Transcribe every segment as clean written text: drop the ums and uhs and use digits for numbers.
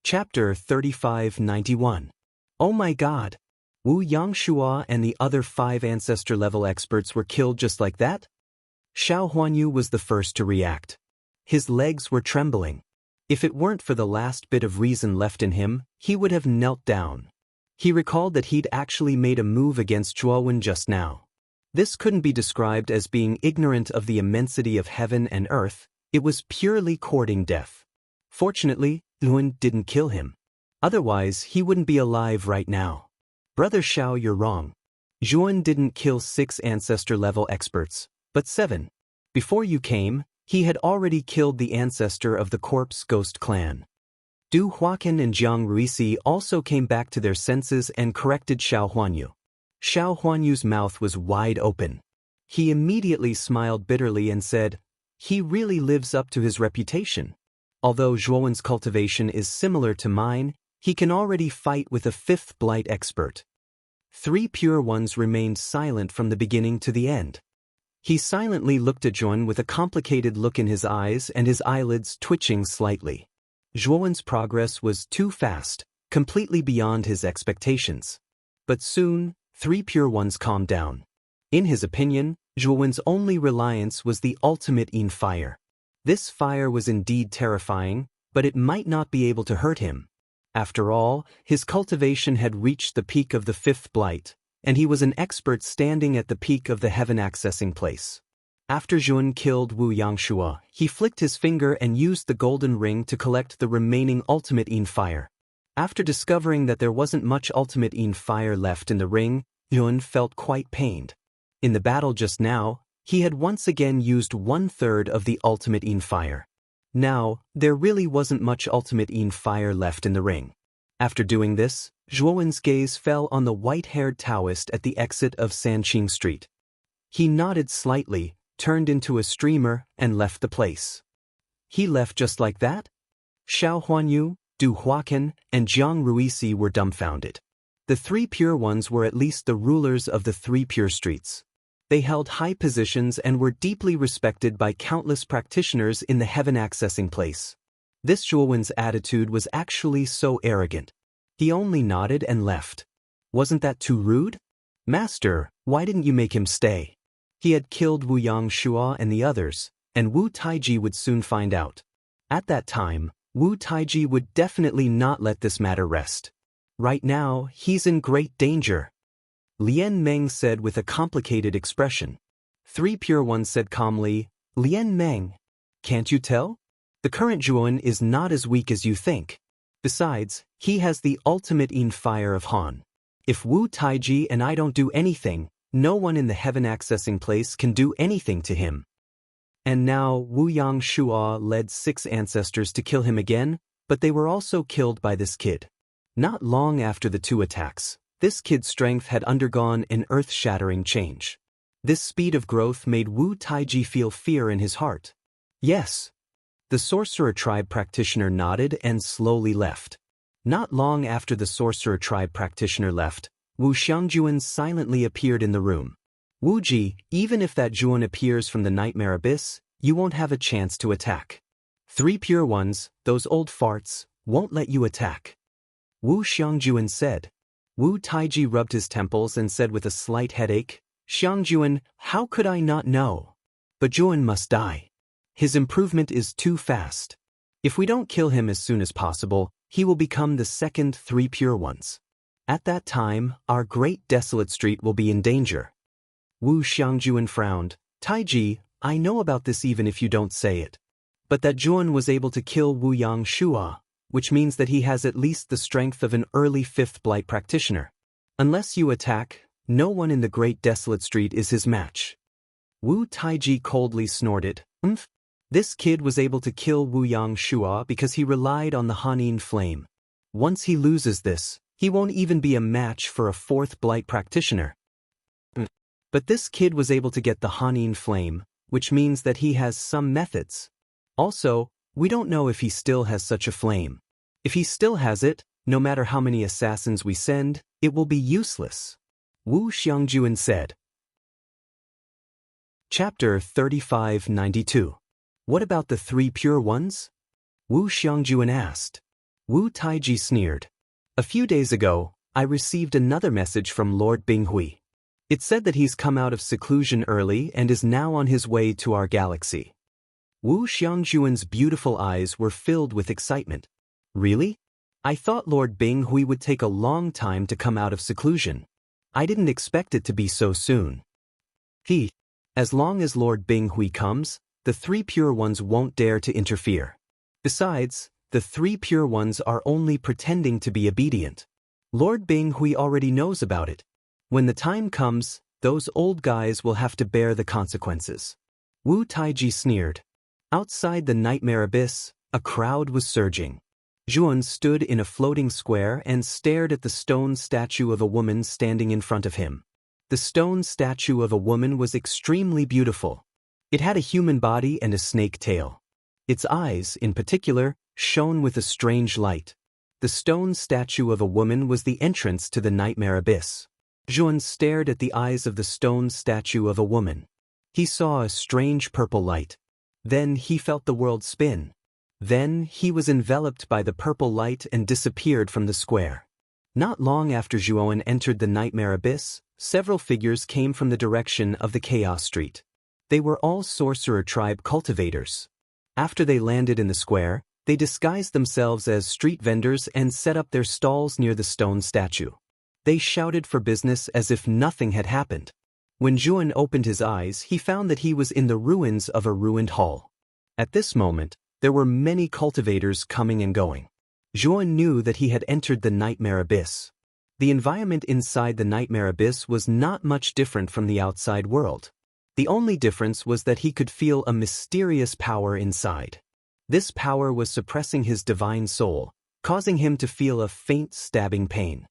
Chapter 3591. Oh my god! Wu Yangshua and the other 5 ancestor-level experts were killed just like that? Xiao Huanyu was the first to react. His legs were trembling. If it weren't for the last bit of reason left in him, he would have knelt down. He recalled that he'd actually made a move against Zhuowen just now. This couldn't be described as being ignorant of the immensity of heaven and earth, it was purely courting death. Fortunately, Zhuowen didn't kill him. Otherwise, he wouldn't be alive right now. Brother Xiao, you're wrong. Zhuowen didn't kill 6 ancestor-level experts, but 7. Before you came, he had already killed the ancestor of the Corpse Ghost clan. Du Huaqian and Jiang Ruisi also came back to their senses and corrected Xiao Huanyu. Xiao Huanyu's mouth was wide open. He immediately smiled bitterly and said, "He really lives up to his reputation. Although Zhuowen's cultivation is similar to mine, he can already fight with a 5th blight expert." 3 pure ones remained silent from the beginning to the end. He silently looked at Zhuowen with a complicated look in his eyes and his eyelids twitching slightly. Zhuowen's progress was too fast, completely beyond his expectations. But soon, 3 pure ones calmed down. In his opinion, Zhuowen's only reliance was the ultimate in fire. This fire was indeed terrifying, but it might not be able to hurt him. After all, his cultivation had reached the peak of the 5th blight, and he was an expert standing at the peak of the heaven accessing place. After Zhuowen killed Wu Yangshua, he flicked his finger and used the golden ring to collect the remaining ultimate in fire. After discovering that there wasn't much ultimate in fire left in the ring, Zhuowen felt quite pained. In the battle just now, he had once again used 1/3 of the ultimate in fire. Now, there really wasn't much ultimate in fire left in the ring. After doing this, Zhuowen's gaze fell on the white-haired Taoist at the exit of Sanqing Street. He nodded slightly, turned into a streamer, and left the place. He left just like that? Xiao Huanyu, Du Huaqian, and Jiang Ruisi were dumbfounded. The 3 pure ones were at least the rulers of the 3 pure streets. They held high positions and were deeply respected by countless practitioners in the heaven-accessing place. This Zhuowen's attitude was actually so arrogant. He only nodded and left. Wasn't that too rude? Master, why didn't you make him stay? He had killed Wu Yangshua and the others, and Wu Taiji would soon find out. At that time, Wu Taiji would definitely not let this matter rest. Right now, he's in great danger. Lian Meng said with a complicated expression. 3 pure ones said calmly, "Lian Meng, can't you tell? The current Zhuowen is not as weak as you think. Besides, he has the ultimate in fire of Han. If Wu Taiji and I don't do anything, no one in the heaven-accessing place can do anything to him." And now Wu Yangshua led 6 ancestors to kill him again, but they were also killed by this kid. Not long after the 2 attacks, this kid's strength had undergone an earth-shattering change. This speed of growth made Wu Taiji feel fear in his heart. Yes. The sorcerer tribe practitioner nodded and slowly left. Not long after the sorcerer tribe practitioner left, Wu Xiangjuan silently appeared in the room. "Wuji, even if that Zhuowen appears from the nightmare abyss, you won't have a chance to attack. 3 pure ones, those old farts, won't let you attack," Wu Xiangjuan said. Wu Taiji rubbed his temples and said with a slight headache, "Xiangjuan, how could I not know? But Zhuowen must die. His improvement is too fast. If we don't kill him as soon as possible, he will become the second 3 pure ones. At that time, our great desolate street will be in danger." Wu Xiangjuan frowned. "Taiji, I know about this even if you don't say it. But that Zhuowen was able to kill Wu Yangshua, which means that he has at least the strength of an early 5th blight practitioner. Unless you attack, no one in the great desolate street is his match." Wu Taiji coldly snorted. This kid was able to kill Wu Yangshua because he relied on the Hanin flame. Once he loses this, he won't even be a match for a 4th blight practitioner. But this kid was able to get the Hanin flame, which means that he has some methods. Also, we don't know if he still has such a flame. If he still has it, no matter how many assassins we send, it will be useless, Wu Xiangjuan said. Chapter 3592. What about the 3 pure ones? Wu Xiangjuan asked. Wu Taiji sneered. A few days ago, I received another message from Lord Binghui. It said that he's come out of seclusion early and is now on his way to our galaxy. Wu Xiangjuan's beautiful eyes were filled with excitement. Really? I thought Lord Binghui would take a long time to come out of seclusion. I didn't expect it to be so soon. As long as Lord Binghui comes, the three pure ones won't dare to interfere. Besides, the three pure ones are only pretending to be obedient. Lord Binghui already knows about it. When the time comes, those old guys will have to bear the consequences. Wu Taiji sneered. Outside the nightmare abyss, a crowd was surging. Zhuan stood in a floating square and stared at the stone statue of a woman standing in front of him. The stone statue of a woman was extremely beautiful. It had a human body and a snake tail. Its eyes, in particular, shone with a strange light. The stone statue of a woman was the entrance to the nightmare abyss. Zhuan stared at the eyes of the stone statue of a woman. He saw a strange purple light. Then he felt the world spin. Then he was enveloped by the purple light and disappeared from the square. Not long after Zhuan entered the nightmare abyss, several figures came from the direction of the Chaos Street. They were all sorcerer tribe cultivators. After they landed in the square, they disguised themselves as street vendors and set up their stalls near the stone statue. They shouted for business as if nothing had happened. When Zhuan opened his eyes, he found that he was in the ruins of a ruined hall. At this moment, there were many cultivators coming and going. Zhuan knew that he had entered the nightmare abyss. The environment inside the nightmare abyss was not much different from the outside world. The only difference was that he could feel a mysterious power inside. This power was suppressing his divine soul, causing him to feel a faint stabbing pain.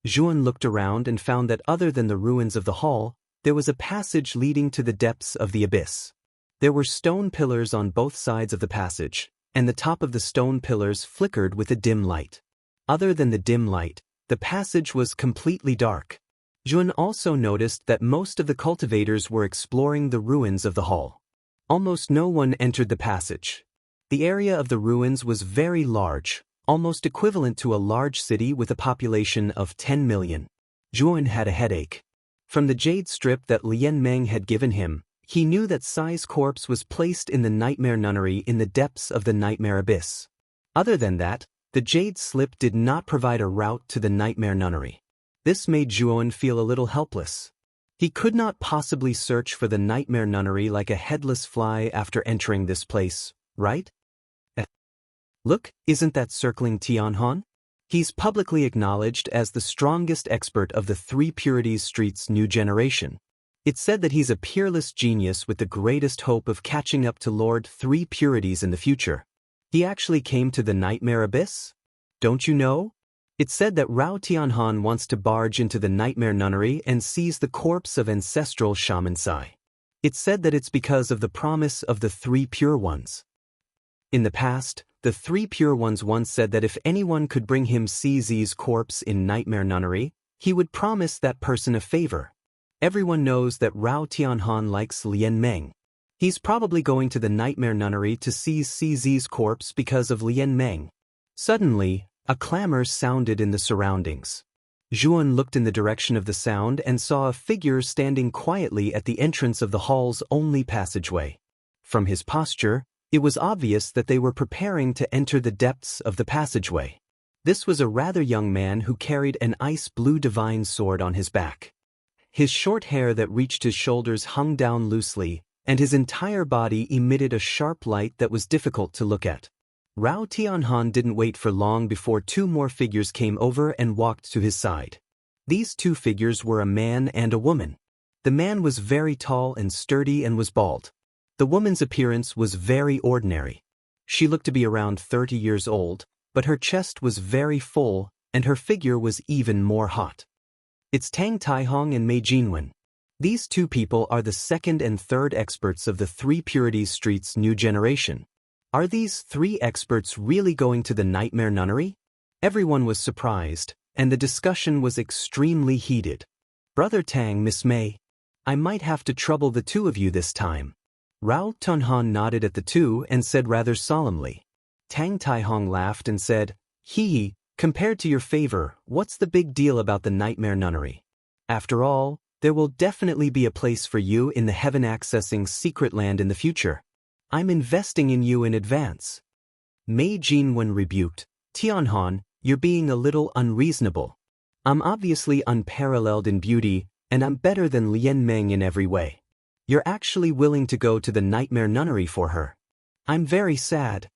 Zhuan looked around and found that other than the ruins of the hall, there was a passage leading to the depths of the abyss. There were stone pillars on both sides of the passage, and the top of the stone pillars flickered with a dim light. Other than the dim light, the passage was completely dark. Zhuan also noticed that most of the cultivators were exploring the ruins of the hall. Almost no one entered the passage. The area of the ruins was very large, almost equivalent to a large city with a population of 10 million. Zhuan had a headache. From the jade strip that Lian Meng had given him, he knew that Sai's corpse was placed in the nightmare nunnery in the depths of the nightmare abyss. Other than that, the jade slip did not provide a route to the nightmare nunnery. This made Zhuan feel a little helpless. He could not possibly search for the nightmare nunnery like a headless fly after entering this place, right? Look, isn't that circling Tianhong? He's publicly acknowledged as the strongest expert of the Three Purities Street's new generation. It's said that he's a peerless genius with the greatest hope of catching up to Lord Three Purities in the future. He actually came to the nightmare abyss? Don't you know? It's said that Rao Tianhong wants to barge into the nightmare nunnery and seize the corpse of ancestral shaman Sai. It's said that it's because of the promise of the Three Pure Ones. In the past, the Three Pure Ones once said that if anyone could bring him CZ's corpse in nightmare nunnery, he would promise that person a favor. Everyone knows that Rao Tianhong likes Lian Meng. He's probably going to the nightmare nunnery to seize CZ's corpse because of Lian Meng. Suddenly, a clamor sounded in the surroundings. Zhuan looked in the direction of the sound and saw a figure standing quietly at the entrance of the hall's only passageway. From his posture, it was obvious that they were preparing to enter the depths of the passageway. This was a rather young man who carried an ice-blue divine sword on his back. His short hair that reached his shoulders hung down loosely, and his entire body emitted a sharp light that was difficult to look at. Rao Tianhong didn't wait for long before two more figures came over and walked to his side. These two figures were a man and a woman. The man was very tall and sturdy and was bald. The woman's appearance was very ordinary. She looked to be around 30 years old, but her chest was very full, and her figure was even more hot. It's Tang Taihong and Mei Jinwen. These two people are the second and third experts of the Three Purities Street's new generation. Are these three experts really going to the nightmare nunnery? Everyone was surprised, and the discussion was extremely heated. Brother Tang, Miss Mei, I might have to trouble the two of you this time. Rao Tianhong nodded at the two and said rather solemnly. Tang Taihong laughed and said, Hee, compared to your favor, what's the big deal about the Nightmare Nunnery? After all, there will definitely be a place for you in the heaven-accessing secret land in the future. I'm investing in you in advance. Mei Jinwen rebuked, Tianhan, you're being a little unreasonable. I'm obviously unparalleled in beauty, and I'm better than Lian Meng in every way. You're actually willing to go to the Nightmare Nunnery for her. I'm very sad.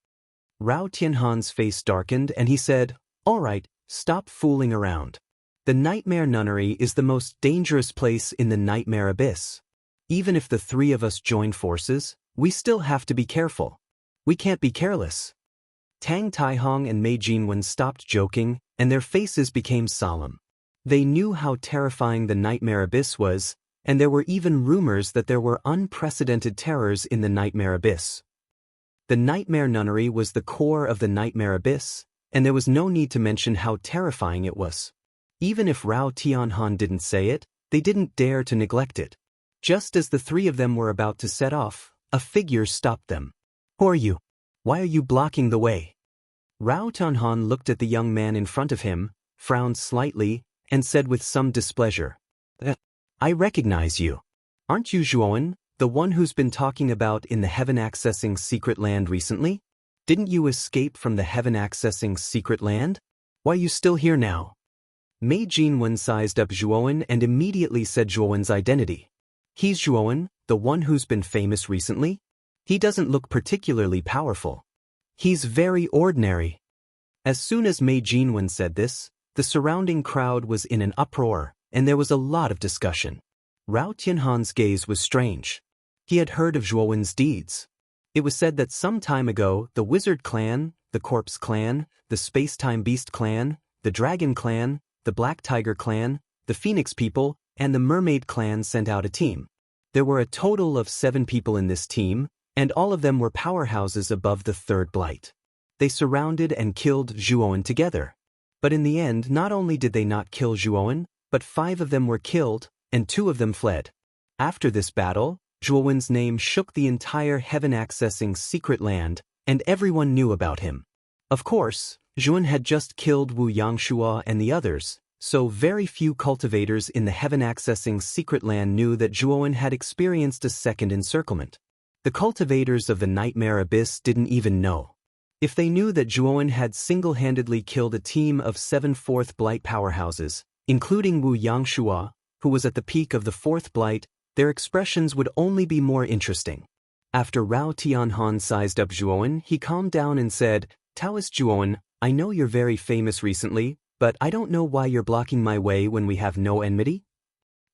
Rao Tianhan's face darkened and he said, all right, stop fooling around. The Nightmare Nunnery is the most dangerous place in the Nightmare Abyss. Even if the three of us join forces, we still have to be careful. We can't be careless. Tang Taihong and Mei Jinwen stopped joking, and their faces became solemn. They knew how terrifying the Nightmare Abyss was, and there were even rumors that there were unprecedented terrors in the Nightmare Abyss. The Nightmare Nunnery was the core of the Nightmare Abyss, and there was no need to mention how terrifying it was. Even if Rao Tianhan didn't say it, they didn't dare to neglect it. Just as the three of them were about to set off, a figure stopped them. Who are you? Why are you blocking the way? Rao Tianhan looked at the young man in front of him, frowned slightly, and said with some displeasure, I recognize you. Aren't you Zhuowen, the one who's been talking about in the heaven-accessing secret land recently? Didn't you escape from the heaven-accessing secret land? Why are you still here now? Mei Jinwen sized up Zhuowen and immediately said Zhuowen's identity. He's Zhuowen, the one who's been famous recently? He doesn't look particularly powerful. He's very ordinary. As soon as Mei Jinwen said this, the surrounding crowd was in an uproar, and there was a lot of discussion. Rao Tianhan's gaze was strange. He had heard of Zhuowen's deeds. It was said that some time ago, the Wizard Clan, the Corpse Clan, the Space-Time Beast Clan, the Dragon Clan, the Black Tiger Clan, the Phoenix People, and the Mermaid Clan sent out a team. There were a total of 7 people in this team, and all of them were powerhouses above the third blight. They surrounded and killed Zhuowen together. But in the end, not only did they not kill Zhuowen, but 5 of them were killed, and 2 of them fled. After this battle, Zhuowen's name shook the entire heaven-accessing secret land, and everyone knew about him. Of course, Zhuowen had just killed Wu Yangshua and the others, so very few cultivators in the heaven-accessing secret land knew that Zhuowen had experienced a second encirclement. The cultivators of the Nightmare Abyss didn't even know. If they knew that Zhuowen had single-handedly killed a team of 7 fourth blight powerhouses, including Wu Yangshua, who was at the peak of the 4th blight, their expressions would only be more interesting. After Rao Tianhan sized up Zhuowen, he calmed down and said, Taoist Zhuowen, I know you're very famous recently, but I don't know why you're blocking my way when we have no enmity.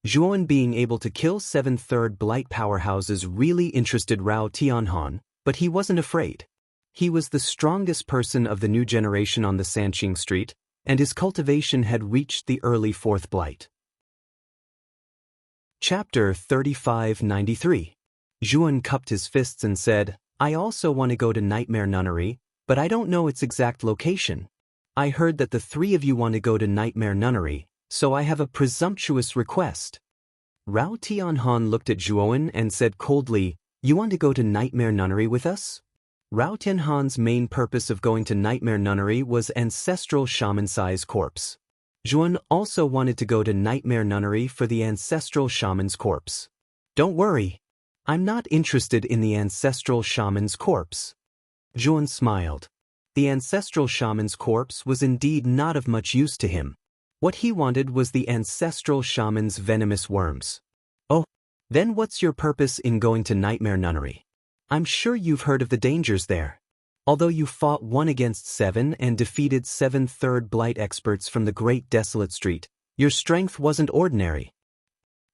Zhuowen being able to kill 7 third blight powerhouses really interested Rao Tianhan, but he wasn't afraid. He was the strongest person of the new generation on the Sanqing Street, and his cultivation had reached the early 4th blight. Chapter 3593. Zhuowen cupped his fists and said, I also want to go to Nightmare Nunnery, but I don't know its exact location. I heard that the 3 of you want to go to Nightmare Nunnery, so I have a presumptuous request. Rao Tianhan looked at Zhuowen and said coldly, You want to go to Nightmare Nunnery with us? Rao Tianhan's main purpose of going to Nightmare Nunnery was ancestral shaman-size corpse. Zhuowen also wanted to go to Nightmare Nunnery for the ancestral shaman's corpse. Don't worry. I'm not interested in the ancestral shaman's corpse. Zhuowen smiled. The ancestral shaman's corpse was indeed not of much use to him. What he wanted was the ancestral shaman's venomous worms. Oh, then what's your purpose in going to Nightmare Nunnery? I'm sure you've heard of the dangers there. Although you fought 1 against 7 and defeated 7 third blight experts from the Great Desolate Street, your strength wasn't ordinary.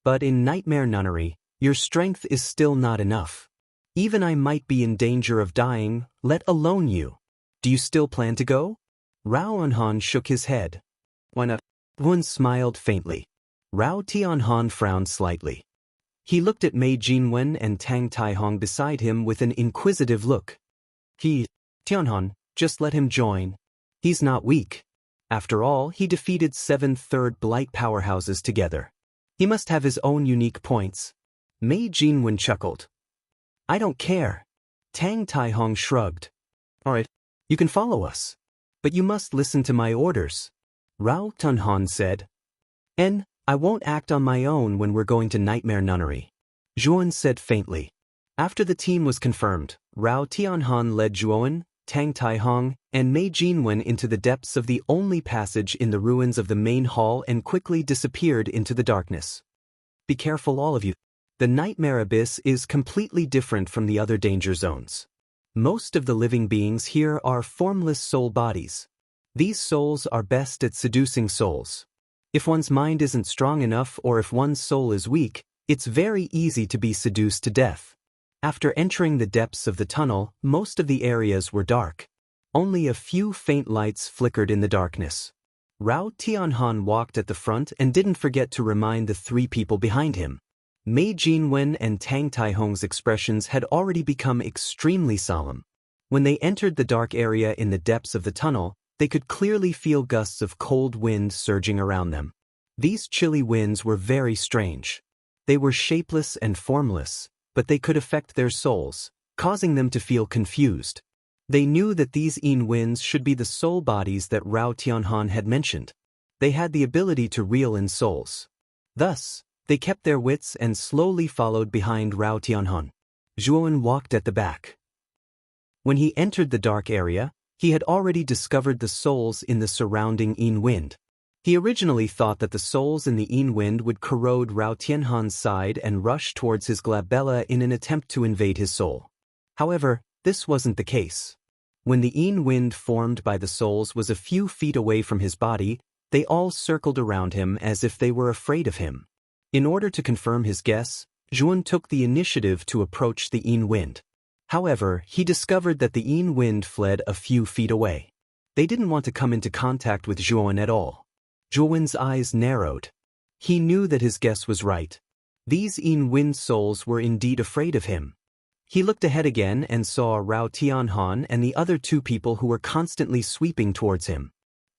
But in Nightmare Nunnery, your strength is still not enough. Even I might be in danger of dying, let alone you. Do you still plan to go? Rao Tianhan shook his head. Why not? Zhuowen smiled faintly. Rao Tianhan frowned slightly. He looked at Mei Jinwen and Tang Taihong beside him with an inquisitive look. Tianhan, just let him join. He's not weak. After all, he defeated 7 third blight powerhouses together. He must have his own unique points. Mei Jinwen chuckled. I don't care. Tang Taihong shrugged. All right, you can follow us. But you must listen to my orders, Rao Tunhan said. I won't act on my own when we're going to Nightmare Nunnery, Zhuan said faintly. After the team was confirmed, Rao Tianhan led Zhuan, Tang Taihong, and Mei Jinwen into the depths of the only passage in the ruins of the main hall and quickly disappeared into the darkness. Be careful, all of you. The Nightmare Abyss is completely different from the other danger zones. Most of the living beings here are formless soul bodies. These souls are best at seducing souls. If one's mind isn't strong enough or if one's soul is weak, it's very easy to be seduced to death. After entering the depths of the tunnel, most of the areas were dark. Only a few faint lights flickered in the darkness. Rao Tianhan walked at the front and didn't forget to remind the three people behind him. Mei Jinwen and Tang Taihong's expressions had already become extremely solemn. When they entered the dark area in the depths of the tunnel, they could clearly feel gusts of cold wind surging around them. These chilly winds were very strange. They were shapeless and formless, but they could affect their souls, causing them to feel confused. They knew that these winds should be the soul bodies that Rao Tianhan had mentioned. They had the ability to reel in souls. Thus, they kept their wits and slowly followed behind Rao Tianhan. Zhuan walked at the back. When he entered the dark area, he had already discovered the souls in the surrounding wind. He originally thought that the souls in the wind would corrode Rao Tianhan's side and rush towards his glabella in an attempt to invade his soul. However, this wasn't the case. When the wind formed by the souls was a few feet away from his body, they all circled around him as if they were afraid of him. In order to confirm his guess, Zhuan took the initiative to approach the wind. However, he discovered that the wind fled a few feet away. They didn't want to come into contact with Zhuan at all. Zhuan's eyes narrowed. He knew that his guess was right. These wind souls were indeed afraid of him. He looked ahead again and saw Rao Tianhan and the other two people who were constantly sweeping towards him.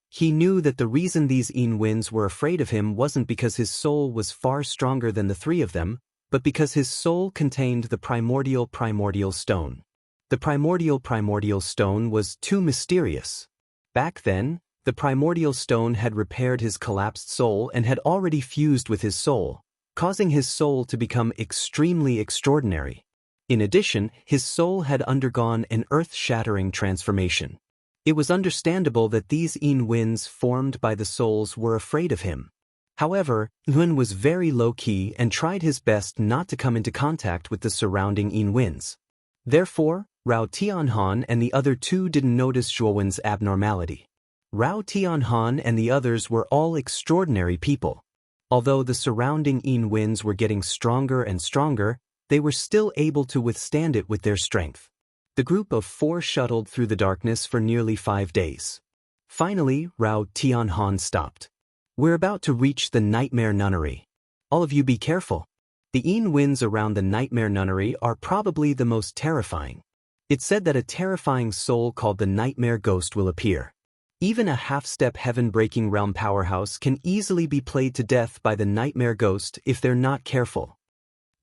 He knew that the reason these winds were afraid of him wasn't because his soul was far stronger than the three of them, but because his soul contained the primordial stone. The primordial stone was too mysterious. Back then, the primordial stone had repaired his collapsed soul and had already fused with his soul, causing his soul to become extremely extraordinary. In addition, his soul had undergone an earth-shattering transformation. It was understandable that these winds formed by the souls were afraid of him. However, Yun was very low-key and tried his best not to come into contact with the surrounding winds. Therefore, Rao Tianhan and the other two didn't notice Zhuan's abnormality. Rao Tianhan and the others were all extraordinary people. Although the surrounding winds were getting stronger and stronger, they were still able to withstand it with their strength. The group of four shuttled through the darkness for nearly 5 days. Finally, Rao Tianhan stopped. We're about to reach the Nightmare Nunnery. All of you be careful. The winds around the Nightmare Nunnery are probably the most terrifying. It's said that a terrifying soul called the Nightmare Ghost will appear. Even a half-step heaven-breaking realm powerhouse can easily be played to death by the Nightmare Ghost if they're not careful.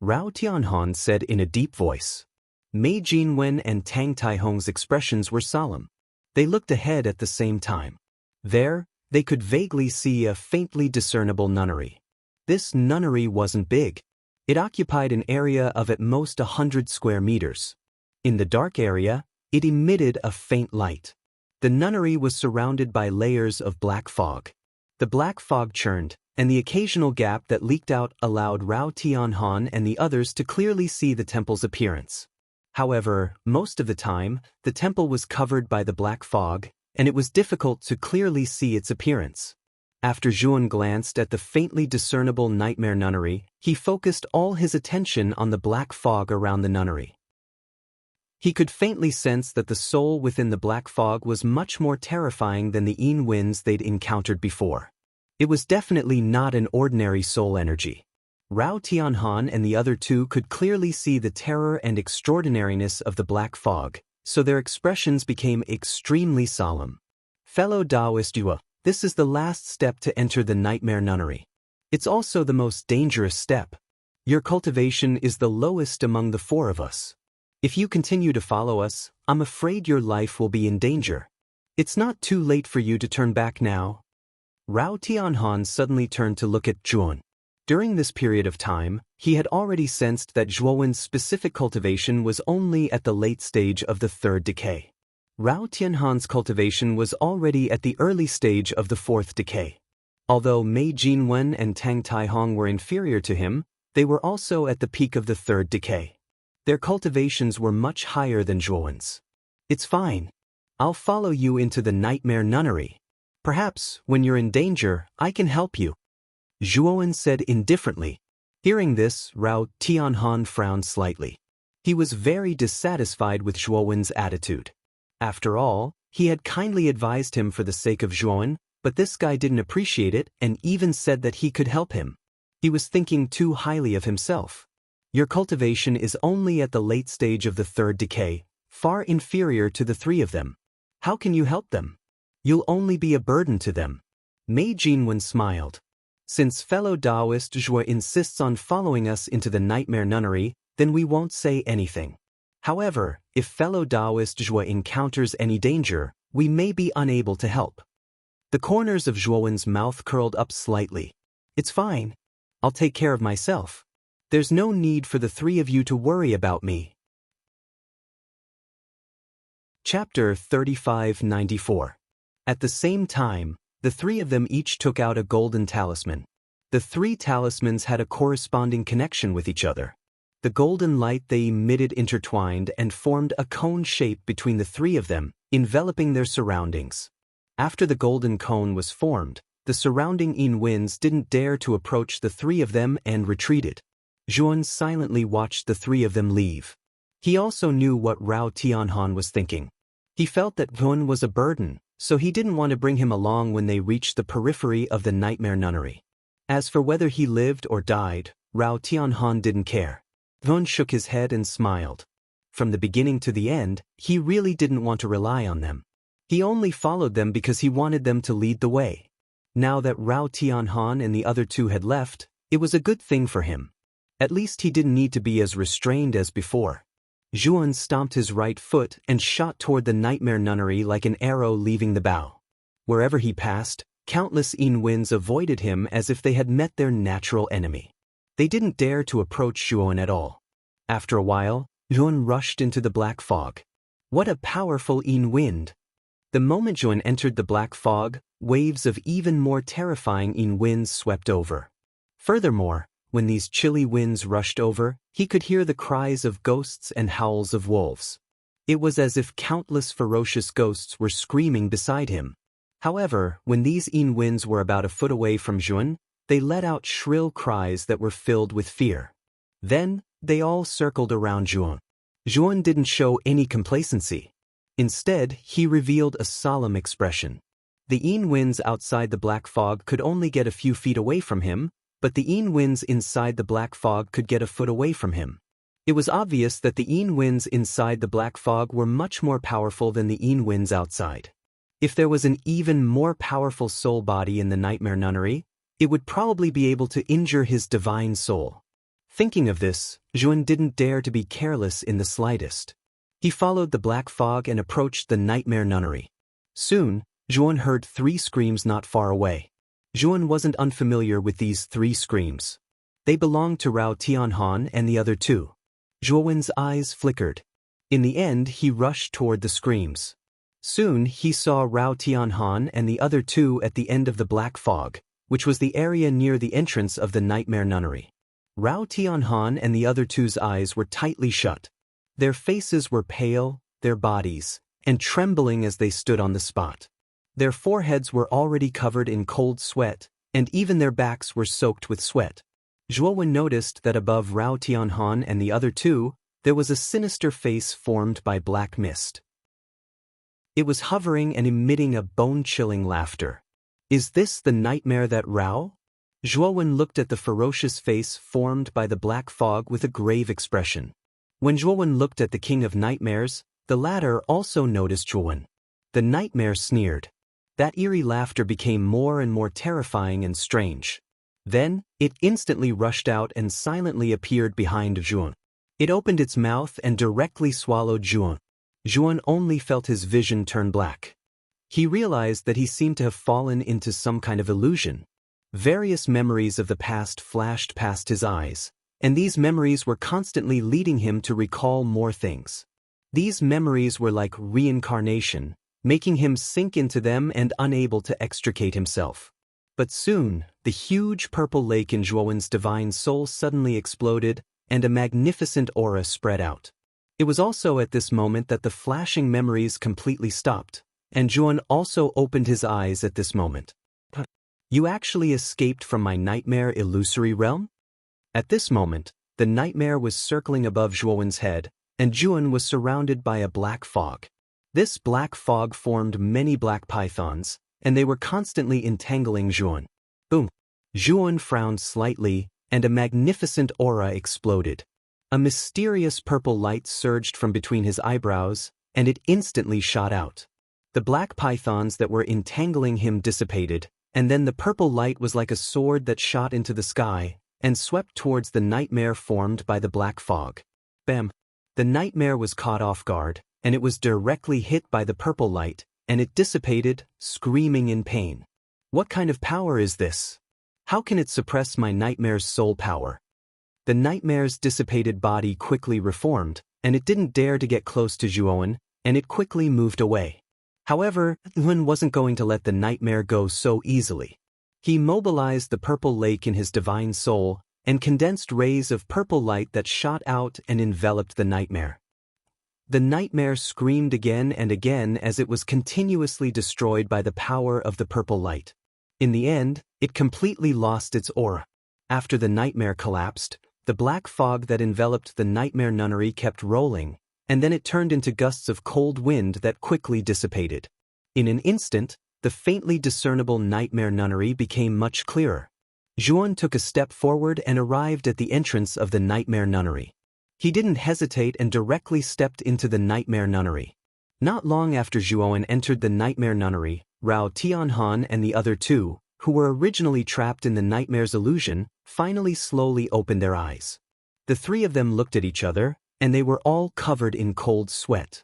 Rao Tianhan said in a deep voice. Mei Jinwen and Tang Taihong's expressions were solemn. They looked ahead at the same time. There, they could vaguely see a faintly discernible nunnery. This nunnery wasn't big. It occupied an area of at most 100 square meters. In the dark area, it emitted a faint light. The nunnery was surrounded by layers of black fog. The black fog churned, and the occasional gap that leaked out allowed Rao Tianhan and the others to clearly see the temple's appearance. However, most of the time, the temple was covered by the black fog, and it was difficult to clearly see its appearance. After Zhuan glanced at the faintly discernible Nightmare Nunnery, he focused all his attention on the black fog around the nunnery. He could faintly sense that the soul within the black fog was much more terrifying than the winds they'd encountered before. It was definitely not an ordinary soul energy. Rao Tianhan and the other two could clearly see the terror and extraordinariness of the black fog, so their expressions became extremely solemn. Fellow Taoist Yue, this is the last step to enter the Nightmare Nunnery. It's also the most dangerous step. Your cultivation is the lowest among the four of us. If you continue to follow us, I'm afraid your life will be in danger. It's not too late for you to turn back now. Rao Tianhan suddenly turned to look at Zhuan. During this period of time, he had already sensed that Zhuowen's specific cultivation was only at the late stage of the third decay. Rao Tianhan's cultivation was already at the early stage of the fourth decay. Although Mei Jinwen and Tang Taihong were inferior to him, they were also at the peak of the third decay. Their cultivations were much higher than Zhuowen's. It's fine. I'll follow you into the nightmare nunnery. Perhaps, when you're in danger, I can help you. Zhuowen said indifferently. Hearing this, Rao Tianhan frowned slightly. He was very dissatisfied with Zhuowen's attitude. After all, he had kindly advised him for the sake of Zhuowen, but this guy didn't appreciate it and even said that he could help him. He was thinking too highly of himself. Your cultivation is only at the late stage of the third decay, far inferior to the three of them. How can you help them? You'll only be a burden to them. Mei Jinwen smiled. Since fellow Taoist Zhuo insists on following us into the nightmare nunnery, then we won't say anything. However, if fellow Taoist Zhuo encounters any danger, we may be unable to help. The corners of Zhuowen's mouth curled up slightly. It's fine. I'll take care of myself. There's no need for the three of you to worry about me. Chapter 3594. At the same time, the three of them each took out a golden talisman. The three talismans had a corresponding connection with each other. The golden light they emitted intertwined and formed a cone shape between the three of them, enveloping their surroundings. After the golden cone was formed, the surrounding Yin winds didn't dare to approach the three of them and retreated. Zhuan silently watched the three of them leave. He also knew what Rao Tianhan was thinking. He felt that Zhuan was a burden, so he didn't want to bring him along when they reached the periphery of the nightmare nunnery. As for whether he lived or died, Rao Tianhan didn't care. Zhuan shook his head and smiled. From the beginning to the end, he really didn't want to rely on them. He only followed them because he wanted them to lead the way. Now that Rao Tianhan and the other two had left, it was a good thing for him. At least he didn't need to be as restrained as before. Zhuan stomped his right foot and shot toward the nightmare nunnery like an arrow leaving the bow. Wherever he passed, countless Yin winds avoided him as if they had met their natural enemy. They didn't dare to approach Zhuan at all. After a while, Zhuan rushed into the black fog. What a powerful Yin wind! The moment Zhuan entered the black fog, waves of even more terrifying Yin winds swept over. Furthermore, when these chilly winds rushed over, he could hear the cries of ghosts and howls of wolves. It was as if countless ferocious ghosts were screaming beside him. However, when these Yin winds were about a foot away from Zhuan, they let out shrill cries that were filled with fear. Then, they all circled around Zhuan. Zhuan didn't show any complacency. Instead, he revealed a solemn expression. The Yin winds outside the black fog could only get a few feet away from him, but the Yin winds inside the black fog could get a foot away from him. It was obvious that the Yin winds inside the black fog were much more powerful than the Yin winds outside. If there was an even more powerful soul body in the nightmare nunnery, it would probably be able to injure his divine soul. Thinking of this, Zhuan didn't dare to be careless in the slightest. He followed the black fog and approached the nightmare nunnery. Soon, Zhuan heard three screams not far away. Zhuan wasn't unfamiliar with these three screams. They belonged to Rao Tianhan and the other two. Zhuowen's eyes flickered. In the end, he rushed toward the screams. Soon, he saw Rao Tianhan and the other two at the end of the black fog, which was the area near the entrance of the nightmare nunnery. Rao Tianhan and the other two's eyes were tightly shut. Their faces were pale, their bodies, and trembling as they stood on the spot. Their foreheads were already covered in cold sweat, and even their backs were soaked with sweat. Zhuowen noticed that above Rao Tianhan and the other two, there was a sinister face formed by black mist. It was hovering and emitting a bone-chilling laughter. Is this the nightmare that Rao? Zhuowen looked at the ferocious face formed by the black fog with a grave expression. When Zhuowen looked at the king of nightmares, the latter also noticed Zhuowen. The nightmare sneered. That eerie laughter became more and more terrifying and strange. Then, it instantly rushed out and silently appeared behind Zhuan. It opened its mouth and directly swallowed Zhuan. Zhuan only felt his vision turn black. He realized that he seemed to have fallen into some kind of illusion. Various memories of the past flashed past his eyes, and these memories were constantly leading him to recall more things. These memories were like reincarnation, making him sink into them and unable to extricate himself. But soon, the huge purple lake in Zhuowen's divine soul suddenly exploded, and a magnificent aura spread out. It was also at this moment that the flashing memories completely stopped, and Zhuowen also opened his eyes at this moment. You actually escaped from my nightmare illusory realm? At this moment, the nightmare was circling above Zhuowen's head, and Zhuowen was surrounded by a black fog. This black fog formed many black pythons, and they were constantly entangling Zhuowen. Boom! Zhuowen frowned slightly, and a magnificent aura exploded. A mysterious purple light surged from between his eyebrows, and it instantly shot out. The black pythons that were entangling him dissipated, and then the purple light was like a sword that shot into the sky and swept towards the nightmare formed by the black fog. Bam! The nightmare was caught off guard, and it was directly hit by the purple light, and it dissipated, screaming in pain. What kind of power is this? How can it suppress my nightmare's soul power? The nightmare's dissipated body quickly reformed, and it didn't dare to get close to Zhuowen, and it quickly moved away. However, Zhuowen wasn't going to let the nightmare go so easily. He mobilized the purple lake in his divine soul, and condensed rays of purple light that shot out and enveloped the nightmare. The nightmare screamed again and again as it was continuously destroyed by the power of the purple light. In the end, it completely lost its aura. After the nightmare collapsed, the black fog that enveloped the nightmare nunnery kept rolling, and then it turned into gusts of cold wind that quickly dissipated. In an instant, the faintly discernible nightmare nunnery became much clearer. Zhuowen took a step forward and arrived at the entrance of the nightmare nunnery. He didn't hesitate and directly stepped into the nightmare nunnery. Not long after Zhuowen entered the nightmare nunnery, Rao Tianhan and the other two, who were originally trapped in the nightmare's illusion, finally slowly opened their eyes. The three of them looked at each other, and they were all covered in cold sweat.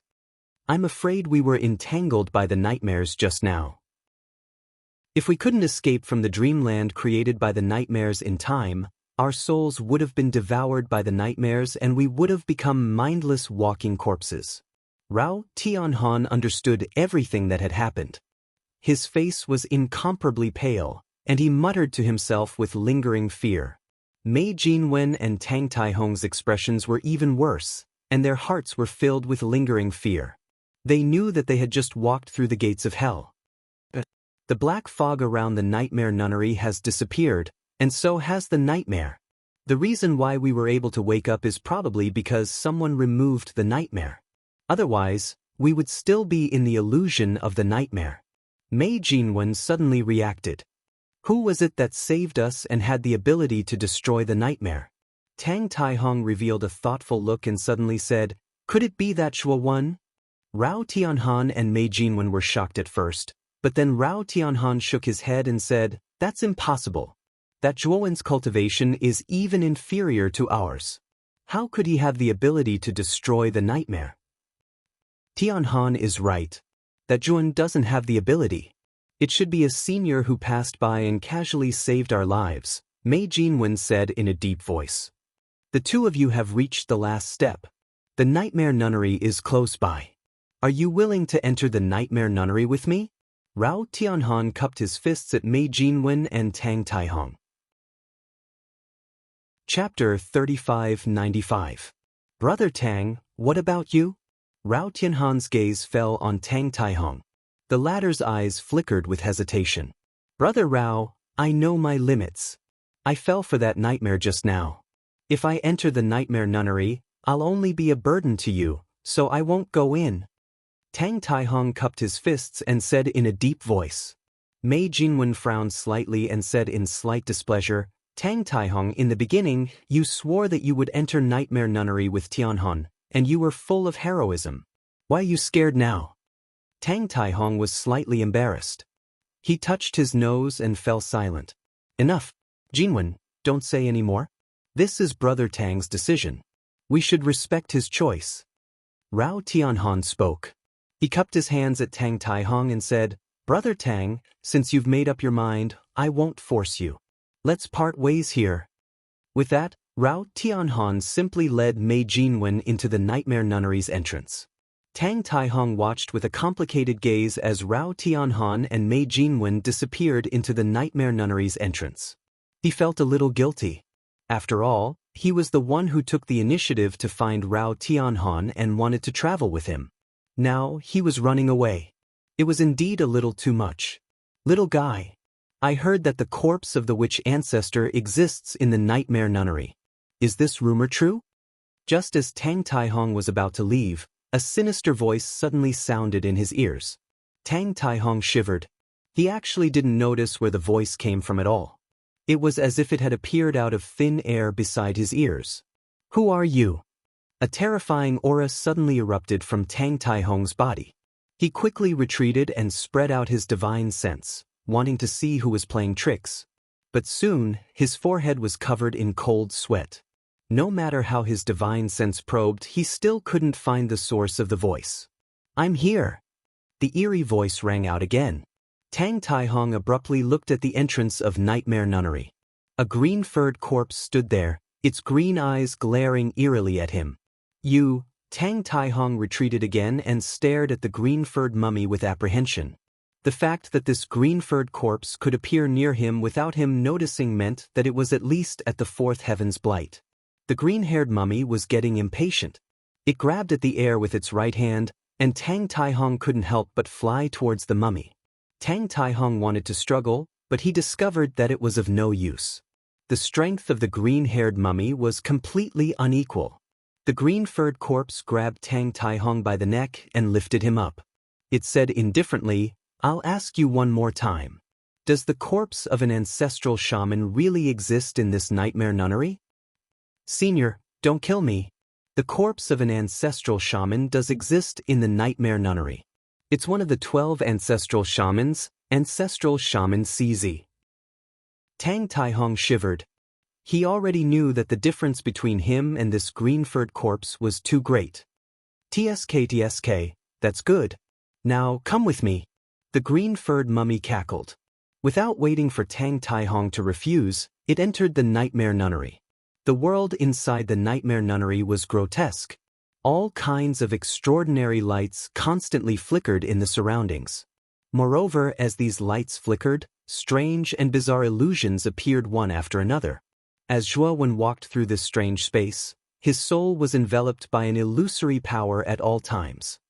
I'm afraid we were entangled by the nightmares just now. If we couldn't escape from the dreamland created by the nightmares in time, our souls would have been devoured by the nightmares and we would have become mindless walking corpses. Rao Tianhan understood everything that had happened. His face was incomparably pale, and he muttered to himself with lingering fear. Mei Jinwen and Tang Taihong's expressions were even worse, and their hearts were filled with lingering fear. They knew that they had just walked through the gates of hell. The black fog around the nightmare nunnery has disappeared, and so has the nightmare. The reason why we were able to wake up is probably because someone removed the nightmare. Otherwise, we would still be in the illusion of the nightmare. Mei Jinwen suddenly reacted. Who was it that saved us and had the ability to destroy the nightmare? Tang Taihong revealed a thoughtful look and suddenly said, Could it be that Zhuowen? Rao Tianhan and Mei Jinwen were shocked at first, but then Rao Tianhan shook his head and said, That's impossible. That Zhuowen's cultivation is even inferior to ours. How could he have the ability to destroy the nightmare? Tianhan is right. That Zhuowen doesn't have the ability. It should be a senior who passed by and casually saved our lives, Mei Jinwen said in a deep voice. The two of you have reached the last step. The nightmare nunnery is close by. Are you willing to enter the nightmare nunnery with me? Rao Tianhan cupped his fists at Mei Jinwen and Tang Taihong. Chapter 3595. Brother Tang, what about you? Rao Tianhan's gaze fell on Tang Taihong. The latter's eyes flickered with hesitation. Brother Rao, I know my limits. I fell for that nightmare just now. If I enter the nightmare nunnery, I'll only be a burden to you, so I won't go in. Tang Taihong cupped his fists and said in a deep voice. Mei Jinwen frowned slightly and said in slight displeasure, Tang Taihong, in the beginning, you swore that you would enter nightmare nunnery with Tianhan, and you were full of heroism. Why are you scared now? Tang Taihong was slightly embarrassed. He touched his nose and fell silent. Enough. Jinwen, don't say any more. This is Brother Tang's decision. We should respect his choice. Rao Tianhan spoke. He cupped his hands at Tang Taihong and said, "Brother Tang, since you've made up your mind, I won't force you. Let's part ways here." With that, Rao Tianhan simply led Mei Jinwen into the Nightmare Nunnery's entrance. Tang Taihong watched with a complicated gaze as Rao Tianhan and Mei Jinwen disappeared into the Nightmare Nunnery's entrance. He felt a little guilty. After all, he was the one who took the initiative to find Rao Tianhan and wanted to travel with him. Now, he was running away. It was indeed a little too much. "Little guy, I heard that the corpse of the witch ancestor exists in the Nightmare Nunnery. Is this rumor true?" Just as Tang Taihong was about to leave, a sinister voice suddenly sounded in his ears. Tang Taihong shivered. He actually didn't notice where the voice came from at all. It was as if it had appeared out of thin air beside his ears. "Who are you?" A terrifying aura suddenly erupted from Tang Taihong's body. He quickly retreated and spread out his divine sense, wanting to see who was playing tricks. But soon, his forehead was covered in cold sweat. No matter how his divine sense probed, he still couldn't find the source of the voice. "I'm here." The eerie voice rang out again. Tang Taihong abruptly looked at the entrance of Nightmare Nunnery. A green-furred corpse stood there, its green eyes glaring eerily at him. "You..." Tang Taihong retreated again and stared at the green-furred mummy with apprehension. The fact that this green-furred corpse could appear near him without him noticing meant that it was at least at the fourth heaven's blight. The green-haired mummy was getting impatient. It grabbed at the air with its right hand, and Tang Taihong couldn't help but fly towards the mummy. Tang Taihong wanted to struggle, but he discovered that it was of no use. The strength of the green-haired mummy was completely unequal. The green-furred corpse grabbed Tang Taihong by the neck and lifted him up. It said indifferently, "I'll ask you one more time. Does the corpse of an ancestral shaman really exist in this Nightmare Nunnery?" "Senior, don't kill me. The corpse of an ancestral shaman does exist in the Nightmare Nunnery. It's one of the 12 ancestral shamans, Ancestral Shaman CZ." Tang Taihong shivered. He already knew that the difference between him and this green-furred corpse was too great. "TSK, that's good. Now come with me." The green-furred mummy cackled. Without waiting for Tang Taihong to refuse, it entered the Nightmare Nunnery. The world inside the Nightmare Nunnery was grotesque. All kinds of extraordinary lights constantly flickered in the surroundings. Moreover, as these lights flickered, strange and bizarre illusions appeared one after another. As Zhuowen walked through this strange space, his soul was enveloped by an illusory power at all times.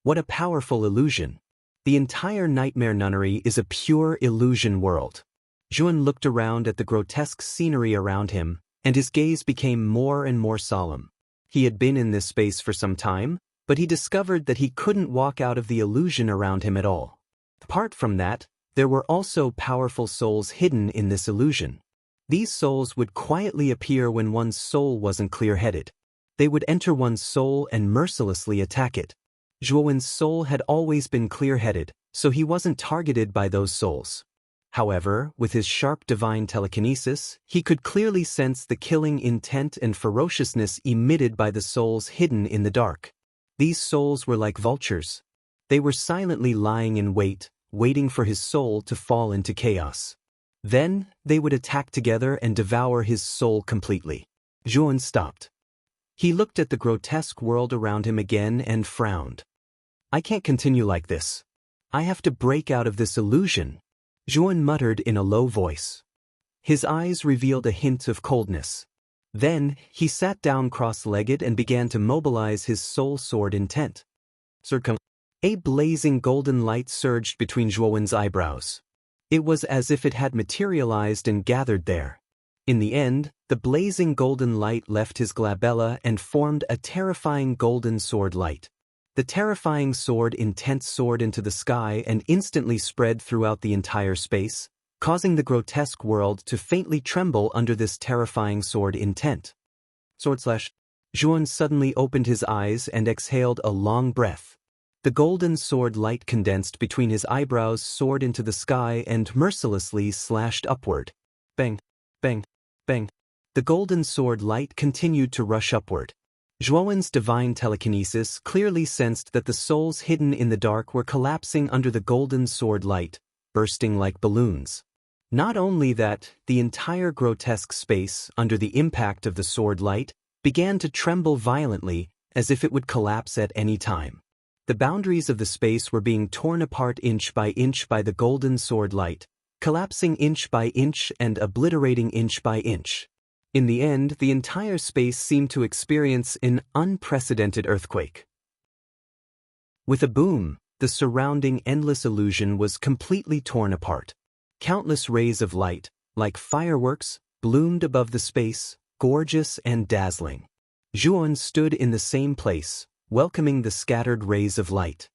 What a powerful illusion! The entire Nightmare Nunnery is a pure illusion world. Zhuowen looked around at the grotesque scenery around him, and his gaze became more and more solemn. He had been in this space for some time, but he discovered that he couldn't walk out of the illusion around him at all. Apart from that, there were also powerful souls hidden in this illusion. These souls would quietly appear when one's soul wasn't clear-headed. They would enter one's soul and mercilessly attack it. Zhuowen's soul had always been clear-headed, so he wasn't targeted by those souls. However, with his sharp divine telekinesis, he could clearly sense the killing intent and ferociousness emitted by the souls hidden in the dark. These souls were like vultures. They were silently lying in wait, waiting for his soul to fall into chaos. Then, they would attack together and devour his soul completely. Zhuowen stopped. He looked at the grotesque world around him again and frowned. "I can't continue like this. I have to break out of this illusion," Zhuowen muttered in a low voice. His eyes revealed a hint of coldness. Then, he sat down cross-legged and began to mobilize his soul sword intent. A blazing golden light surged between Zhuowen's eyebrows. It was as if it had materialized and gathered there. In the end, the blazing golden light left his glabella and formed a terrifying golden sword light. The terrifying sword intent soared into the sky and instantly spread throughout the entire space, causing the grotesque world to faintly tremble under this terrifying sword intent. Zhuowen suddenly opened his eyes and exhaled a long breath. The golden sword light condensed between his eyebrows, soared into the sky, and mercilessly slashed upward. Bang, bang, bang. The golden sword light continued to rush upward. Zhuowen's divine telekinesis clearly sensed that the souls hidden in the dark were collapsing under the golden sword light, bursting like balloons. Not only that, the entire grotesque space, under the impact of the sword light, began to tremble violently, as if it would collapse at any time. The boundaries of the space were being torn apart inch by the golden sword light, collapsing inch by inch and obliterating inch by inch. In the end, the entire space seemed to experience an unprecedented earthquake. With a boom, the surrounding endless illusion was completely torn apart. Countless rays of light, like fireworks, bloomed above the space, gorgeous and dazzling. Zhuowen stood in the same place, welcoming the scattered rays of light.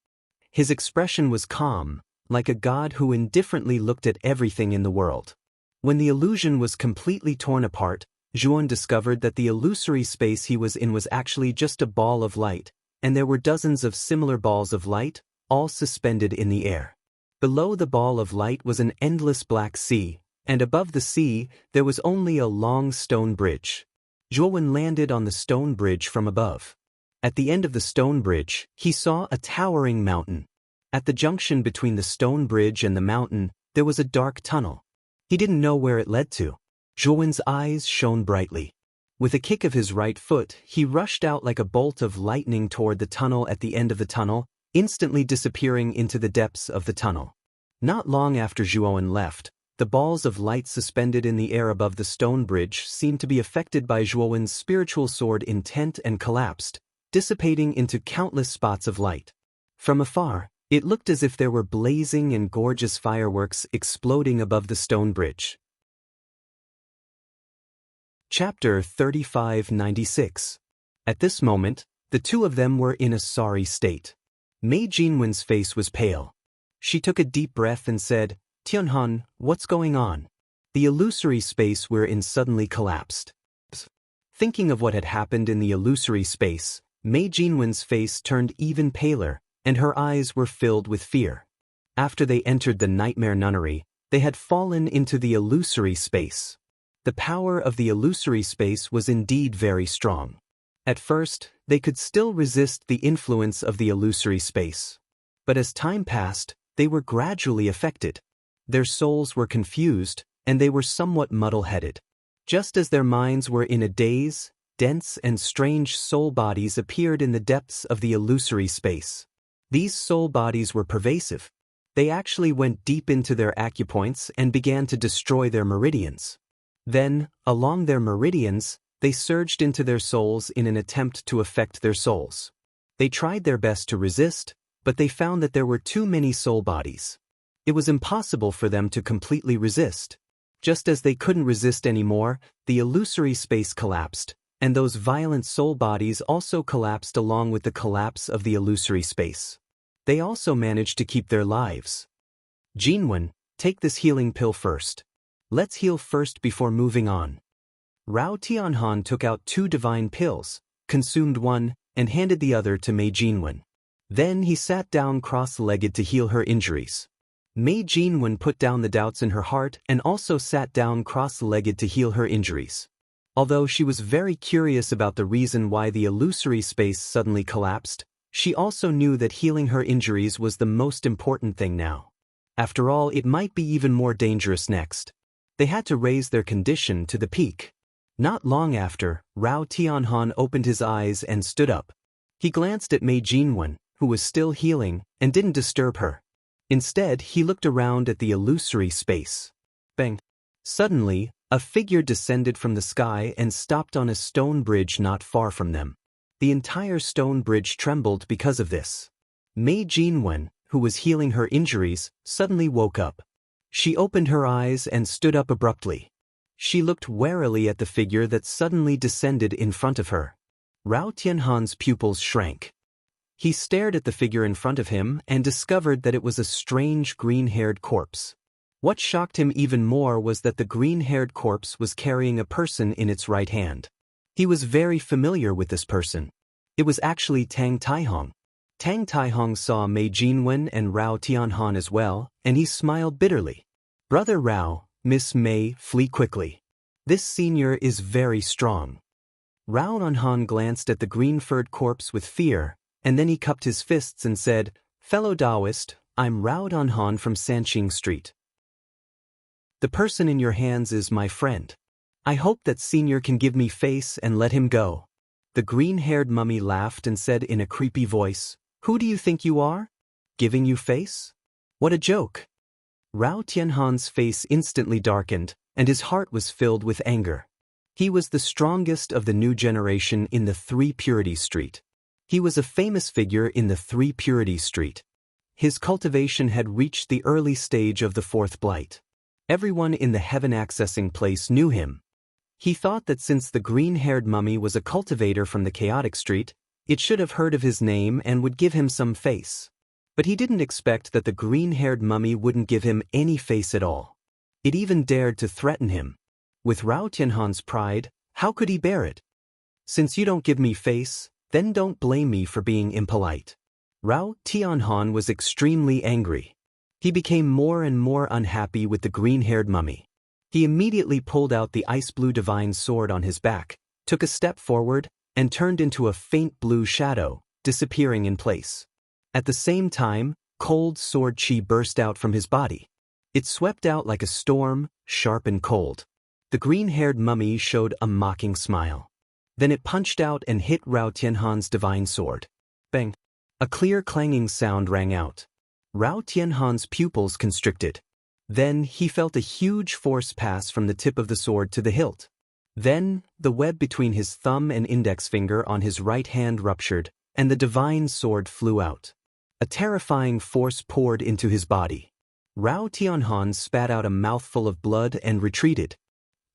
His expression was calm, like a god who indifferently looked at everything in the world. When the illusion was completely torn apart, Zhuowen discovered that the illusory space he was in was actually just a ball of light, and there were dozens of similar balls of light, all suspended in the air. Below the ball of light was an endless black sea, and above the sea, there was only a long stone bridge. Zhuowen landed on the stone bridge from above. At the end of the stone bridge, he saw a towering mountain. At the junction between the stone bridge and the mountain, there was a dark tunnel. He didn't know where it led to. Zhuowen's eyes shone brightly. With a kick of his right foot, he rushed out like a bolt of lightning toward the tunnel at the end of the tunnel, instantly disappearing into the depths of the tunnel. Not long after Zhuowen left, the balls of light suspended in the air above the stone bridge seemed to be affected by Zhuowen's spiritual sword intent and collapsed, dissipating into countless spots of light. From afar, it looked as if there were blazing and gorgeous fireworks exploding above the stone bridge. Chapter 3596. At this moment, the two of them were in a sorry state. Mei Jinwen's face was pale. She took a deep breath and said, "Tianhan, what's going on?" The illusory space we're in suddenly collapsed. Thinking of what had happened in the illusory space, Mei Jinwen's face turned even paler, and her eyes were filled with fear. After they entered the nightmare nunnery, they had fallen into the illusory space. The power of the illusory space was indeed very strong. At first, they could still resist the influence of the illusory space. But as time passed, they were gradually affected. Their souls were confused, and they were somewhat muddle-headed. Just as their minds were in a daze, dense and strange soul bodies appeared in the depths of the illusory space. These soul bodies were pervasive. They actually went deep into their acupoints and began to destroy their meridians. Then, along their meridians, they surged into their souls in an attempt to affect their souls. They tried their best to resist, but they found that there were too many soul bodies. It was impossible for them to completely resist. Just as they couldn't resist anymore, the illusory space collapsed, and those violent soul bodies also collapsed along with the collapse of the illusory space. They also managed to keep their lives. "Jinwen, take this healing pill first. Let's heal first before moving on." Rao Tianhan took out 2 divine pills, consumed one, and handed the other to Mei Jinwen. Then he sat down cross-legged to heal her injuries. Mei Jinwen put down the doubts in her heart and also sat down cross-legged to heal her injuries. Although she was very curious about the reason why the illusory space suddenly collapsed, she also knew that healing her injuries was the most important thing now. After all, it might be even more dangerous next. They had to raise their condition to the peak. Not long after, Rao Tianhan opened his eyes and stood up. He glanced at Mei Jinwen, who was still healing, and didn't disturb her. Instead, he looked around at the illusory space. Bang! Suddenly, a figure descended from the sky and stopped on a stone bridge not far from them. The entire stone bridge trembled because of this. Mei Jinwen, who was healing her injuries, suddenly woke up. She opened her eyes and stood up abruptly. She looked warily at the figure that suddenly descended in front of her. Rao Tianhan's pupils shrank. He stared at the figure in front of him and discovered that it was a strange green-haired corpse. What shocked him even more was that the green-haired corpse was carrying a person in its right hand. He was very familiar with this person. It was actually Tang Taihong. Tang Taihong saw Mei Jinwen and Rao Tianhan as well, and he smiled bitterly. "Brother Rao, Miss Mei, flee quickly. This senior is very strong." Rao Anhan glanced at the green-furred corpse with fear, and then he cupped his fists and said, "Fellow Taoist, I'm Rao Anhan from Sanqing Street. The person in your hands is my friend. I hope that Senior can give me face and let him go." The green-haired mummy laughed and said in a creepy voice, "Who do you think you are? Giving you face? What a joke." Rao Tianhan's face instantly darkened, and his heart was filled with anger. He was the strongest of the new generation in the Three Purity Street. He was a famous figure in the Three Purity Street. His cultivation had reached the early stage of the fourth blight. Everyone in the heaven-accessing place knew him. He thought that since the green-haired mummy was a cultivator from the chaotic street, it should have heard of his name and would give him some face. But he didn't expect that the green-haired mummy wouldn't give him any face at all. It even dared to threaten him. With Rao Tianhan's pride, how could he bear it? "Since you don't give me face, then don't blame me for being impolite." Rao Tianhan was extremely angry. He became more and more unhappy with the green-haired mummy. He immediately pulled out the ice-blue divine sword on his back, took a step forward, and turned into a faint blue shadow, disappearing in place. At the same time, cold sword chi burst out from his body. It swept out like a storm, sharp and cold. The green-haired mummy showed a mocking smile. Then it punched out and hit Rao Tianhan's divine sword. Bang! A clear clanging sound rang out. Rao Tianhan's pupils constricted. Then he felt a huge force pass from the tip of the sword to the hilt. Then, the web between his thumb and index finger on his right hand ruptured, and the divine sword flew out. A terrifying force poured into his body. Rao Tianhan spat out a mouthful of blood and retreated.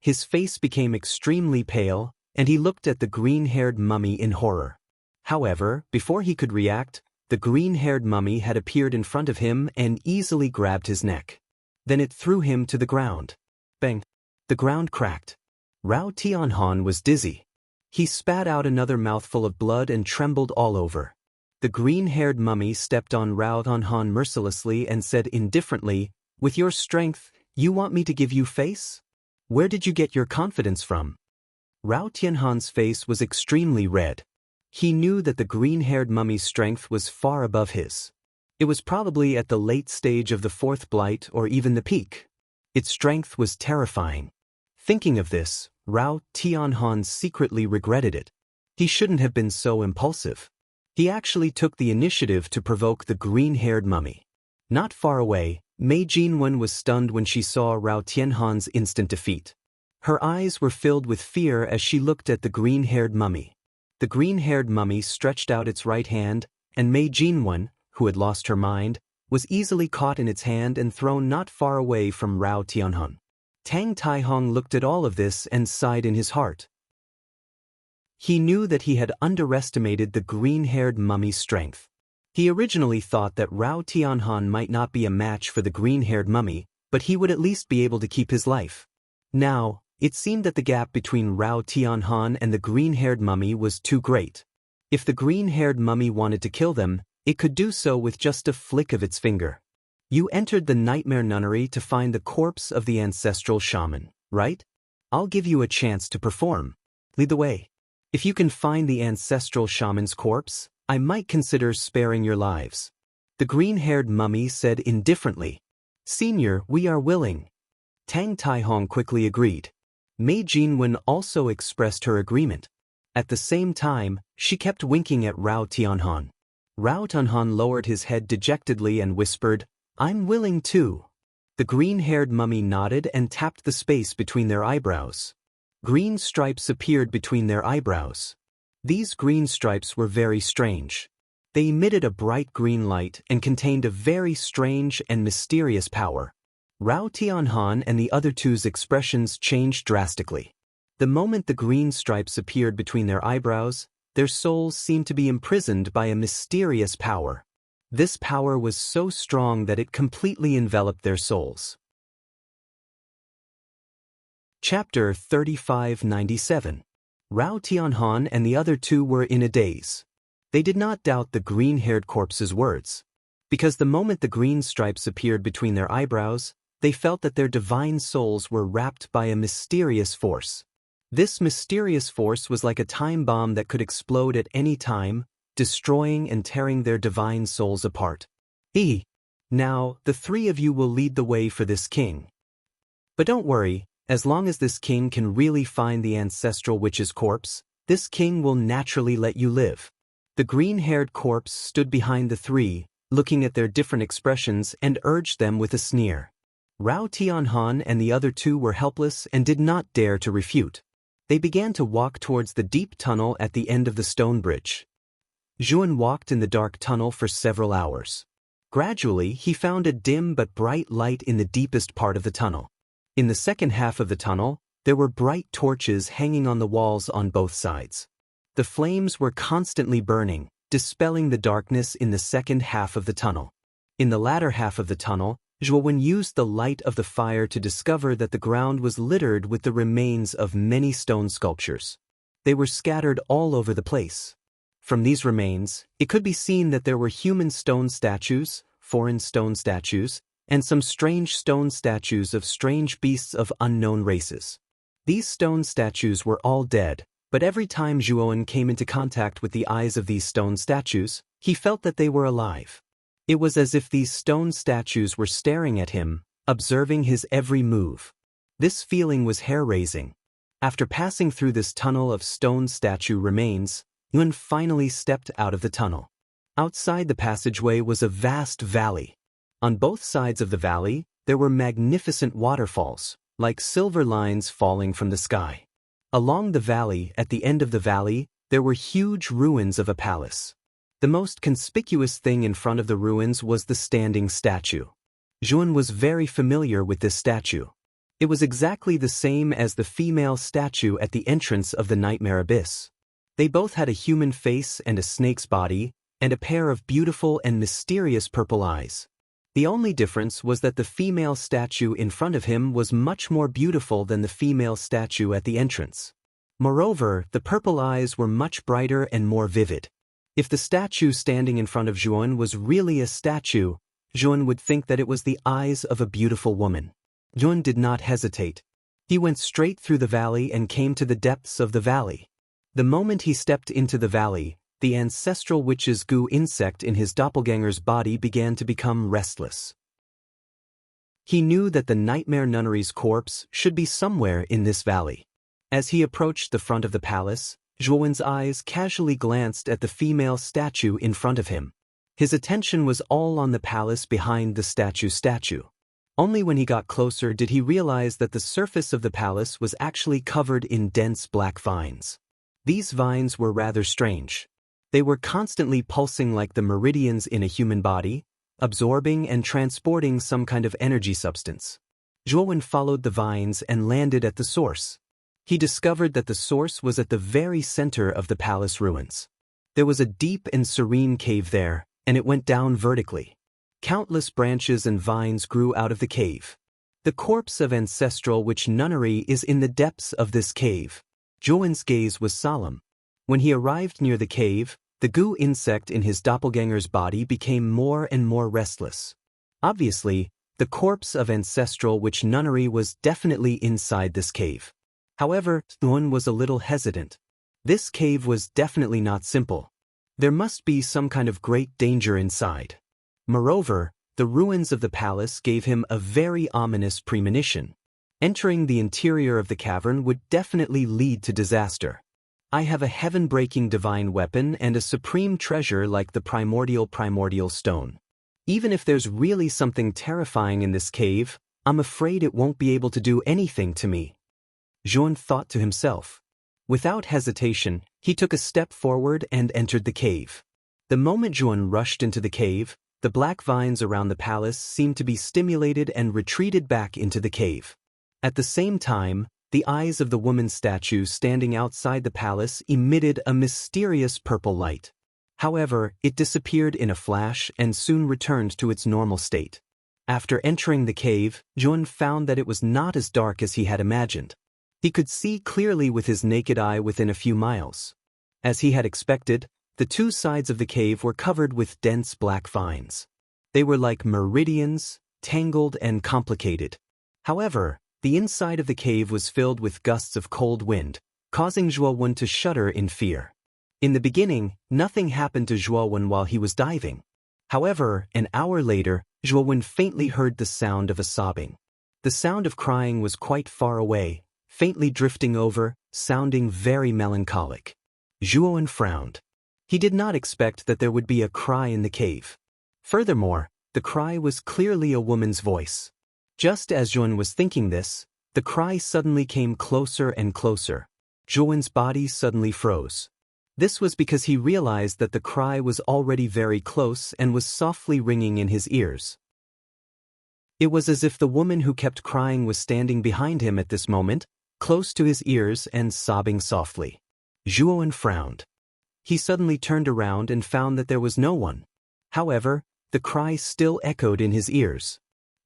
His face became extremely pale, and he looked at the green-haired mummy in horror. However, before he could react, the green-haired mummy had appeared in front of him and easily grabbed his neck. Then it threw him to the ground. Bang! The ground cracked. Rao Tianhan was dizzy. He spat out another mouthful of blood and trembled all over. The green-haired mummy stepped on Rao Tianhan mercilessly and said indifferently, "With your strength, you want me to give you face? Where did you get your confidence from?" Rao Tianhan's face was extremely red. He knew that the green-haired mummy's strength was far above his. It was probably at the late stage of the fourth blight or even the peak. Its strength was terrifying. Thinking of this, Rao Tianhan secretly regretted it. He shouldn't have been so impulsive. He actually took the initiative to provoke the green-haired mummy. Not far away, Mei Jinwen was stunned when she saw Rao Tianhan's instant defeat. Her eyes were filled with fear as she looked at the green-haired mummy. The green-haired mummy stretched out its right hand, and Mei Jinwen, who had lost her mind, was easily caught in its hand and thrown not far away from Rao Tianhan. Tang Taihong looked at all of this and sighed in his heart. He knew that he had underestimated the green-haired mummy's strength. He originally thought that Rao Tianhan might not be a match for the green-haired mummy, but he would at least be able to keep his life. Now, it seemed that the gap between Rao Tianhan and the green-haired mummy was too great. If the green-haired mummy wanted to kill them, it could do so with just a flick of its finger. You entered the nightmare nunnery to find the corpse of the ancestral shaman, right? I'll give you a chance to perform. Lead the way. If you can find the ancestral shaman's corpse, I might consider sparing your lives. The green-haired mummy said indifferently. Senior, we are willing. Tang Taihong quickly agreed. Mei Jinwen also expressed her agreement. At the same time, she kept winking at Rao Tianhan. Rao Tianhan lowered his head dejectedly and whispered, I'm willing too. The green-haired mummy nodded and tapped the space between their eyebrows. Green stripes appeared between their eyebrows. These green stripes were very strange. They emitted a bright green light and contained a very strange and mysterious power. Rao Tianhan and the other two's expressions changed drastically. The moment the green stripes appeared between their eyebrows, their souls seemed to be imprisoned by a mysterious power. This power was so strong that it completely enveloped their souls. Chapter 3597. Rao Tianhan and the other two were in a daze. They did not doubt the green-haired corpse's words. Because the moment the green stripes appeared between their eyebrows, they felt that their divine souls were wrapped by a mysterious force. This mysterious force was like a time bomb that could explode at any time, destroying and tearing their divine souls apart. Now, the three of you will lead the way for this king. But don't worry, as long as this king can really find the ancestral witch's corpse, this king will naturally let you live. The green-haired corpse stood behind the three, looking at their different expressions and urged them with a sneer. Rao Tianhan and the other two were helpless and did not dare to refute. They began to walk towards the deep tunnel at the end of the stone bridge. Zhuan walked in the dark tunnel for several hours. Gradually, he found a dim but bright light in the deepest part of the tunnel. In the second half of the tunnel, there were bright torches hanging on the walls on both sides. The flames were constantly burning, dispelling the darkness in the second half of the tunnel. In the latter half of the tunnel, Zhuan used the light of the fire to discover that the ground was littered with the remains of many stone sculptures. They were scattered all over the place. From these remains, it could be seen that there were human stone statues, foreign stone statues, and some strange stone statues of strange beasts of unknown races. These stone statues were all dead, but every time Zhuan came into contact with the eyes of these stone statues, he felt that they were alive. It was as if these stone statues were staring at him, observing his every move. This feeling was hair-raising. After passing through this tunnel of stone statue remains, Yuan finally stepped out of the tunnel. Outside the passageway was a vast valley. On both sides of the valley, there were magnificent waterfalls, like silver lines falling from the sky. Along the valley, at the end of the valley, there were huge ruins of a palace. The most conspicuous thing in front of the ruins was the standing statue. Zhuan was very familiar with this statue. It was exactly the same as the female statue at the entrance of the Nightmare Abyss. They both had a human face and a snake's body, and a pair of beautiful and mysterious purple eyes. The only difference was that the female statue in front of him was much more beautiful than the female statue at the entrance. Moreover, the purple eyes were much brighter and more vivid. If the statue standing in front of Zhuan was really a statue, Zhuan would think that it was the eyes of a beautiful woman. Zhuan did not hesitate. He went straight through the valley and came to the depths of the valley. The moment he stepped into the valley, the ancestral witch's goo insect in his doppelganger's body began to become restless. He knew that the nightmare nunnery's corpse should be somewhere in this valley. As he approached the front of the palace, Zhuan's eyes casually glanced at the female statue in front of him. His attention was all on the palace behind the statue. Only when he got closer did he realize that the surface of the palace was actually covered in dense black vines. These vines were rather strange. They were constantly pulsing like the meridians in a human body, absorbing and transporting some kind of energy substance. Zhuan followed the vines and landed at the source. He discovered that the source was at the very center of the palace ruins. There was a deep and serene cave there, and it went down vertically. Countless branches and vines grew out of the cave. The corpse of ancestral witch nunnery is in the depths of this cave. Zhuan's gaze was solemn. When he arrived near the cave, the goo insect in his doppelganger's body became more and more restless. Obviously, the corpse of ancestral witch nunnery was definitely inside this cave. However, Zhuan was a little hesitant. This cave was definitely not simple. There must be some kind of great danger inside. Moreover, the ruins of the palace gave him a very ominous premonition. Entering the interior of the cavern would definitely lead to disaster. I have a heaven-breaking divine weapon and a supreme treasure like the primordial stone. Even if there's really something terrifying in this cave, I'm afraid it won't be able to do anything to me. Zhuan thought to himself. Without hesitation, he took a step forward and entered the cave. The moment Zhuan rushed into the cave, the black vines around the palace seemed to be stimulated and retreated back into the cave. At the same time, the eyes of the woman statue standing outside the palace emitted a mysterious purple light. However, it disappeared in a flash and soon returned to its normal state. After entering the cave, Zhuan found that it was not as dark as he had imagined. He could see clearly with his naked eye within a few miles. As he had expected, the two sides of the cave were covered with dense black vines. They were like meridians, tangled and complicated. However, The inside of the cave was filled with gusts of cold wind, causing Zhuowen to shudder in fear. In the beginning, nothing happened to Zhuowen while he was diving. However, an hour later, Zhuowen faintly heard the sound of a sobbing. The sound of crying was quite far away, faintly drifting over, sounding very melancholic. Zhuowen frowned. He did not expect that there would be a cry in the cave. Furthermore, the cry was clearly a woman's voice. Just as Zhuowen was thinking this, the cry suddenly came closer and closer. Zhuowen's body suddenly froze. This was because he realized that the cry was already very close and was softly ringing in his ears. It was as if the woman who kept crying was standing behind him at this moment, close to his ears and sobbing softly. Zhuowen frowned. He suddenly turned around and found that there was no one. However, the cry still echoed in his ears.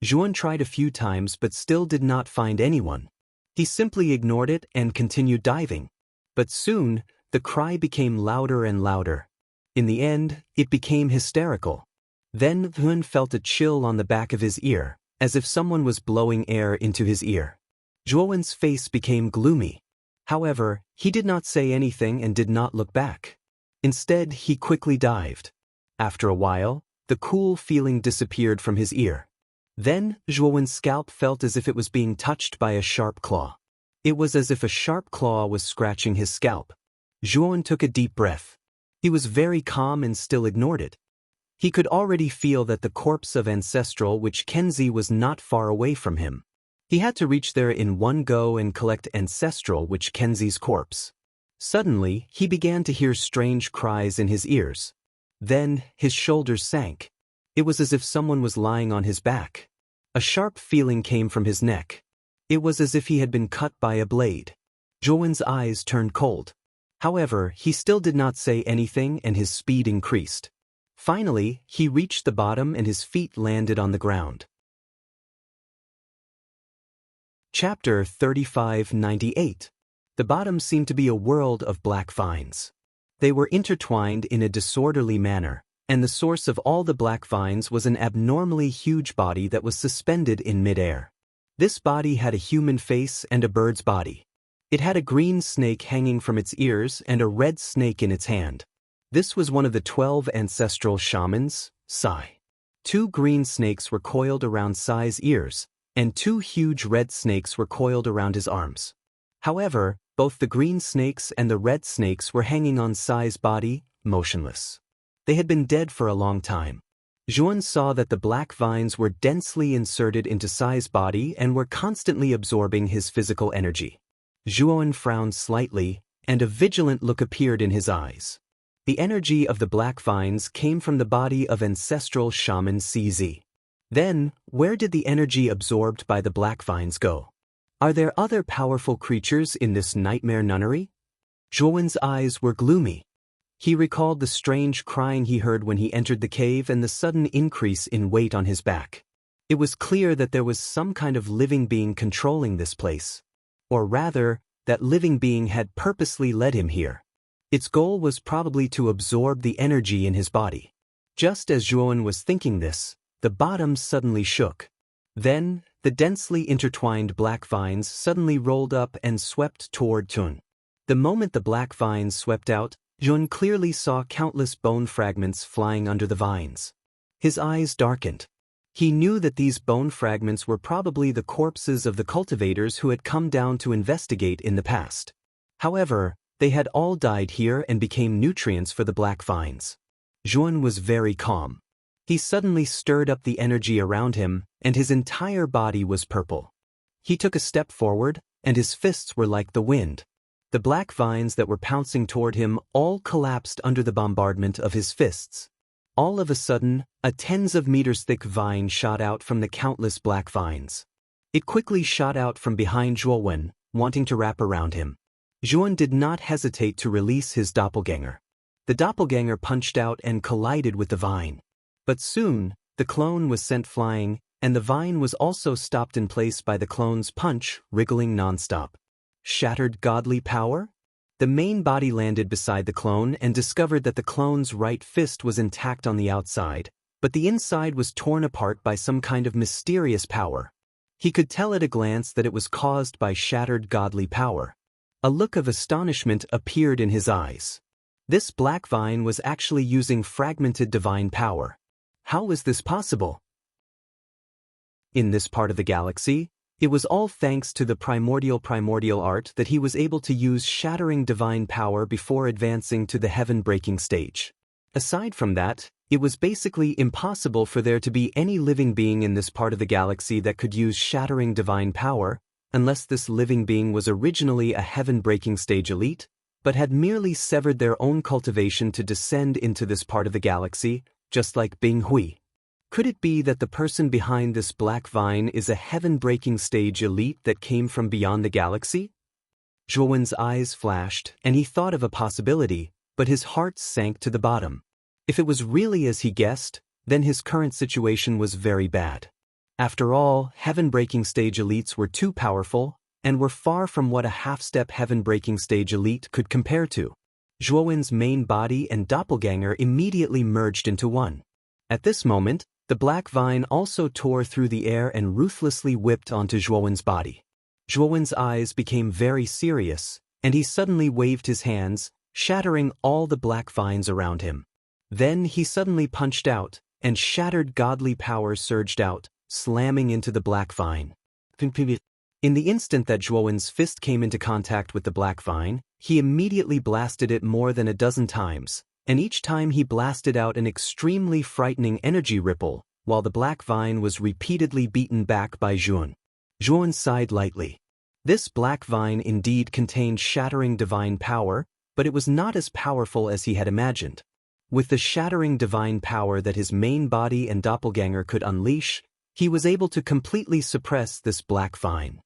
Zhuowen tried a few times but still did not find anyone. He simply ignored it and continued diving. But soon, the cry became louder and louder. In the end, it became hysterical. Then Zhuowen felt a chill on the back of his ear, as if someone was blowing air into his ear. Zhuowen's face became gloomy. However, he did not say anything and did not look back. Instead, he quickly dived. After a while, the cool feeling disappeared from his ear. Then, Zhuowen's scalp felt as if it was being touched by a sharp claw. It was as if a sharp claw was scratching his scalp. Zhuowen took a deep breath. He was very calm and still ignored it. He could already feel that the corpse of Ancestral which Kenzie was not far away from him. He had to reach there in one go and collect Ancestral which Kenzie's corpse. Suddenly, he began to hear strange cries in his ears. Then, his shoulders sank. It was as if someone was lying on his back. A sharp feeling came from his neck. It was as if he had been cut by a blade. Zhuowen's eyes turned cold. However, he still did not say anything and his speed increased. Finally, he reached the bottom and his feet landed on the ground. Chapter 3598. The bottom seemed to be a world of black vines. They were intertwined in a disorderly manner, and the source of all the black vines was an abnormally huge body that was suspended in midair. This body had a human face and a bird's body. It had a green snake hanging from its ears and a red snake in its hand. This was one of the 12 ancestral shamans, Sai. 2 green snakes were coiled around Sai's ears, and 2 huge red snakes were coiled around his arms. However, both the green snakes and the red snakes were hanging on Sai's body, motionless. They had been dead for a long time. Zhuowen saw that the black vines were densely inserted into Sai's body and were constantly absorbing his physical energy. Zhuowen frowned slightly, and a vigilant look appeared in his eyes. The energy of the black vines came from the body of ancestral shaman CZ. Then, where did the energy absorbed by the black vines go? Are there other powerful creatures in this nightmare nunnery? Zhuowen's eyes were gloomy. He recalled the strange crying he heard when he entered the cave and the sudden increase in weight on his back. It was clear that there was some kind of living being controlling this place. Or rather, that living being had purposely led him here. Its goal was probably to absorb the energy in his body. Just as Zhuowen was thinking this, the bottom suddenly shook. Then, the densely intertwined black vines suddenly rolled up and swept toward Tun. The moment the black vines swept out, Zhuowen clearly saw countless bone fragments flying under the vines. His eyes darkened. He knew that these bone fragments were probably the corpses of the cultivators who had come down to investigate in the past. However, they had all died here and became nutrients for the black vines. Zhuowen was very calm. He suddenly stirred up the energy around him, and his entire body was purple. He took a step forward, and his fists were like the wind. The black vines that were pouncing toward him all collapsed under the bombardment of his fists. All of a sudden, a tens of meters thick vine shot out from the countless black vines. It quickly shot out from behind Zhuowen, wanting to wrap around him. Zhuowen did not hesitate to release his doppelganger. The doppelganger punched out and collided with the vine. But soon, the clone was sent flying, and the vine was also stopped in place by the clone's punch, wriggling nonstop. Shattered godly power? The main body landed beside the clone and discovered that the clone's right fist was intact on the outside, but the inside was torn apart by some kind of mysterious power. He could tell at a glance that it was caused by shattered godly power. A look of astonishment appeared in his eyes. This black vine was actually using fragmented divine power. How was this possible? In this part of the galaxy, it was all thanks to the primordial art that he was able to use shattering divine power before advancing to the heaven-breaking stage. Aside from that, it was basically impossible for there to be any living being in this part of the galaxy that could use shattering divine power, unless this living being was originally a heaven-breaking stage elite, but had merely severed their own cultivation to descend into this part of the galaxy, just like Bing Hui. Could it be that the person behind this black vine is a heaven-breaking stage elite that came from beyond the galaxy? Zhuowen's eyes flashed, and he thought of a possibility, but his heart sank to the bottom. If it was really as he guessed, then his current situation was very bad. After all, heaven-breaking stage elites were too powerful, and were far from what a half-step heaven-breaking stage elite could compare to. Zhuowen's main body and doppelganger immediately merged into one. At this moment, the black vine also tore through the air and ruthlessly whipped onto Zhuowen's body. Zhuowen's eyes became very serious, and he suddenly waved his hands, shattering all the black vines around him. Then he suddenly punched out, and shattered godly power surged out, slamming into the black vine. In the instant that Zhuowen's fist came into contact with the black vine, he immediately blasted it more than a dozen times, and each time he blasted out an extremely frightening energy ripple, while the black vine was repeatedly beaten back by Zhuowen. Zhuowen sighed lightly. This black vine indeed contained shattering divine power, but it was not as powerful as he had imagined. With the shattering divine power that his main body and doppelganger could unleash, he was able to completely suppress this black vine.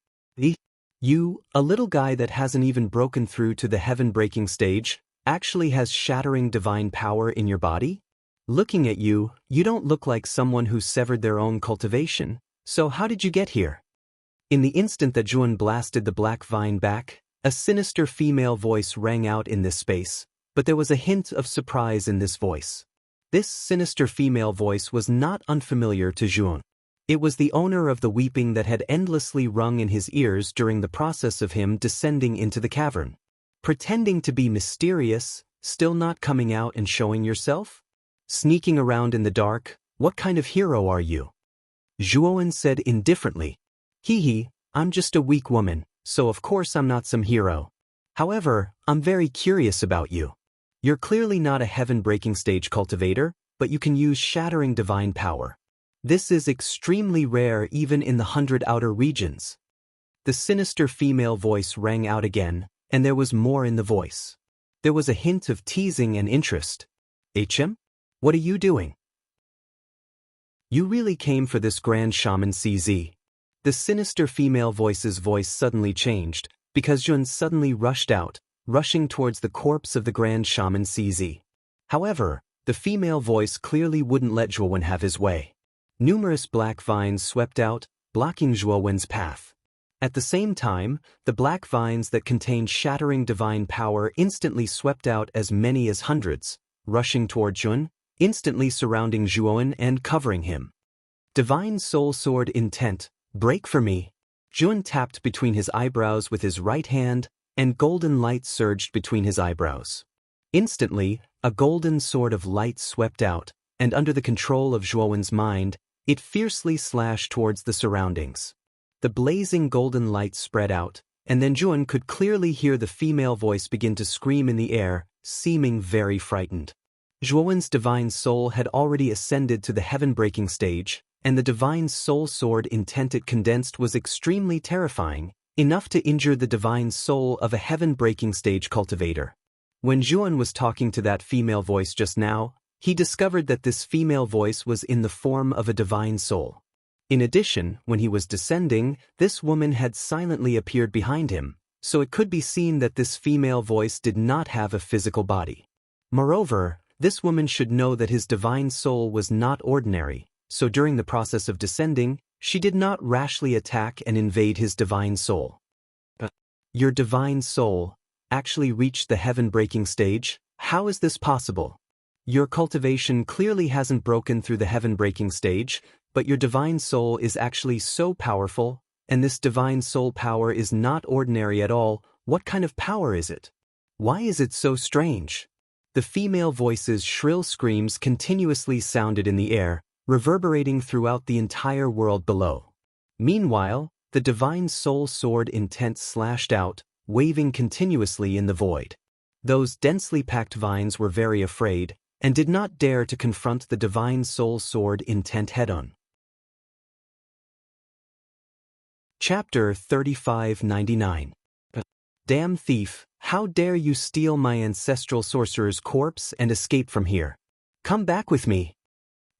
You, a little guy that hasn't even broken through to the heaven-breaking stage, actually has shattering divine power in your body? Looking at you, you don't look like someone who severed their own cultivation, so how did you get here? In the instant that Zhuowen blasted the black vine back, a sinister female voice rang out in this space, but there was a hint of surprise in this voice. This sinister female voice was not unfamiliar to Zhuowen. It was the owner of the weeping that had endlessly rung in his ears during the process of him descending into the cavern. Pretending to be mysterious, still not coming out and showing yourself? Sneaking around in the dark, what kind of hero are you? Zhuowen said indifferently. Hee, I'm just a weak woman, so of course I'm not some hero. However, I'm very curious about you. You're clearly not a heaven-breaking stage cultivator, but you can use shattering divine power. This is extremely rare even in the 100 outer regions. The sinister female voice rang out again, and there was more in the voice. There was a hint of teasing and interest. HM? What are you doing? You really came for this Grand Shaman CZ. The sinister female voice's voice suddenly changed, because Zhuowen suddenly rushed out, rushing towards the corpse of the Grand Shaman CZ. However, the female voice clearly wouldn't let Zhuowen have his way. Numerous black vines swept out, blocking Zhuowen's path. At the same time, the black vines that contained shattering divine power instantly swept out as many as hundreds, rushing toward Zhuowen, instantly surrounding Zhuowen and covering him. Divine Soul Sword Intent, break for me. Zhuowen tapped between his eyebrows with his right hand, and golden light surged between his eyebrows. Instantly, a golden sword of light swept out, and under the control of Zhuowen's mind, it fiercely slashed towards the surroundings. The blazing golden light spread out, and then Zhuowen could clearly hear the female voice begin to scream in the air, seeming very frightened. Zhuowen's divine soul had already ascended to the heaven-breaking stage, and the divine soul sword intent it condensed was extremely terrifying, enough to injure the divine soul of a heaven-breaking stage cultivator. When Zhuowen was talking to that female voice just now, he discovered that this female voice was in the form of a divine soul. In addition, when he was descending, this woman had silently appeared behind him, so it could be seen that this female voice did not have a physical body. Moreover, this woman should know that his divine soul was not ordinary, so during the process of descending, she did not rashly attack and invade his divine soul. Your divine soul actually reached the heaven-breaking stage? How is this possible? Your cultivation clearly hasn't broken through the heaven-breaking stage, but your divine soul is actually so powerful, And this divine soul power is not ordinary at all. What kind of power is it? Why is it so strange? The female voice's shrill screams continuously sounded in the air, reverberating throughout the entire world below. Meanwhile, the divine soul sword intent slashed out, waving continuously in the void. Those densely packed vines were very afraid, and did not dare to confront the divine soul sword intent head-on. Chapter 3599. Damn thief, how dare you steal my ancestral sorcerer's corpse and escape from here? Come back with me.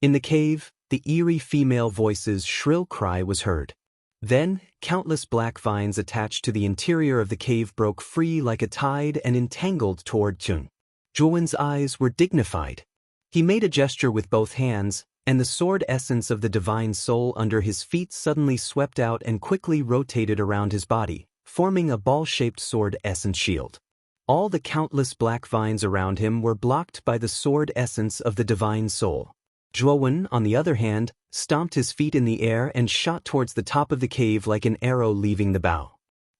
In the cave, the eerie female voice's shrill cry was heard. Then, countless black vines attached to the interior of the cave broke free like a tide and entangled toward Chun. Zhuowen's eyes were dignified. He made a gesture with both hands, and the sword essence of the divine soul under his feet suddenly swept out and quickly rotated around his body, forming a ball-shaped sword essence shield. All the countless black vines around him were blocked by the sword essence of the divine soul. Zhuowen, on the other hand, stomped his feet in the air and shot towards the top of the cave like an arrow leaving the bow.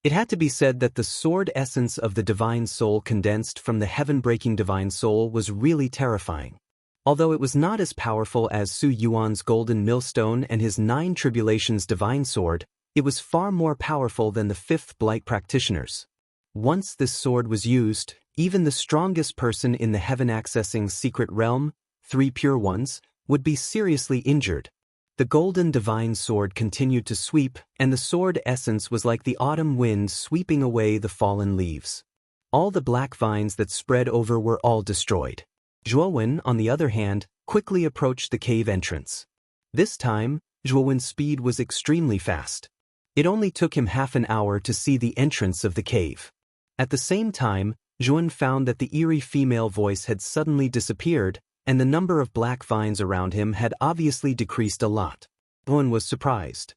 It had to be said that the sword essence of the divine soul condensed from the heaven-breaking divine soul was really terrifying. Although it was not as powerful as Su Yuan's golden millstone and his 9 tribulations divine sword, it was far more powerful than the 5th Blight practitioners. Once this sword was used, even the strongest person in the heaven-accessing secret realm, 3 pure ones, would be seriously injured. The golden divine sword continued to sweep, and the sword essence was like the autumn wind sweeping away the fallen leaves. All the black vines that spread over were all destroyed. Zhuowen, on the other hand, quickly approached the cave entrance. This time, Zhuowen's speed was extremely fast. It only took him half an hour to see the entrance of the cave. At the same time, Zhuowen found that the eerie female voice had suddenly disappeared, and the number of black vines around him had obviously decreased a lot. Zhuowen was surprised.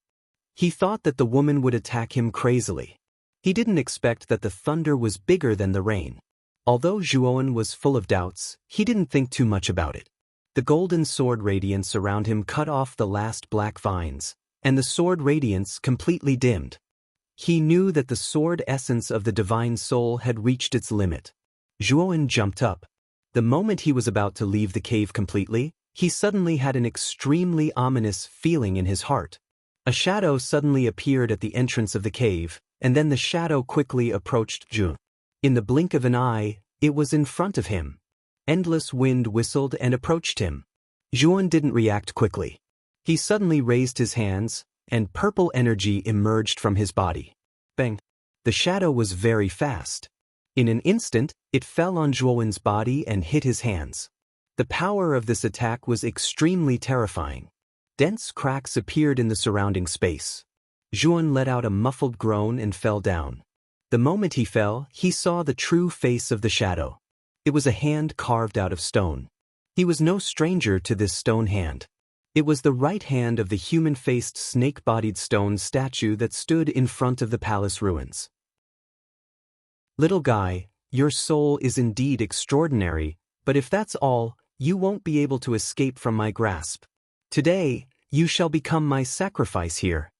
He thought that the woman would attack him crazily. He didn't expect that the thunder was bigger than the rain. Although Zhuowen was full of doubts, he didn't think too much about it. The golden sword radiance around him cut off the last black vines, and the sword radiance completely dimmed. He knew that the sword essence of the divine soul had reached its limit. Zhuowen jumped up. The moment he was about to leave the cave completely, he suddenly had an extremely ominous feeling in his heart. A shadow suddenly appeared at the entrance of the cave, and then the shadow quickly approached Zhuowen. In the blink of an eye, it was in front of him. Endless wind whistled and approached him. Zhuowen didn't react quickly. He suddenly raised his hands, and purple energy emerged from his body. Bang! The shadow was very fast. In an instant, it fell on Zhuowen's body and hit his hands. The power of this attack was extremely terrifying. Dense cracks appeared in the surrounding space. Zhuowen let out a muffled groan and fell down. The moment he fell, he saw the true face of the shadow. It was a hand carved out of stone. He was no stranger to this stone hand. It was the right hand of the human-faced snake-bodied stone statue that stood in front of the palace ruins. Little guy, your soul is indeed extraordinary, but if that's all, you won't be able to escape from my grasp. Today, you shall become my sacrifice here.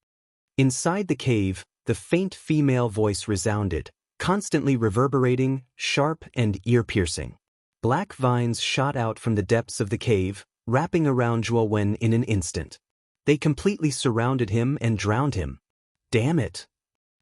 Inside the cave, the faint female voice resounded, constantly reverberating, sharp and ear-piercing. Black vines shot out from the depths of the cave, wrapping around Zhuowen in an instant. They completely surrounded him and drowned him. Damn it!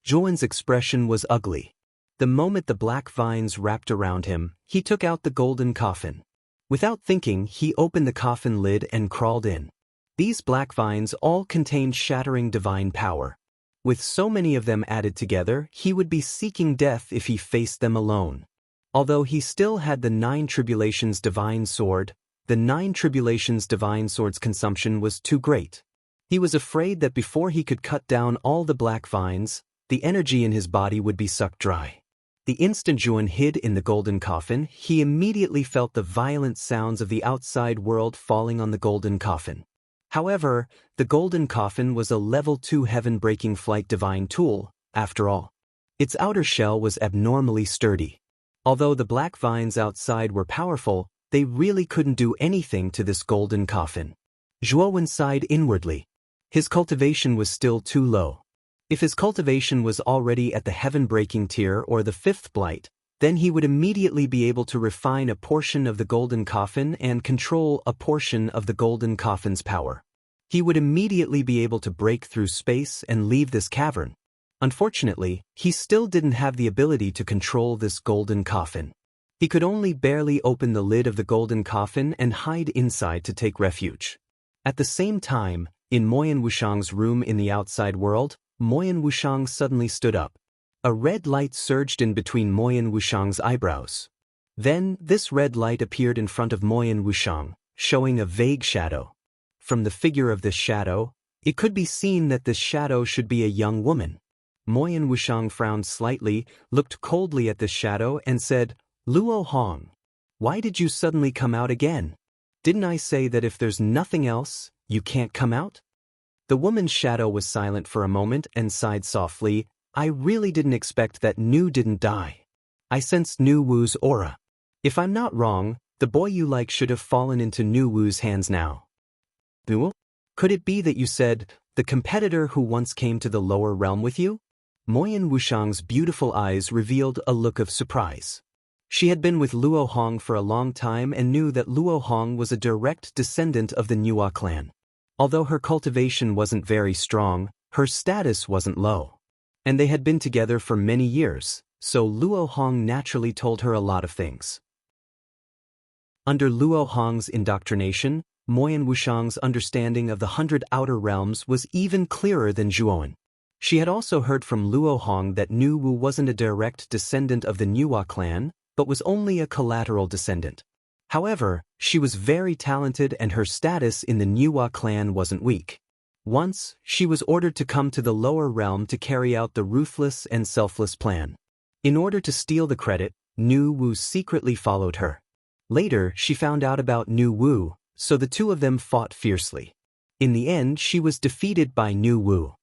Zhuowen's expression was ugly. The moment the black vines wrapped around him, he took out the golden coffin. Without thinking, he opened the coffin lid and crawled in. These black vines all contained shattering divine power. With so many of them added together, he would be seeking death if he faced them alone. Although he still had the 9 tribulations divine sword, the 9 tribulations divine sword's consumption was too great. He was afraid that before he could cut down all the black vines, the energy in his body would be sucked dry. The instant Zhuowen hid in the golden coffin, he immediately felt the violent sounds of the outside world falling on the golden coffin. However, the golden coffin was a level 2 heaven-breaking flight divine tool, after all. Its outer shell was abnormally sturdy. Although the black vines outside were powerful, they really couldn't do anything to this golden coffin. Zhuowen sighed inwardly. His cultivation was still too low. If his cultivation was already at the heaven-breaking tier or the fifth blight, then he would immediately be able to refine a portion of the golden coffin and control a portion of the golden coffin's power. He would immediately be able to break through space and leave this cavern. Unfortunately, he still didn't have the ability to control this golden coffin. He could only barely open the lid of the golden coffin and hide inside to take refuge. At the same time, in Moyan Wushang's room in the outside world, Moyan Wushang suddenly stood up. A red light surged in between Moyan Wushang's eyebrows. Then, this red light appeared in front of Moyan Wushang, showing a vague shadow. From the figure of this shadow, it could be seen that this shadow should be a young woman. Moyan Wushang frowned slightly, looked coldly at this shadow and said, "Luo Hong, why did you suddenly come out again? Didn't I say that if there's nothing else, you can't come out?" The woman's shadow was silent for a moment and sighed softly. "I really didn't expect that Nu didn't die. I sensed Nu Wu's aura. If I'm not wrong, the boy you like should have fallen into Nu Wu's hands now." Could it be that you said, the competitor who once came to the lower realm with you? Moyan Wushang's beautiful eyes revealed a look of surprise. She had been with Luo Hong for a long time and knew that Luo Hong was a direct descendant of the Nuo clan. Although her cultivation wasn't very strong, her status wasn't low. And they had been together for many years, so Luo Hong naturally told her a lot of things. Under Luo Hong's indoctrination, Moyan Wushang's understanding of the 100 Outer Realms was even clearer than Zhuoan. She had also heard from Luo Hong that Nu Wu wasn't a direct descendant of the Nuo clan, but was only a collateral descendant. However, she was very talented and her status in the Nuo clan wasn't weak. Once, she was ordered to come to the lower realm to carry out the ruthless and selfless plan. In order to steal the credit, Nu Wu secretly followed her. Later, she found out about Nu Wu, so the two of them fought fiercely. In the end, she was defeated by Nu Wu.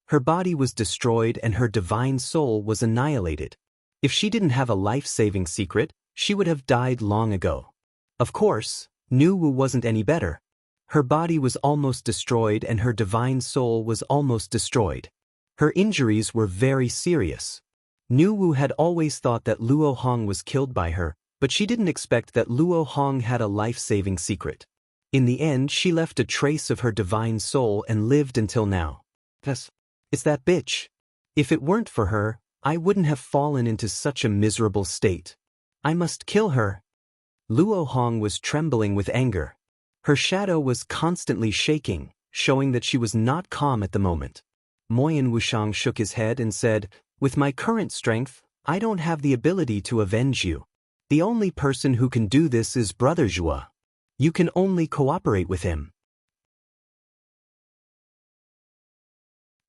Her body was destroyed and her divine soul was annihilated. If she didn't have a life-saving secret, she would have died long ago. Of course, Nu Wu wasn't any better. Her body was almost destroyed and her divine soul was almost destroyed. Her injuries were very serious. Nu Wu had always thought that Luo Hong was killed by her, but she didn't expect that Luo Hong had a life-saving secret. In the end, she left a trace of her divine soul and lived until now. It's that bitch. If it weren't for her, I wouldn't have fallen into such a miserable state. I must kill her. Luo Hong was trembling with anger. Her shadow was constantly shaking, showing that she was not calm at the moment. Moyan Wushang shook his head and said, "With my current strength, I don't have the ability to avenge you. The only person who can do this is Brother Zhua. You can only cooperate with him."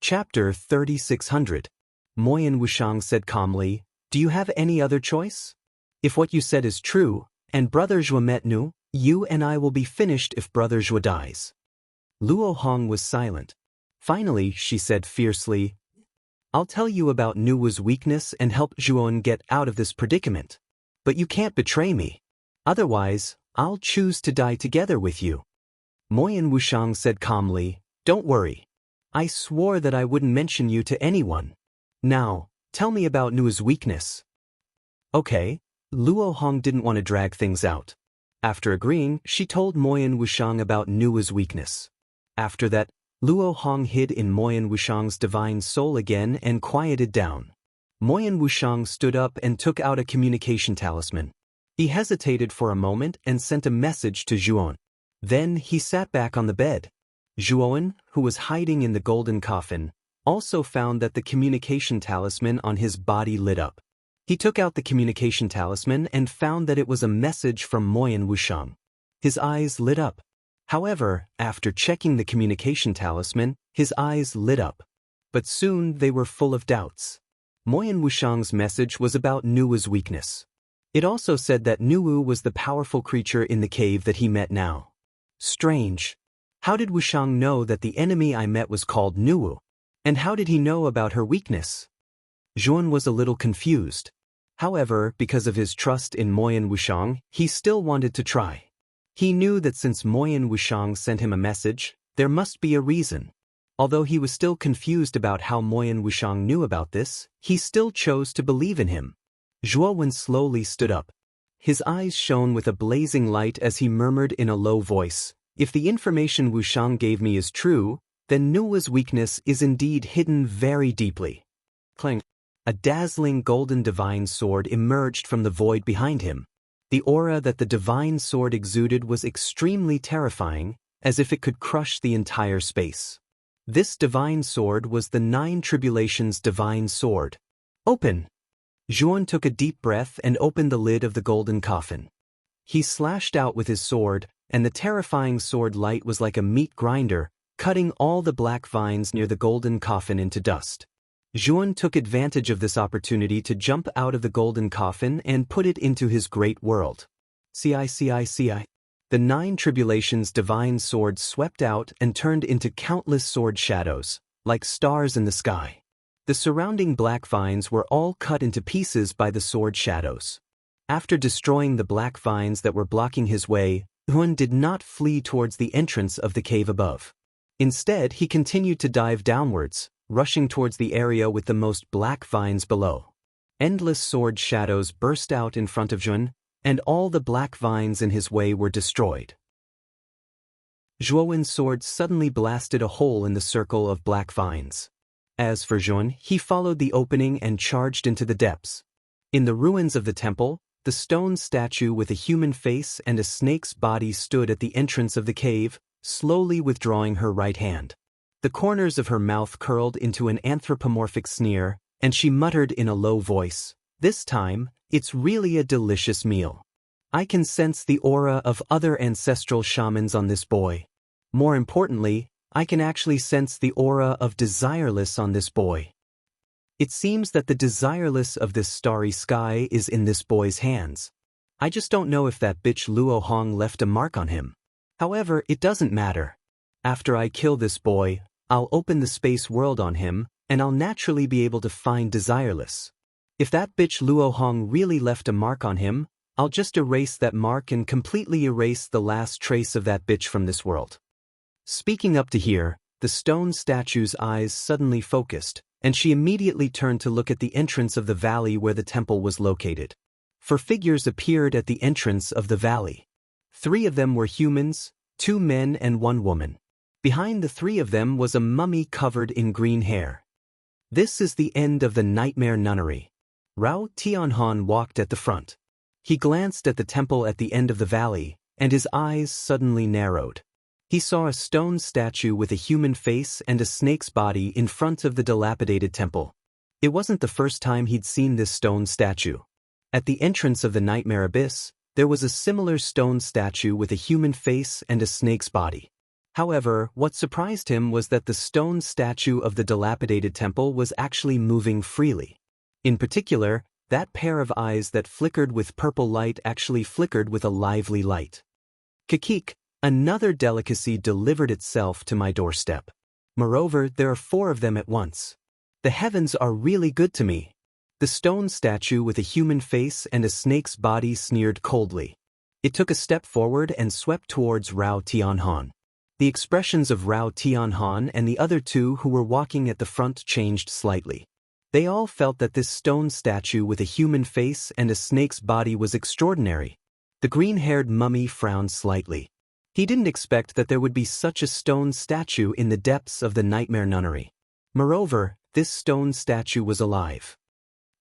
Chapter 3600. Moyan Wushang said calmly, "Do you have any other choice? If what you said is true, and Brother Zhua met Nu, you and I will be finished if Brother Zhua dies." Luo Hong was silent. Finally, she said fiercely, "I'll tell you about Nu Wu's weakness and help Zhuoan get out of this predicament. But you can't betray me. Otherwise, I'll choose to die together with you." Moyan Wushang said calmly, "Don't worry. I swore that I wouldn't mention you to anyone. Now, tell me about Nu's weakness." Okay, Luo Hong didn't want to drag things out. After agreeing, she told Moyan Wushang about Nu's weakness. After that, Luo Hong hid in Moyan Wushang's divine soul again and quieted down. Moyan Wushang stood up and took out a communication talisman. He hesitated for a moment and sent a message to Zhuoan. Then he sat back on the bed. Zhuoan, who was hiding in the golden coffin, also found that the communication talisman on his body lit up. He took out the communication talisman and found that it was a message from Moyan Wushang. His eyes lit up. However, after checking the communication talisman, his eyes lit up. But soon they were full of doubts. Moyan Wushang's message was about Nu's weakness. It also said that Nu was the powerful creature in the cave that he met now. Strange. How did Wushang know that the enemy I met was called Nu? And how did he know about her weakness? Zhuoan was a little confused. However, because of his trust in Moyan Wushang, he still wanted to try. He knew that since Moyan Wushang sent him a message, there must be a reason. Although he was still confused about how Moyan Wushang knew about this, he still chose to believe in him. Zhuo Wen slowly stood up. His eyes shone with a blazing light as he murmured in a low voice, "If the information Wushang gave me is true, then Nuwa's weakness is indeed hidden very deeply." Clang! A dazzling golden divine sword emerged from the void behind him. The aura that the divine sword exuded was extremely terrifying, as if it could crush the entire space. This divine sword was the 9 Tribulations divine sword. Open! Zhuan took a deep breath and opened the lid of the golden coffin. He slashed out with his sword, and the terrifying sword light was like a meat grinder, cutting all the black vines near the golden coffin into dust. Zhuan took advantage of this opportunity to jump out of the golden coffin and put it into his great world. CI. The 9 Tribulations divine sword swept out and turned into countless sword shadows, like stars in the sky. The surrounding black vines were all cut into pieces by the sword shadows. After destroying the black vines that were blocking his way, Zhuan did not flee towards the entrance of the cave above. Instead, he continued to dive downwards, rushing towards the area with the most black vines below. Endless sword shadows burst out in front of Zhuan, and all the black vines in his way were destroyed. Zhuowen's sword suddenly blasted a hole in the circle of black vines. As for Zhuan, he followed the opening and charged into the depths. In the ruins of the temple, the stone statue with a human face and a snake's body stood at the entrance of the cave, slowly withdrawing her right hand. The corners of her mouth curled into an anthropomorphic sneer, and she muttered in a low voice, "This time, it's really a delicious meal. I can sense the aura of other ancestral shamans on this boy. More importantly, I can actually sense the aura of Desireless on this boy. It seems that the Desireless of this starry sky is in this boy's hands. I just don't know if that bitch Luo Hong left a mark on him. However, it doesn't matter. After I kill this boy, I'll open the space world on him, and I'll naturally be able to find Desireless. If that bitch Luo Hong really left a mark on him, I'll just erase that mark and completely erase the last trace of that bitch from this world." Speaking up to here, the stone statue's eyes suddenly focused, and she immediately turned to look at the entrance of the valley where the temple was located. 4 figures appeared at the entrance of the valley. 3 of them were humans, 2 men and 1 woman. Behind the 3 of them was a mummy covered in green hair. This is the end of the Nightmare Nunnery. Rao Tianhan walked at the front. He glanced at the temple at the end of the valley, and his eyes suddenly narrowed. He saw a stone statue with a human face and a snake's body in front of the dilapidated temple. It wasn't the first time he'd seen this stone statue. At the entrance of the Nightmare Abyss, there was a similar stone statue with a human face and a snake's body. However, what surprised him was that the stone statue of the dilapidated temple was actually moving freely. In particular, that pair of eyes that flickered with purple light actually flickered with a lively light. Kakik, another delicacy delivered itself to my doorstep. Moreover, there are 4 of them at once. The heavens are really good to me. The stone statue with a human face and a snake's body sneered coldly. It took a step forward and swept towards Rao Tianhan. The expressions of Rao Tianhan and the other 2 who were walking at the front changed slightly. They all felt that this stone statue with a human face and a snake's body was extraordinary. The green-haired mummy frowned slightly. He didn't expect that there would be such a stone statue in the depths of the Nightmare Nunnery. Moreover, this stone statue was alive.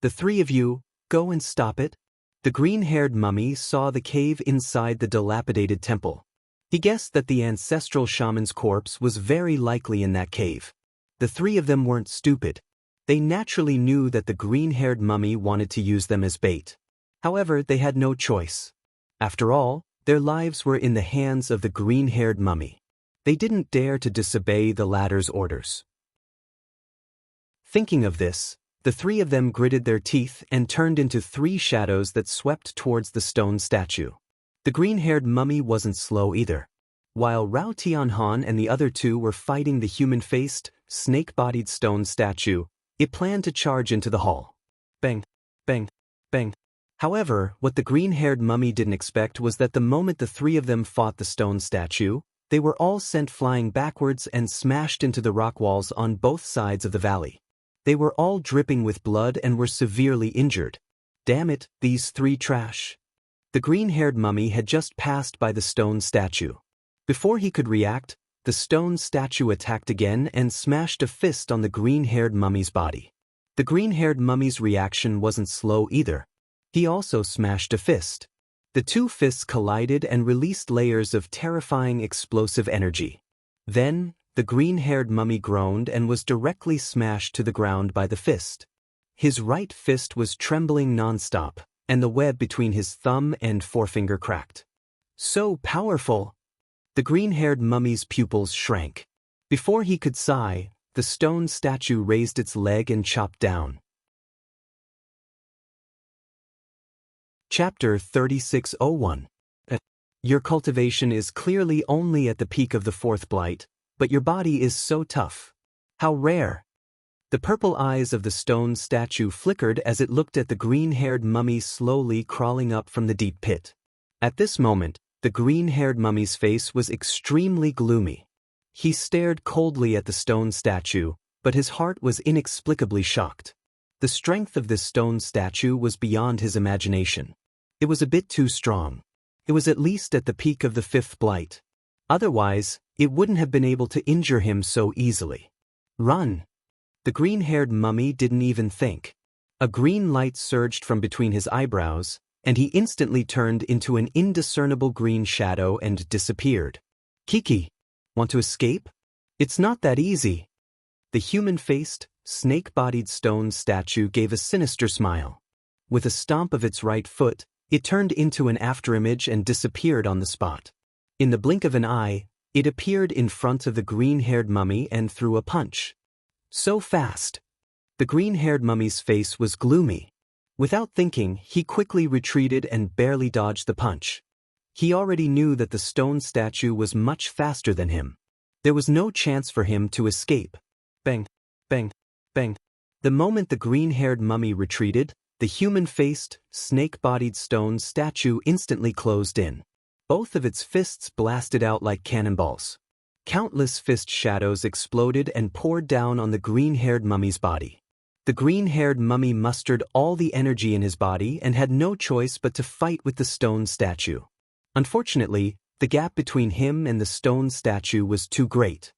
"The 3 of you, go and stop it." The green-haired mummy saw the cave inside the dilapidated temple. He guessed that the ancestral shaman's corpse was very likely in that cave. The 3 of them weren't stupid. They naturally knew that the green-haired mummy wanted to use them as bait. However, they had no choice. After all, their lives were in the hands of the green-haired mummy. They didn't dare to disobey the latter's orders. Thinking of this, the 3 of them gritted their teeth and turned into 3 shadows that swept towards the stone statue. The green-haired mummy wasn't slow either. While Rao Tianhan and the other 2 were fighting the human-faced, snake-bodied stone statue, it planned to charge into the hall. Bang, bang, bang. However, what the green-haired mummy didn't expect was that the moment the 3 of them fought the stone statue, They were all sent flying backwards and smashed into the rock walls on both sides of the valley. They were all dripping with blood and were severely injured. Damn it, these three trash. The green-haired mummy had just passed by the stone statue. Before he could react, the stone statue attacked again and smashed a fist on the green-haired mummy's body. The green-haired mummy's reaction wasn't slow either. He also smashed a fist. The two fists collided and released layers of terrifying explosive energy. Then, the green-haired mummy groaned and was directly smashed to the ground by the fist. His right fist was trembling non-stop, and the web between his thumb and forefinger cracked. So powerful! The green-haired mummy's pupils shrank. Before he could sigh, the stone statue raised its leg and chopped down. Chapter 3601. Your cultivation is clearly only at the peak of the fourth blight, but your body is so tough. How rare! The purple eyes of the stone statue flickered as it looked at the green-haired mummy slowly crawling up from the deep pit. At this moment, the green-haired mummy's face was extremely gloomy. He stared coldly at the stone statue, but his heart was inexplicably shocked. The strength of this stone statue was beyond his imagination. It was a bit too strong. It was at least at the peak of the fifth blight. Otherwise, it wouldn't have been able to injure him so easily. Run! The green-haired mummy didn't even think. A green light surged from between his eyebrows, and he instantly turned into an indiscernible green shadow and disappeared. Kiki, want to escape? It's not that easy. The human-faced, snake-bodied stone statue gave a sinister smile. With a stomp of its right foot, it turned into an afterimage and disappeared on the spot. In the blink of an eye, it appeared in front of the green-haired mummy and threw a punch. So fast! The green-haired mummy's face was gloomy. Without thinking, he quickly retreated and barely dodged the punch. He already knew that the stone statue was much faster than him. There was no chance for him to escape. Bang! Bang! Bang! The moment the green-haired mummy retreated, the human-faced, snake-bodied stone statue instantly closed in. Both of its fists blasted out like cannonballs. Countless fist shadows exploded and poured down on the green-haired mummy's body. The green-haired mummy mustered all the energy in his body and had no choice but to fight with the stone statue. Unfortunately, the gap between him and the stone statue was too great.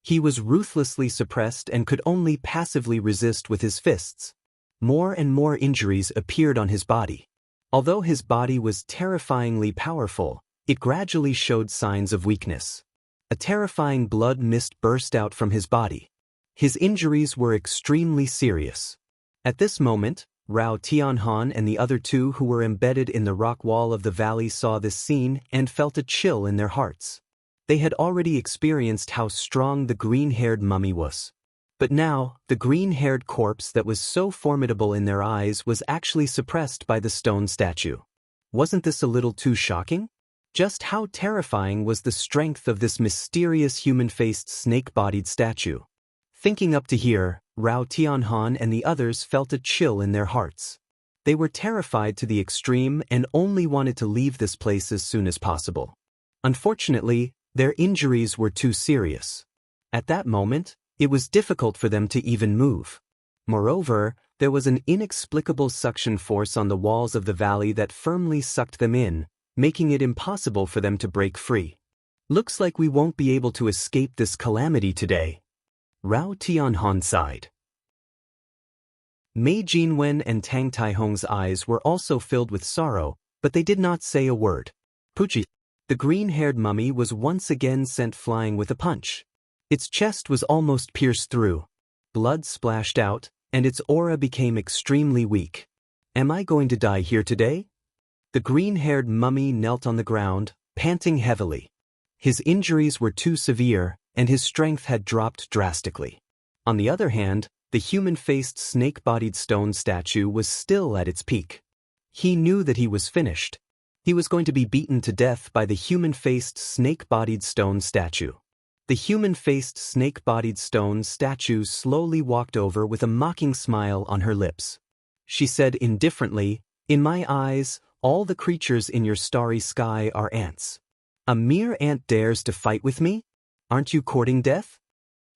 He was ruthlessly suppressed and could only passively resist with his fists. More and more injuries appeared on his body. Although his body was terrifyingly powerful, it gradually showed signs of weakness. A terrifying blood mist burst out from his body. His injuries were extremely serious. At this moment, Rao Tianhan and the other two who were embedded in the rock wall of the valley saw this scene and felt a chill in their hearts. They had already experienced how strong the green-haired mummy was. But now, the green-haired corpse that was so formidable in their eyes was actually suppressed by the stone statue. Wasn't this a little too shocking? Just how terrifying was the strength of this mysterious human-faced snake-bodied statue? Thinking up to here, Rao Tianhan and the others felt a chill in their hearts. They were terrified to the extreme and only wanted to leave this place as soon as possible. Unfortunately, their injuries were too serious. At that moment, it was difficult for them to even move. Moreover, there was an inexplicable suction force on the walls of the valley that firmly sucked them in, making it impossible for them to break free. Looks like we won't be able to escape this calamity today. Rao Tianhan sighed. Mei Jinwen and Tang Taihong's eyes were also filled with sorrow, but they did not say a word. Puchi. The green-haired mummy was once again sent flying with a punch. Its chest was almost pierced through. Blood splashed out, and its aura became extremely weak. Am I going to die here today? The green-haired mummy knelt on the ground, panting heavily. His injuries were too severe, and his strength had dropped drastically. On the other hand, the human-faced snake-bodied stone statue was still at its peak. He knew that he was finished. He was going to be beaten to death by the human-faced snake-bodied stone statue. The human-faced snake-bodied stone statue slowly walked over with a mocking smile on her lips. She said indifferently, "In my eyes, all the creatures in your starry sky are ants. A mere ant dares to fight with me? Aren't you courting death?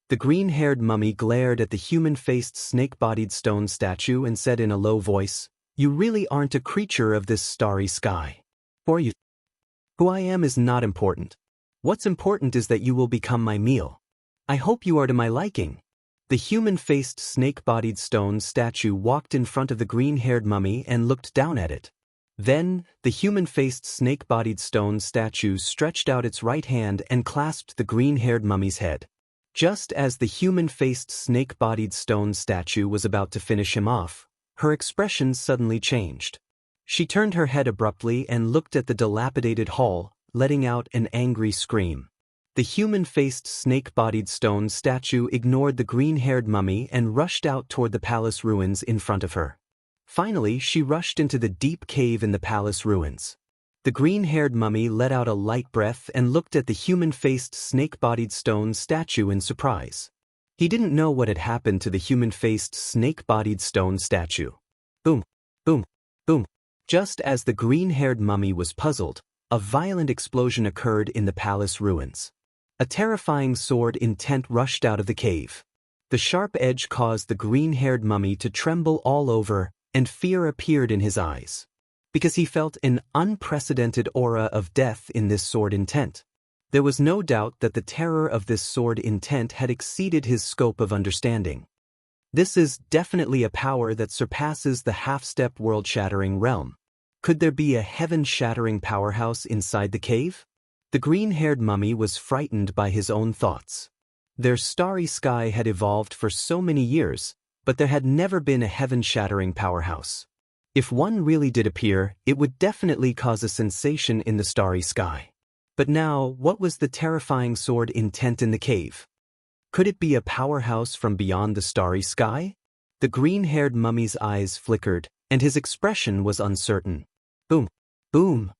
The green-haired mummy glared at the human-faced snake-bodied stone statue and said in a low voice, "You really aren't a creature of this starry sky. Or you? Who I am is not important. What's important is that you will become my meal. I hope you are to my liking." The human-faced snake-bodied stone statue walked in front of the green-haired mummy and looked down at it. Then, the human-faced snake-bodied stone statue stretched out its right hand and clasped the green-haired mummy's head. Just as the human-faced snake-bodied stone statue was about to finish him off, her expression suddenly changed. She turned her head abruptly and looked at the dilapidated hall, letting out an angry scream. The human-faced snake-bodied stone statue ignored the green-haired mummy and rushed out toward the palace ruins in front of her. Finally, she rushed into the deep cave in the palace ruins. The green-haired mummy let out a light breath and looked at the human-faced snake-bodied stone statue in surprise. He didn't know what had happened to the human-faced snake-bodied stone statue. Boom, boom, boom. Just as the green-haired mummy was puzzled, a violent explosion occurred in the palace ruins. A terrifying sword intent rushed out of the cave. The sharp edge caused the green-haired mummy to tremble all over, and fear appeared in his eyes. Because he felt an unprecedented aura of death in this sword intent. There was no doubt that the terror of this sword intent had exceeded his scope of understanding. This is definitely a power that surpasses the half-step world-shattering realm. Could there be a heaven-shattering powerhouse inside the cave? The green-haired mummy was frightened by his own thoughts. Their starry sky had evolved for so many years, but there had never been a heaven-shattering powerhouse. If one really did appear, it would definitely cause a sensation in the starry sky. But now, what was the terrifying sword intent in the cave? Could it be a powerhouse from beyond the starry sky? The green-haired mummy's eyes flickered, and his expression was uncertain. Boom, boom.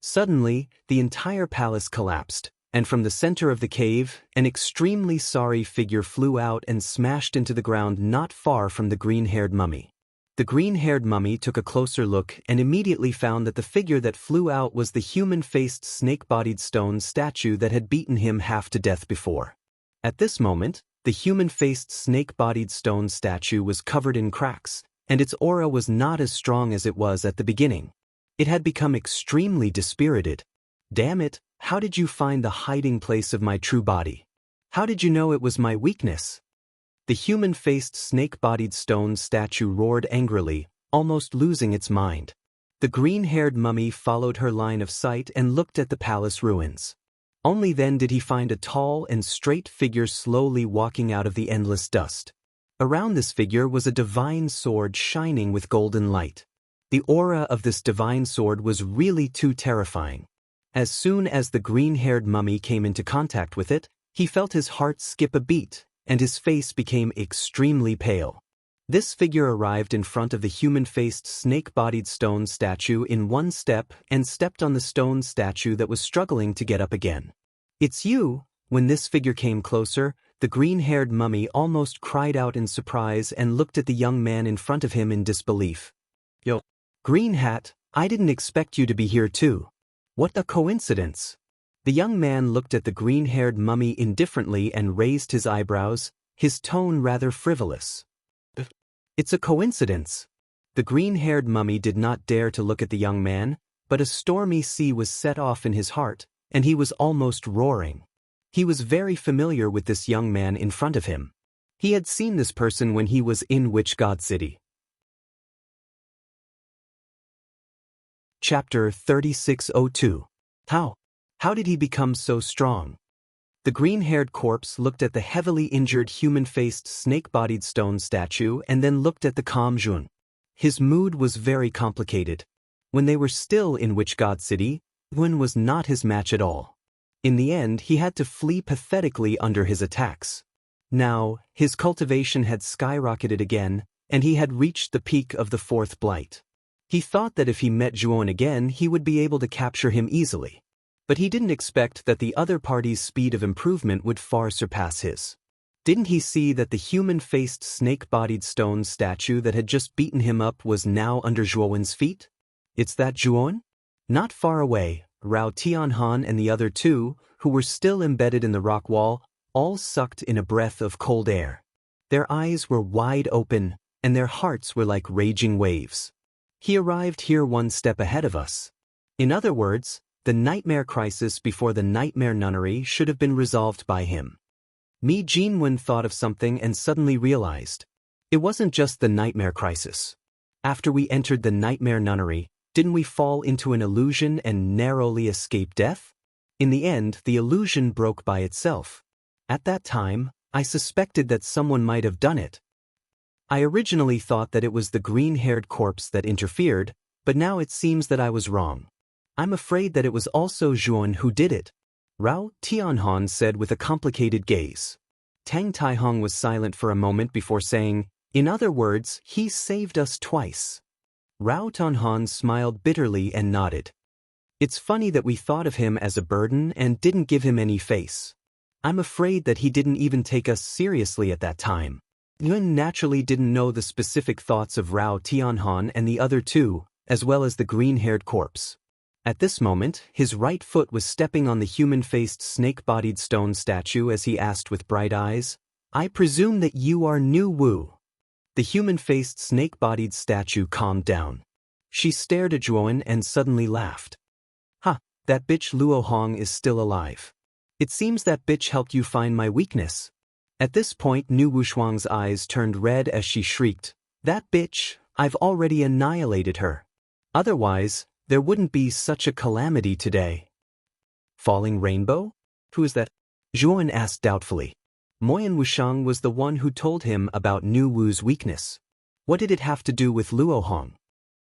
Suddenly, the entire palace collapsed, and from the center of the cave, an extremely sorry figure flew out and smashed into the ground not far from the green-haired mummy. The green-haired mummy took a closer look and immediately found that the figure that flew out was the human-faced snake-bodied stone statue that had beaten him half to death before. At this moment, the human-faced snake-bodied stone statue was covered in cracks, and its aura was not as strong as it was at the beginning. It had become extremely dispirited. "Damn it, how did you find the hiding place of my true body? How did you know it was my weakness?" The human-faced snake-bodied stone statue roared angrily, almost losing its mind. The green-haired mummy followed her line of sight and looked at the palace ruins. Only then did he find a tall and straight figure slowly walking out of the endless dust. Around this figure was a divine sword shining with golden light. The aura of this divine sword was really too terrifying. As soon as the green-haired mummy came into contact with it, he felt his heart skip a beat, and his face became extremely pale. This figure arrived in front of the human-faced snake-bodied stone statue in one step and stepped on the stone statue that was struggling to get up again. "It's you!" When this figure came closer, the green-haired mummy almost cried out in surprise and looked at the young man in front of him in disbelief. "Yo, Green Hat, I didn't expect you to be here too. What a coincidence!" The young man looked at the green-haired mummy indifferently and raised his eyebrows, his tone rather frivolous. "It's a coincidence." The green-haired mummy did not dare to look at the young man, but a stormy sea was set off in his heart, and he was almost roaring. He was very familiar with this young man in front of him. He had seen this person when he was in Witch God City. Chapter 3602. How did he become so strong? The green-haired corpse looked at the heavily injured human-faced snake-bodied stone statue and then looked at the calm Jun. His mood was very complicated. When they were still in Witch God City, Jun was not his match at all. In the end, he had to flee pathetically under his attacks. Now, his cultivation had skyrocketed again, and he had reached the peak of the fourth blight. He thought that if he met Juon again, he would be able to capture him easily. But he didn't expect that the other party's speed of improvement would far surpass his. Didn't he see that the human-faced snake-bodied stone statue that had just beaten him up was now under Juon's feet? "It's that Juon?" Not far away, Rao Tianhan and the other two, who were still embedded in the rock wall, all sucked in a breath of cold air. Their eyes were wide open, and their hearts were like raging waves. He arrived here one step ahead of us. In other words, the nightmare crisis before the nightmare nunnery should have been resolved by him. Mi Jinwen thought of something and suddenly realized. It wasn't just the nightmare crisis. After we entered the nightmare nunnery, didn't we fall into an illusion and narrowly escape death? In the end, the illusion broke by itself. At that time, I suspected that someone might have done it. I originally thought that it was the green-haired corpse that interfered, but now it seems that I was wrong. I'm afraid that it was also Zhuan who did it, Rao Tianhan said with a complicated gaze. Tang Taihong was silent for a moment before saying, "In other words, he saved us twice." Rao Tianhan smiled bitterly and nodded. It's funny that we thought of him as a burden and didn't give him any face. I'm afraid that he didn't even take us seriously at that time. Yun naturally didn't know the specific thoughts of Rao Tianhan and the other two, as well as the green-haired corpse. At this moment, his right foot was stepping on the human-faced snake-bodied stone statue as he asked with bright eyes, "I presume that you are Nu Wu." The human-faced snake-bodied statue calmed down. She stared at Zhuan and suddenly laughed. "Ha, that bitch Luo Hong is still alive. It seems that bitch helped you find my weakness." At this point Nu Wushuang's eyes turned red as she shrieked, "That bitch, I've already annihilated her. Otherwise, there wouldn't be such a calamity today." "Falling rainbow? Who is that?" Zhuan asked doubtfully. Moyan Wushang was the one who told him about Nu Wu's weakness. What did it have to do with Luo Hong?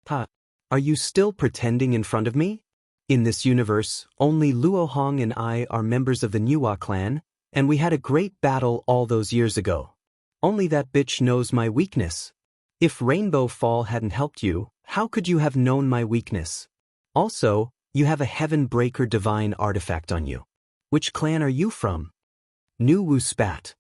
"Ha, are you still pretending in front of me? In this universe, only Luo Hong and I are members of the Nuwa clan, and we had a great battle all those years ago. Only that bitch knows my weakness. If Rainbow Fall hadn't helped you, how could you have known my weakness? Also, you have a Heaven Breaker divine artifact on you. Which clan are you from?" Nu Wu spat.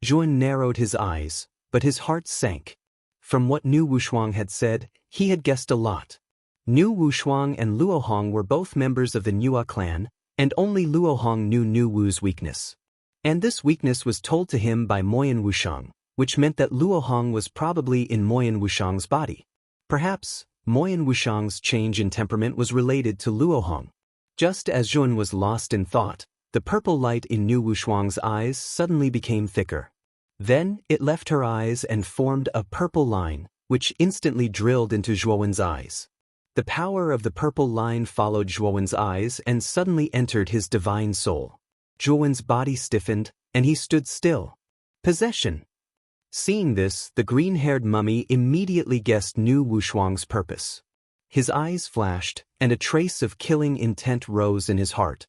Zhuan narrowed his eyes, but his heart sank. From what Nu Wushuang had said, he had guessed a lot. Nu Wushuang and Luo Hong were both members of the Nuwa clan, and only Luo Hong knew Nu Wu's weakness. And this weakness was told to him by Moyan Wushang, which meant that Luo Hong was probably in Moyan Wushang's body. Perhaps, Moyan Wushang's change in temperament was related to Luo Hong. Just as Zhuan was lost in thought, the purple light in Nu Wushuang's eyes suddenly became thicker. Then, it left her eyes and formed a purple line, which instantly drilled into Zhuowen's eyes. The power of the purple line followed Zhuowen's eyes and suddenly entered his divine soul. Zhuowen's body stiffened, and he stood still. Possession. Seeing this, the green-haired mummy immediately guessed Nu Wushuang's purpose. His eyes flashed, and a trace of killing intent rose in his heart.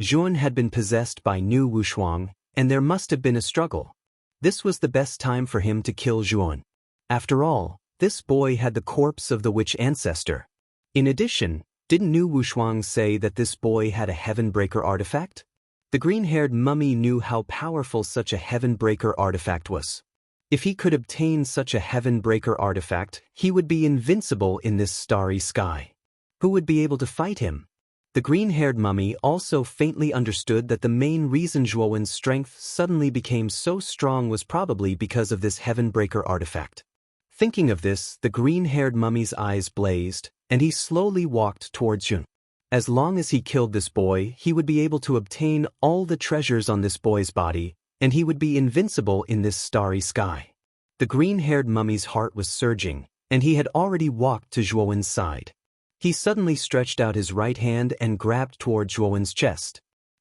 Zhuan had been possessed by Nu Wushuang, and there must have been a struggle. This was the best time for him to kill Zhuan. After all, this boy had the corpse of the witch ancestor. In addition, didn't Nu Wushuang say that this boy had a Heaven Breaker artifact? The green-haired mummy knew how powerful such a Heaven Breaker artifact was. If he could obtain such a Heaven Breaker artifact, he would be invincible in this starry sky. Who would be able to fight him? The green-haired mummy also faintly understood that the main reason Zhuowen's strength suddenly became so strong was probably because of this Heaven Breaker artifact. Thinking of this, the green-haired mummy's eyes blazed, and he slowly walked towards Zhuan. As long as he killed this boy, he would be able to obtain all the treasures on this boy's body, and he would be invincible in this starry sky. The green-haired mummy's heart was surging, and he had already walked to Zhuowen's side. He suddenly stretched out his right hand and grabbed toward Zhuowen's chest.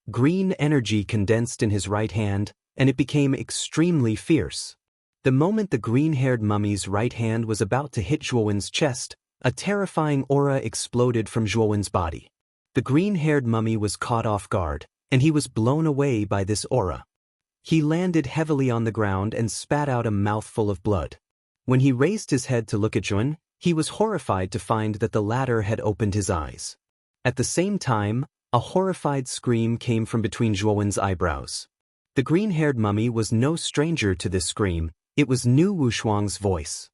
Green energy condensed in his right hand, and it became extremely fierce. The moment the green-haired mummy's right hand was about to hit Zhuowen's chest, a terrifying aura exploded from Zhuowen's body. The green-haired mummy was caught off guard, and he was blown away by this aura. He landed heavily on the ground and spat out a mouthful of blood. When he raised his head to look at Zhuan, he was horrified to find that the latter had opened his eyes. At the same time, a horrified scream came from between Zhuowen's eyebrows. The green-haired mummy was no stranger to this scream. It was Nu Wushuang's voice.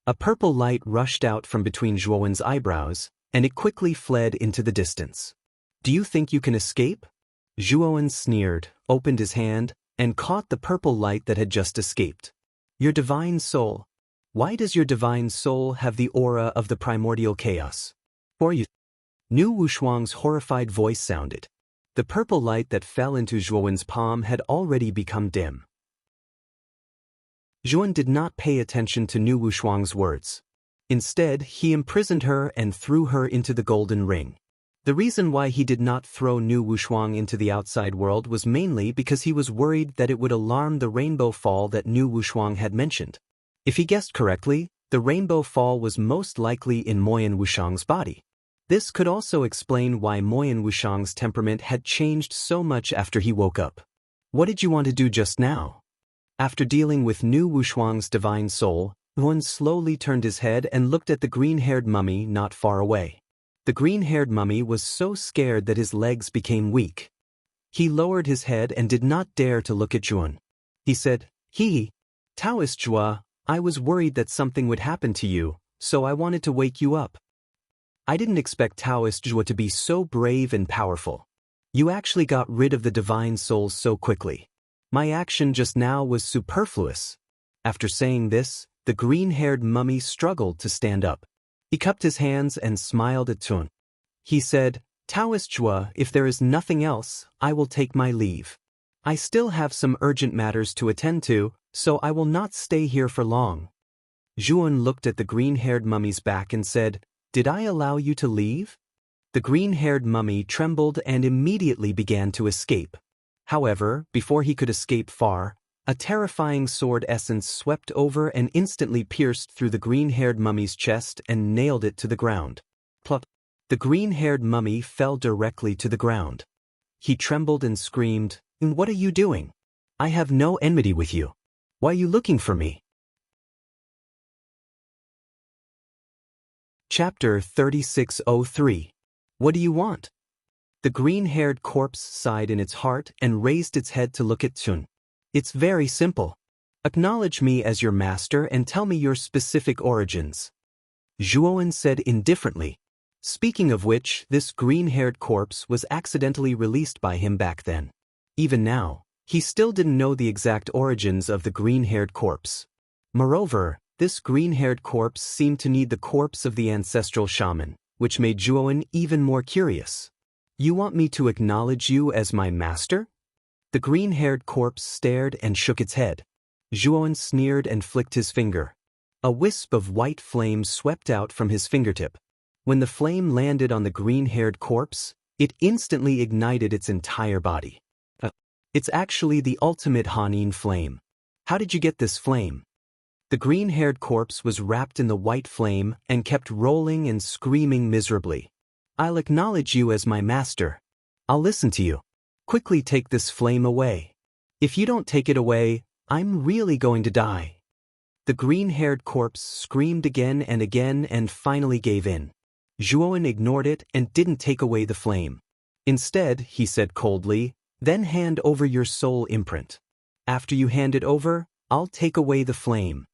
A purple light rushed out from between Zhuowen's eyebrows, and it quickly fled into the distance. Do you think you can escape? Zhuowen sneered, opened his hand, and caught the purple light that had just escaped. Your divine soul. Why does your divine soul have the aura of the primordial chaos? For you. Nu Wushuang's horrified voice sounded. The purple light that fell into Zhuowen's palm had already become dim. Zhuowen did not pay attention to Nu Wushuang's words. Instead, he imprisoned her and threw her into the golden ring. The reason why he did not throw Nu Wushuang into the outside world was mainly because he was worried that it would alarm the rainbow fall that Nu Wushuang had mentioned. If he guessed correctly, the rainbow fall was most likely in Moyan Wushang's body. This could also explain why Moyan Wushang's temperament had changed so much after he woke up. What did you want to do just now? After dealing with Nu Wushuang's divine soul, Yuan slowly turned his head and looked at the green-haired mummy not far away. The green-haired mummy was so scared that his legs became weak. He lowered his head and did not dare to look at Yuan. He said, Taoist Zhua, I was worried that something would happen to you, so I wanted to wake you up. I didn't expect Taoist Zhua to be so brave and powerful. You actually got rid of the divine soul so quickly. My action just now was superfluous. After saying this, the green-haired mummy struggled to stand up. He cupped his hands and smiled at Tun. He said, Taoist Zhua, if there is nothing else, I will take my leave. I still have some urgent matters to attend to, so I will not stay here for long. Zhuan looked at the green-haired mummy's back and said, Did I allow you to leave? The green-haired mummy trembled and immediately began to escape. However, before he could escape far, a terrifying sword essence swept over and instantly pierced through the green-haired mummy's chest and nailed it to the ground. Plop! The green-haired mummy fell directly to the ground. He trembled and screamed, What are you doing? I have no enmity with you. Why are you looking for me? Chapter 3603. What do you want? The green-haired corpse sighed in its heart and raised its head to look at Tun. It's very simple. Acknowledge me as your master and tell me your specific origins. Zhuowen said indifferently. Speaking of which, this green-haired corpse was accidentally released by him back then. Even now, he still didn't know the exact origins of the green-haired corpse. Moreover, this green-haired corpse seemed to need the corpse of the ancestral shaman, which made Zhuowen even more curious. You want me to acknowledge you as my master? The green-haired corpse stared and shook its head. Zhuowen sneered and flicked his finger. A wisp of white flame swept out from his fingertip. When the flame landed on the green-haired corpse, it instantly ignited its entire body. It's actually the ultimate Hanin flame. How did you get this flame? The green-haired corpse was wrapped in the white flame and kept rolling and screaming miserably. I'll acknowledge you as my master. I'll listen to you. Quickly take this flame away. If you don't take it away, I'm really going to die. The green-haired corpse screamed again and finally gave in. Zhuowen ignored it and didn't take away the flame. Instead, he said coldly, then hand over your soul imprint. After you hand it over, I'll take away the flame.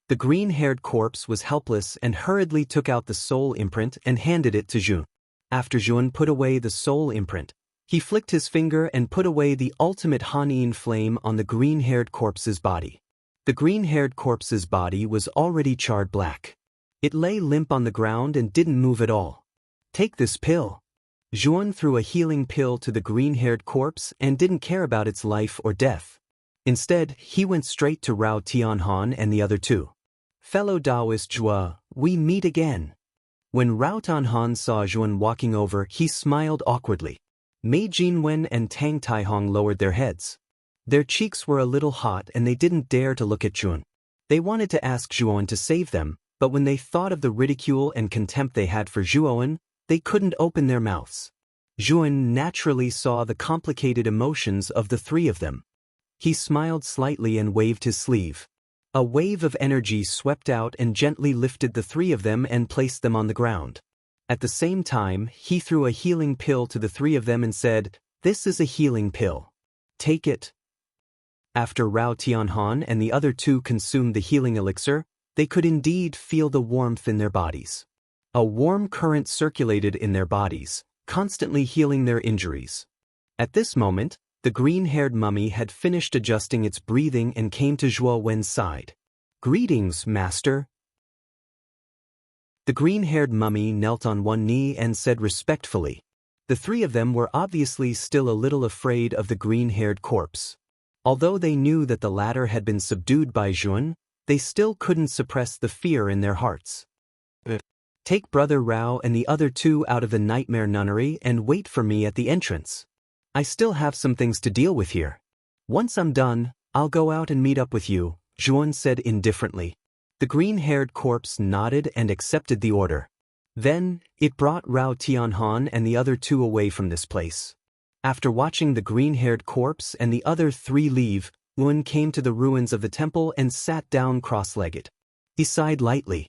The green-haired corpse was helpless and hurriedly took out the soul imprint and handed it to Zhuan. After Zhuan put away the soul imprint, he flicked his finger and put away the ultimate Hanin flame on the green-haired corpse's body. The green-haired corpse's body was already charred black. It lay limp on the ground and didn't move at all. Take this pill. Zhuan threw a healing pill to the green-haired corpse and didn't care about its life or death. Instead, he went straight to Rao Tianhan and the other two. Fellow Taoist Zhua, we meet again. When Rao Tianhan saw Zhuan walking over, he smiled awkwardly. Mei Jinwen and Tang Taihong lowered their heads. Their cheeks were a little hot and they didn't dare to look at Zhuan. They wanted to ask Zhuan to save them, but when they thought of the ridicule and contempt they had for Zhuan, they couldn't open their mouths. Zhuan naturally saw the complicated emotions of the three of them. He smiled slightly and waved his sleeve. A wave of energy swept out and gently lifted the three of them and placed them on the ground. At the same time, he threw a healing pill to the three of them and said, "This is a healing pill. Take it." After Rao Tianhan and the other two consumed the healing elixir, they could indeed feel the warmth in their bodies. A warm current circulated in their bodies, constantly healing their injuries. At this moment, the green-haired mummy had finished adjusting its breathing and came to Zhuo Wen's side. "Greetings, master." The green-haired mummy knelt on one knee and said respectfully. The three of them were obviously still a little afraid of the green-haired corpse. Although they knew that the latter had been subdued by Zhuan, they still couldn't suppress the fear in their hearts. "Take Brother Rao and the other two out of the nightmare nunnery and wait for me at the entrance. I still have some things to deal with here. Once I'm done, I'll go out and meet up with you," Zhuan said indifferently. The green-haired corpse nodded and accepted the order. Then, it brought Rao Tianhan and the other two away from this place. After watching the green-haired corpse and the other three leave, Yuan came to the ruins of the temple and sat down cross-legged. He sighed lightly.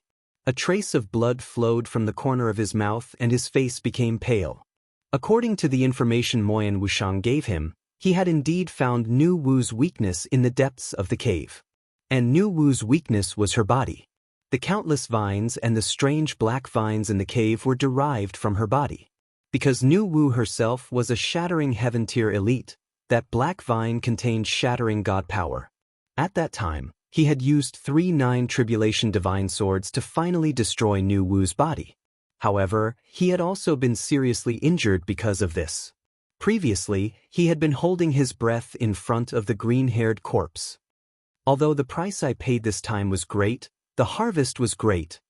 A trace of blood flowed from the corner of his mouth and his face became pale. According to the information Moyan Wushang gave him, he had indeed found Nu Wu's weakness in the depths of the cave. And Nu Wu's weakness was her body. The countless vines and the strange black vines in the cave were derived from her body. Because Nu Wu herself was a shattering heaven tier elite, that black vine contained shattering god power. At that time, he had used 3 9-tribulation divine swords to finally destroy Nu Wu's body. However, he had also been seriously injured because of this. Previously, he had been holding his breath in front of the green-haired corpse. Although the price I paid this time was great, the harvest was great.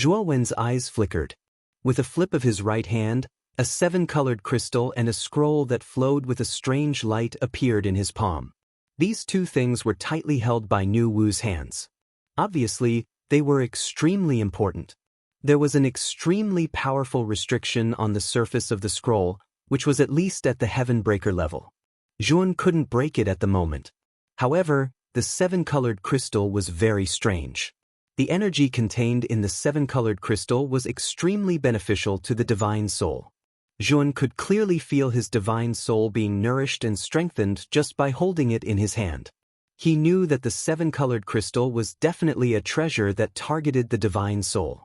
Zhuo Wen's eyes flickered. With a flip of his right hand, a 7-colored crystal and a scroll that flowed with a strange light appeared in his palm. These two things were tightly held by Nu Wu's hands. Obviously, they were extremely important. There was an extremely powerful restriction on the surface of the scroll, which was at least at the Heaven Breaker level. Zhuan couldn't break it at the moment. However, the 7-colored crystal was very strange. The energy contained in the 7-colored crystal was extremely beneficial to the divine soul. Zhuan could clearly feel his divine soul being nourished and strengthened just by holding it in his hand. He knew that the 7-colored crystal was definitely a treasure that targeted the divine soul.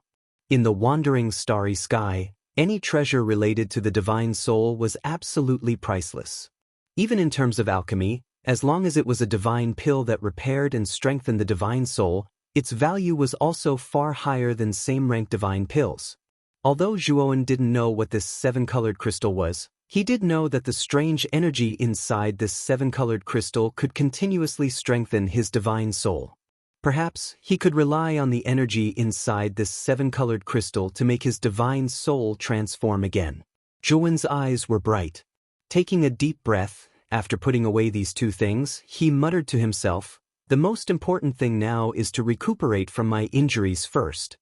In the wandering starry sky, any treasure related to the divine soul was absolutely priceless. Even in terms of alchemy, as long as it was a divine pill that repaired and strengthened the divine soul, its value was also far higher than same-rank divine pills. Although Zhuowen didn't know what this 7-colored crystal was, he did know that the strange energy inside this 7-colored crystal could continuously strengthen his divine soul. Perhaps he could rely on the energy inside this 7-colored crystal to make his divine soul transform again. Zhuowen's eyes were bright. Taking a deep breath, after putting away these two things, he muttered to himself, "The most important thing now is to recuperate from my injuries first."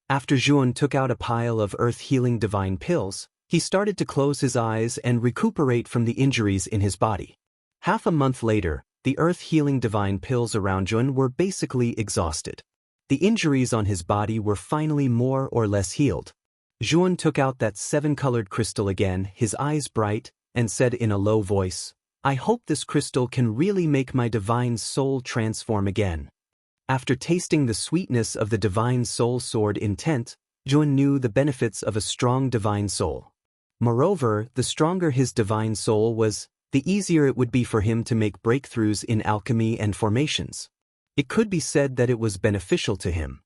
After Zhuan took out a pile of earth-healing divine pills, he started to close his eyes and recuperate from the injuries in his body. Half a month later, the earth-healing divine pills around Zhuan were basically exhausted. The injuries on his body were finally more or less healed. Zhuan took out that 7-colored crystal again, his eyes bright, and said in a low voice, "I hope this crystal can really make my divine soul transform again." After tasting the sweetness of the divine soul sword intent, Zhuan knew the benefits of a strong divine soul. Moreover, the stronger his divine soul was, the easier it would be for him to make breakthroughs in alchemy and formations. It could be said that it was beneficial to him.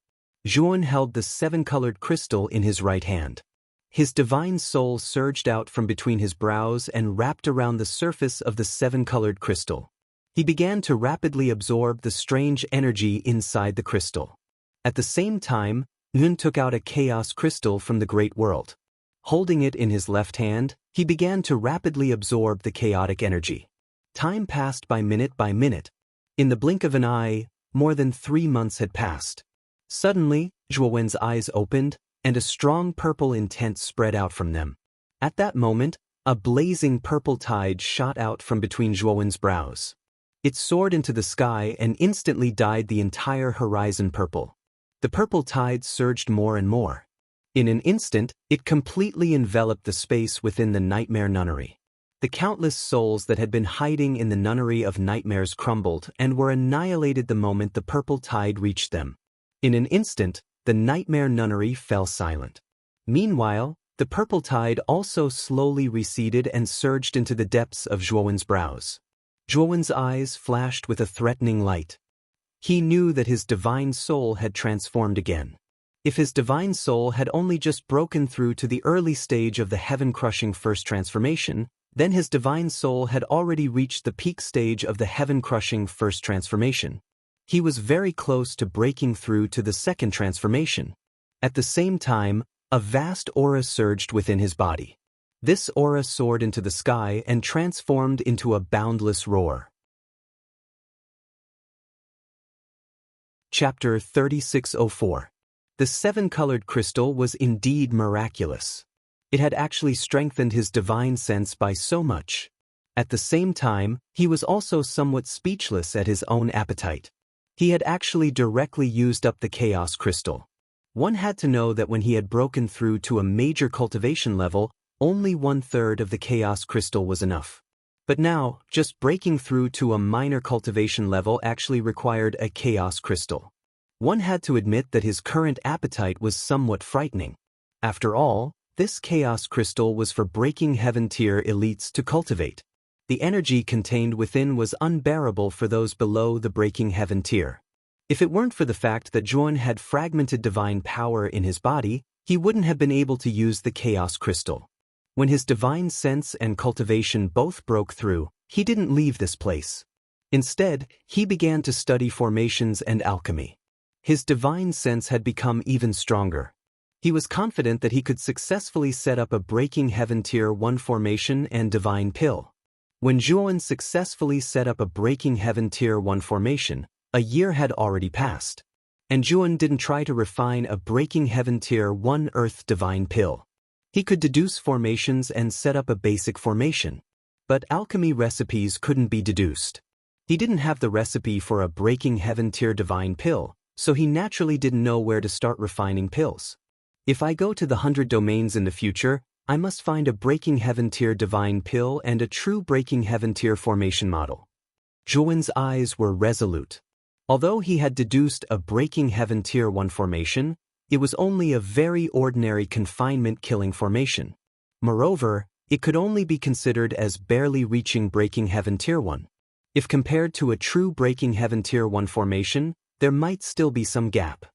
Zhuan held the 7-colored crystal in his right hand. His divine soul surged out from between his brows and wrapped around the surface of the 7-colored crystal. He began to rapidly absorb the strange energy inside the crystal. At the same time, Yun took out a chaos crystal from the great world. Holding it in his left hand, he began to rapidly absorb the chaotic energy. Time passed by minute by minute. In the blink of an eye, more than 3 months had passed. Suddenly, Zhuowen's eyes opened, and a strong purple intent spread out from them. At that moment, a blazing purple tide shot out from between Zhuowen's brows. It soared into the sky and instantly dyed the entire horizon purple. The purple tide surged more and more. In an instant, it completely enveloped the space within the nightmare nunnery. The countless souls that had been hiding in the nunnery of nightmares crumbled and were annihilated the moment the purple tide reached them. In an instant, The nightmare nunnery fell silent. Meanwhile, the purple tide also slowly receded and surged into the depths of Zhuowen's brows. Zhuowen's eyes flashed with a threatening light. He knew that his divine soul had transformed again. If his divine soul had only just broken through to the early stage of the heaven-crushing first transformation, then his divine soul had already reached the peak stage of the heaven-crushing first transformation. He was very close to breaking through to the second transformation. At the same time, a vast aura surged within his body. This aura soared into the sky and transformed into a boundless roar. Chapter 3604. The seven-colored crystal was indeed miraculous. It had actually strengthened his divine sense by so much. At the same time, he was also somewhat speechless at his own appetite. He had actually directly used up the chaos crystal. One had to know that when he had broken through to a major cultivation level, only 1/3 of the chaos crystal was enough. But now, just breaking through to a minor cultivation level actually required a chaos crystal. One had to admit that his current appetite was somewhat frightening. After all, this chaos crystal was for breaking heaven tier elites to cultivate. The energy contained within was unbearable for those below the breaking heaven tier. If it weren't for the fact that Zhuowen had fragmented divine power in his body, he wouldn't have been able to use the chaos crystal. When his divine sense and cultivation both broke through, he didn't leave this place. Instead, he began to study formations and alchemy. His divine sense had become even stronger. He was confident that he could successfully set up a breaking heaven tier 1 formation and divine pill. When Zhuowen successfully set up a breaking heaven tier 1 formation, a year had already passed. And Zhuowen didn't try to refine a breaking heaven tier 1 earth divine pill. He could deduce formations and set up a basic formation. But alchemy recipes couldn't be deduced. He didn't have the recipe for a breaking heaven tier divine pill, so he naturally didn't know where to start refining pills. If I go to the 100 domains in the future, I must find a breaking heaven tier divine pill and a true breaking heaven tier formation model. Zhuowen's eyes were resolute. Although he had deduced a breaking heaven tier 1 formation, it was only a very ordinary confinement-killing formation. Moreover, it could only be considered as barely reaching breaking heaven tier 1. If compared to a true breaking heaven tier 1 formation, there might still be some gap.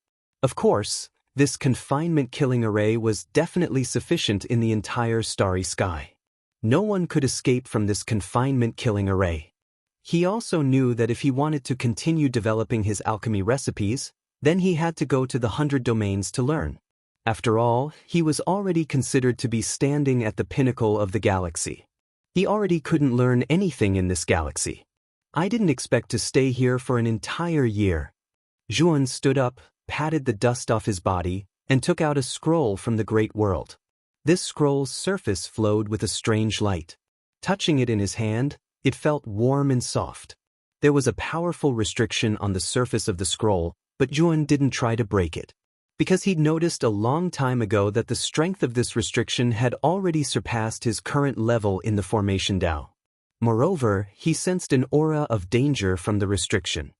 Of course, this confinement-killing array was definitely sufficient in the entire starry sky. No one could escape from this confinement-killing array. He also knew that if he wanted to continue developing his alchemy recipes, then he had to go to the 100 domains to learn. After all, he was already considered to be standing at the pinnacle of the galaxy. He already couldn't learn anything in this galaxy. I didn't expect to stay here for an entire year. Zhuowen stood up, patted the dust off his body, and took out a scroll from the great world. This scroll's surface flowed with a strange light. Touching it in his hand, it felt warm and soft. There was a powerful restriction on the surface of the scroll, but Zhuowen didn't try to break it. Because he'd noticed a long time ago that the strength of this restriction had already surpassed his current level in the formation Dao. Moreover, he sensed an aura of danger from the restriction.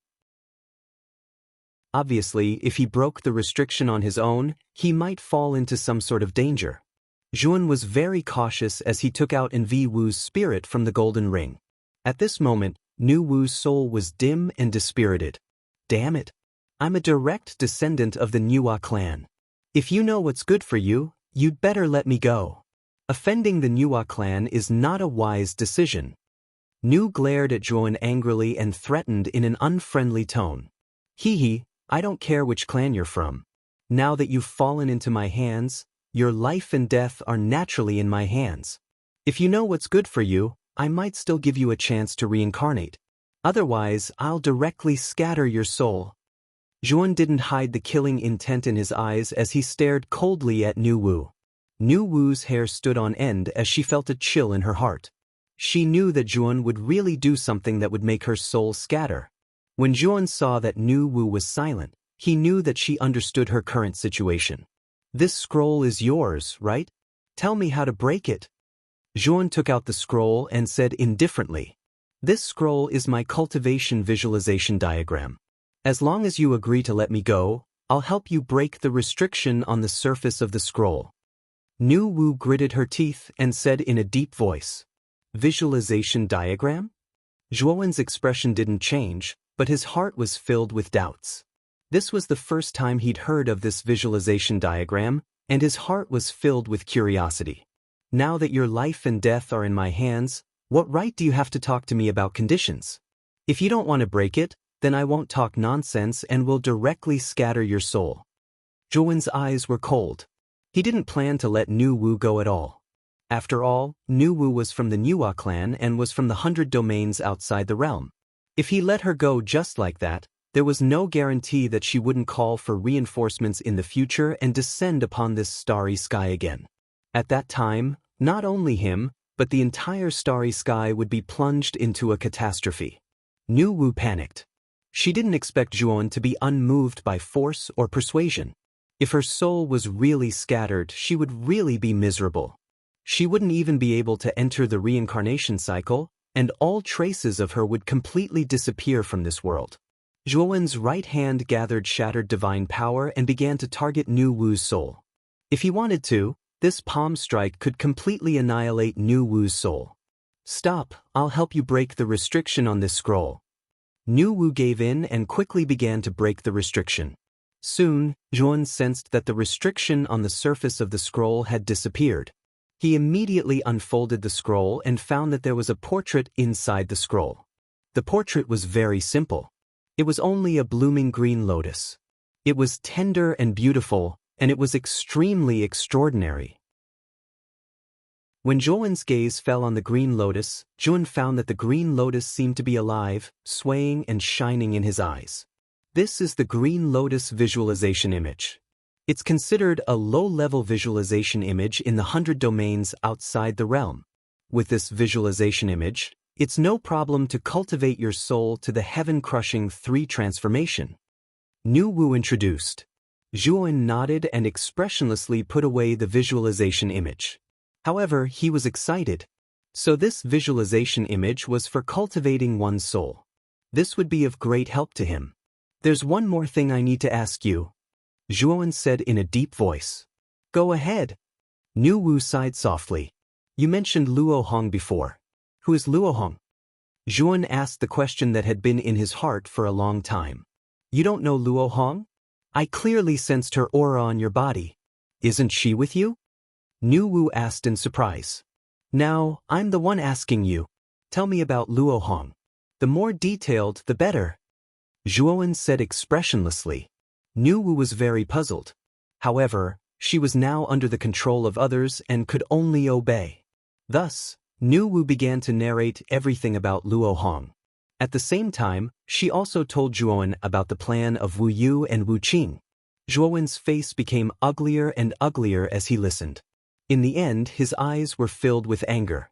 Obviously, if he broke the restriction on his own, he might fall into some sort of danger. Zhuowen was very cautious as he took out Envi Wu's spirit from the golden ring. At this moment, Nu Wu's soul was dim and dispirited. Damn it! I'm a direct descendant of the Nuwa clan. If you know what's good for you, you'd better let me go. Offending the Nuwa clan is not a wise decision. Nu glared at Zhuowen angrily and threatened in an unfriendly tone. Hee, I don't care which clan you're from. Now that you've fallen into my hands, your life and death are naturally in my hands. If you know what's good for you, I might still give you a chance to reincarnate. Otherwise, I'll directly scatter your soul. Zhuowen didn't hide the killing intent in his eyes as he stared coldly at Nu Wu. Nu Wu's hair stood on end as she felt a chill in her heart. She knew that Zhuowen would really do something that would make her soul scatter. When Zhuowen saw that Nu Wu was silent, he knew that she understood her current situation. This scroll is yours, right? Tell me how to break it. Zhuowen took out the scroll and said indifferently, "This scroll is my cultivation visualization diagram. As long as you agree to let me go, I'll help you break the restriction on the surface of the scroll. Nu Wu gritted her teeth and said in a deep voice, "Visualization diagram?" Zhuowen's expression didn't change, but his heart was filled with doubts. This was the first time he'd heard of this visualization diagram, and his heart was filled with curiosity. Now that your life and death are in my hands, what right do you have to talk to me about conditions? If you don't want to break it, then I won't talk nonsense and will directly scatter your soul. Zhuowen's eyes were cold. He didn't plan to let Nu Wu go at all. After all, Nu Wu was from the Nuwa clan and was from the 100 domains outside the realm. If he let her go just like that, there was no guarantee that she wouldn't call for reinforcements in the future and descend upon this starry sky again. At that time, not only him, but the entire starry sky would be plunged into a catastrophe. Nu Wu panicked. She didn't expect Zhuowen to be unmoved by force or persuasion. If her soul was really scattered, she would really be miserable. She wouldn't even be able to enter the reincarnation cycle, and all traces of her would completely disappear from this world. Zhuowen's right hand gathered shattered divine power and began to target Nu Wu's soul. If he wanted to, this palm strike could completely annihilate Nu Wu's soul. "Stop, I'll help you break the restriction on this scroll." Nu Wu gave in and quickly began to break the restriction. Soon, Zhuowen sensed that the restriction on the surface of the scroll had disappeared. He immediately unfolded the scroll and found that there was a portrait inside the scroll. The portrait was very simple. It was only a blooming green lotus. It was tender and beautiful, and it was extremely extraordinary. When Zhuowen's gaze fell on the green lotus, Zhuowen found that the green lotus seemed to be alive, swaying and shining in his eyes. This is the green lotus visualization image. It's considered a low-level visualization image in the 100 domains outside the realm. With this visualization image, it's no problem to cultivate your soul to the heaven-crushing 3 transformation. Nu Wu introduced. Zhuowen nodded and expressionlessly put away the visualization image. However, he was excited. So this visualization image was for cultivating one's soul. This would be of great help to him. "There's one more thing I need to ask you," Zhuowen said in a deep voice. "Go ahead." Nu Wu sighed softly. "You mentioned Luo Hong before. Who is Luo Hong?" Zhuowen asked the question that had been in his heart for a long time. "You don't know Luo Hong? I clearly sensed her aura on your body. Isn't she with you?" Nu Wu asked in surprise. "Now, I'm the one asking you. Tell me about Luo Hong. The more detailed, the better." Zhuowen said expressionlessly. Nu Wu was very puzzled. However, she was now under the control of others and could only obey. Thus, Nu Wu began to narrate everything about Luo Hong. At the same time, she also told Zhuowen about the plan of Wu Yu and Wu Qing. Zhuowen's face became uglier and uglier as he listened. In the end, his eyes were filled with anger.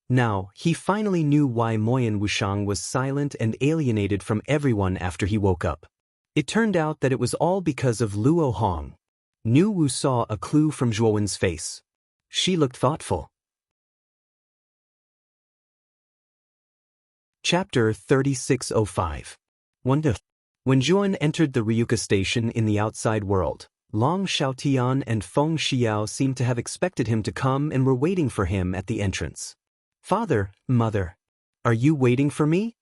Now, he finally knew why Moyan Wushang was silent and alienated from everyone after he woke up. It turned out that it was all because of Luo Hong. Nu Wu saw a clue from Zhuowen's face. She looked thoughtful. Chapter 3605. When Zhuowen entered the Ryuka station in the outside world, Long Xiaotian and Feng Xiao seemed to have expected him to come and were waiting for him at the entrance. "Father, Mother, are you waiting for me?"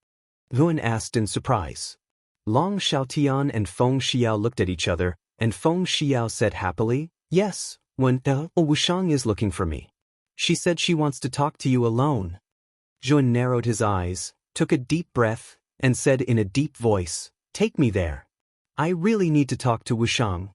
Zhuowen asked in surprise. Long Xiaotian and Feng Xiao looked at each other, and Feng Xiao said happily, "Yes, Wushang is looking for me. She said she wants to talk to you alone." Zhuowen narrowed his eyes, took a deep breath, and said in a deep voice, "Take me there. I really need to talk to Wushang."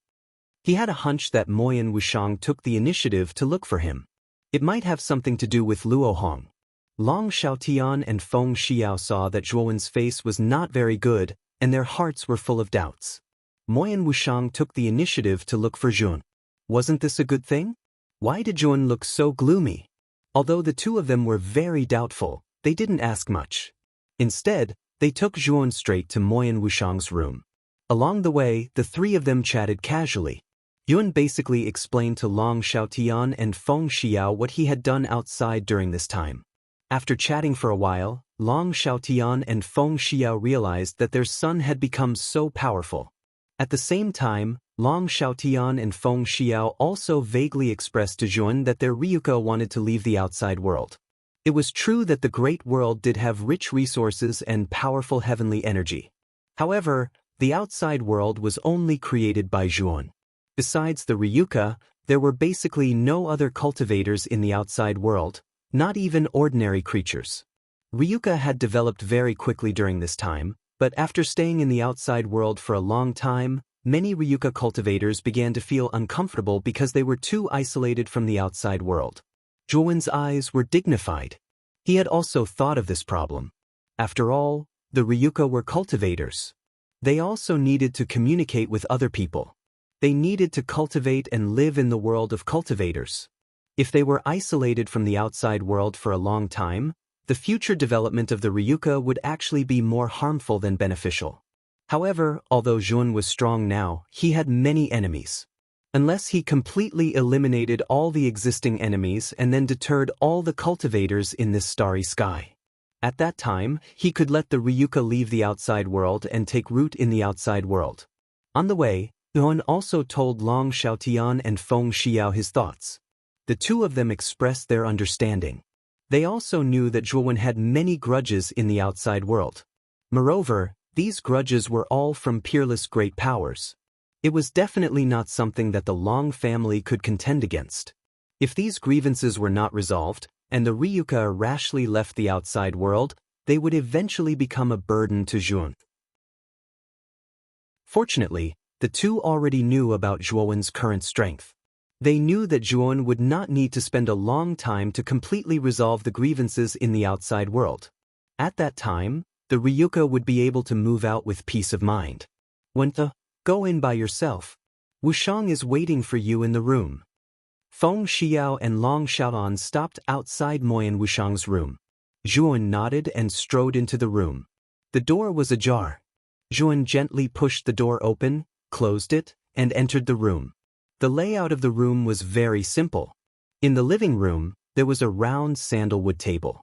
He had a hunch that Moyan Wushang took the initiative to look for him. It might have something to do with Luo Hong. Long Xiaotian and Feng Xiao saw that Zhuowen's face was not very good, and their hearts were full of doubts. Moyan Wushang took the initiative to look for Zhuowen. Wasn't this a good thing? Why did Zhuowen look so gloomy? Although the two of them were very doubtful, they didn't ask much. Instead, they took Zhuowen straight to Moyan Wushang's room. Along the way, the 3 of them chatted casually. Yuan basically explained to Long Xiaotian and Feng Xiao what he had done outside during this time. After chatting for a while, Long Xiaotian and Feng Xiao realized that their son had become so powerful. At the same time, Long Xiaotian and Feng Xiao also vaguely expressed to Zhuan that their Ryuka wanted to leave the outside world. It was true that the great world did have rich resources and powerful heavenly energy. However, the outside world was only created by Zhuan. Besides the Ryuka, there were basically no other cultivators in the outside world, not even ordinary creatures. Ryuka had developed very quickly during this time, but after staying in the outside world for a long time, many Ryuka cultivators began to feel uncomfortable because they were too isolated from the outside world. Zhuan's eyes were dignified. He had also thought of this problem. After all, the Ryuka were cultivators. They also needed to communicate with other people. They needed to cultivate and live in the world of cultivators. If they were isolated from the outside world for a long time, the future development of the Ryuka would actually be more harmful than beneficial. However, although Zhuan was strong now, he had many enemies. Unless he completely eliminated all the existing enemies and then deterred all the cultivators in this starry sky. At that time, he could let the Ryuka leave the outside world and take root in the outside world. On the way, Zhuan also told Long Xiaotian and Feng Xiao his thoughts. The two of them expressed their understanding. They also knew that Zhuan had many grudges in the outside world. Moreover, these grudges were all from peerless great powers. It was definitely not something that the Long family could contend against. If these grievances were not resolved, and the Ryuka rashly left the outside world, they would eventually become a burden to Zhuan. Fortunately, the two already knew about Zhuan's current strength. They knew that Zhuan would not need to spend a long time to completely resolve the grievances in the outside world. At that time, the Ryuka would be able to move out with peace of mind. Go in by yourself. Wushang is waiting for you in the room. Feng Xiao and Long Xiaoan stopped outside Moyan Wushang's room. Zhuan nodded and strode into the room. The door was ajar. Zhuan gently pushed the door open, closed it, and entered the room. The layout of the room was very simple. In the living room, there was a round sandalwood table.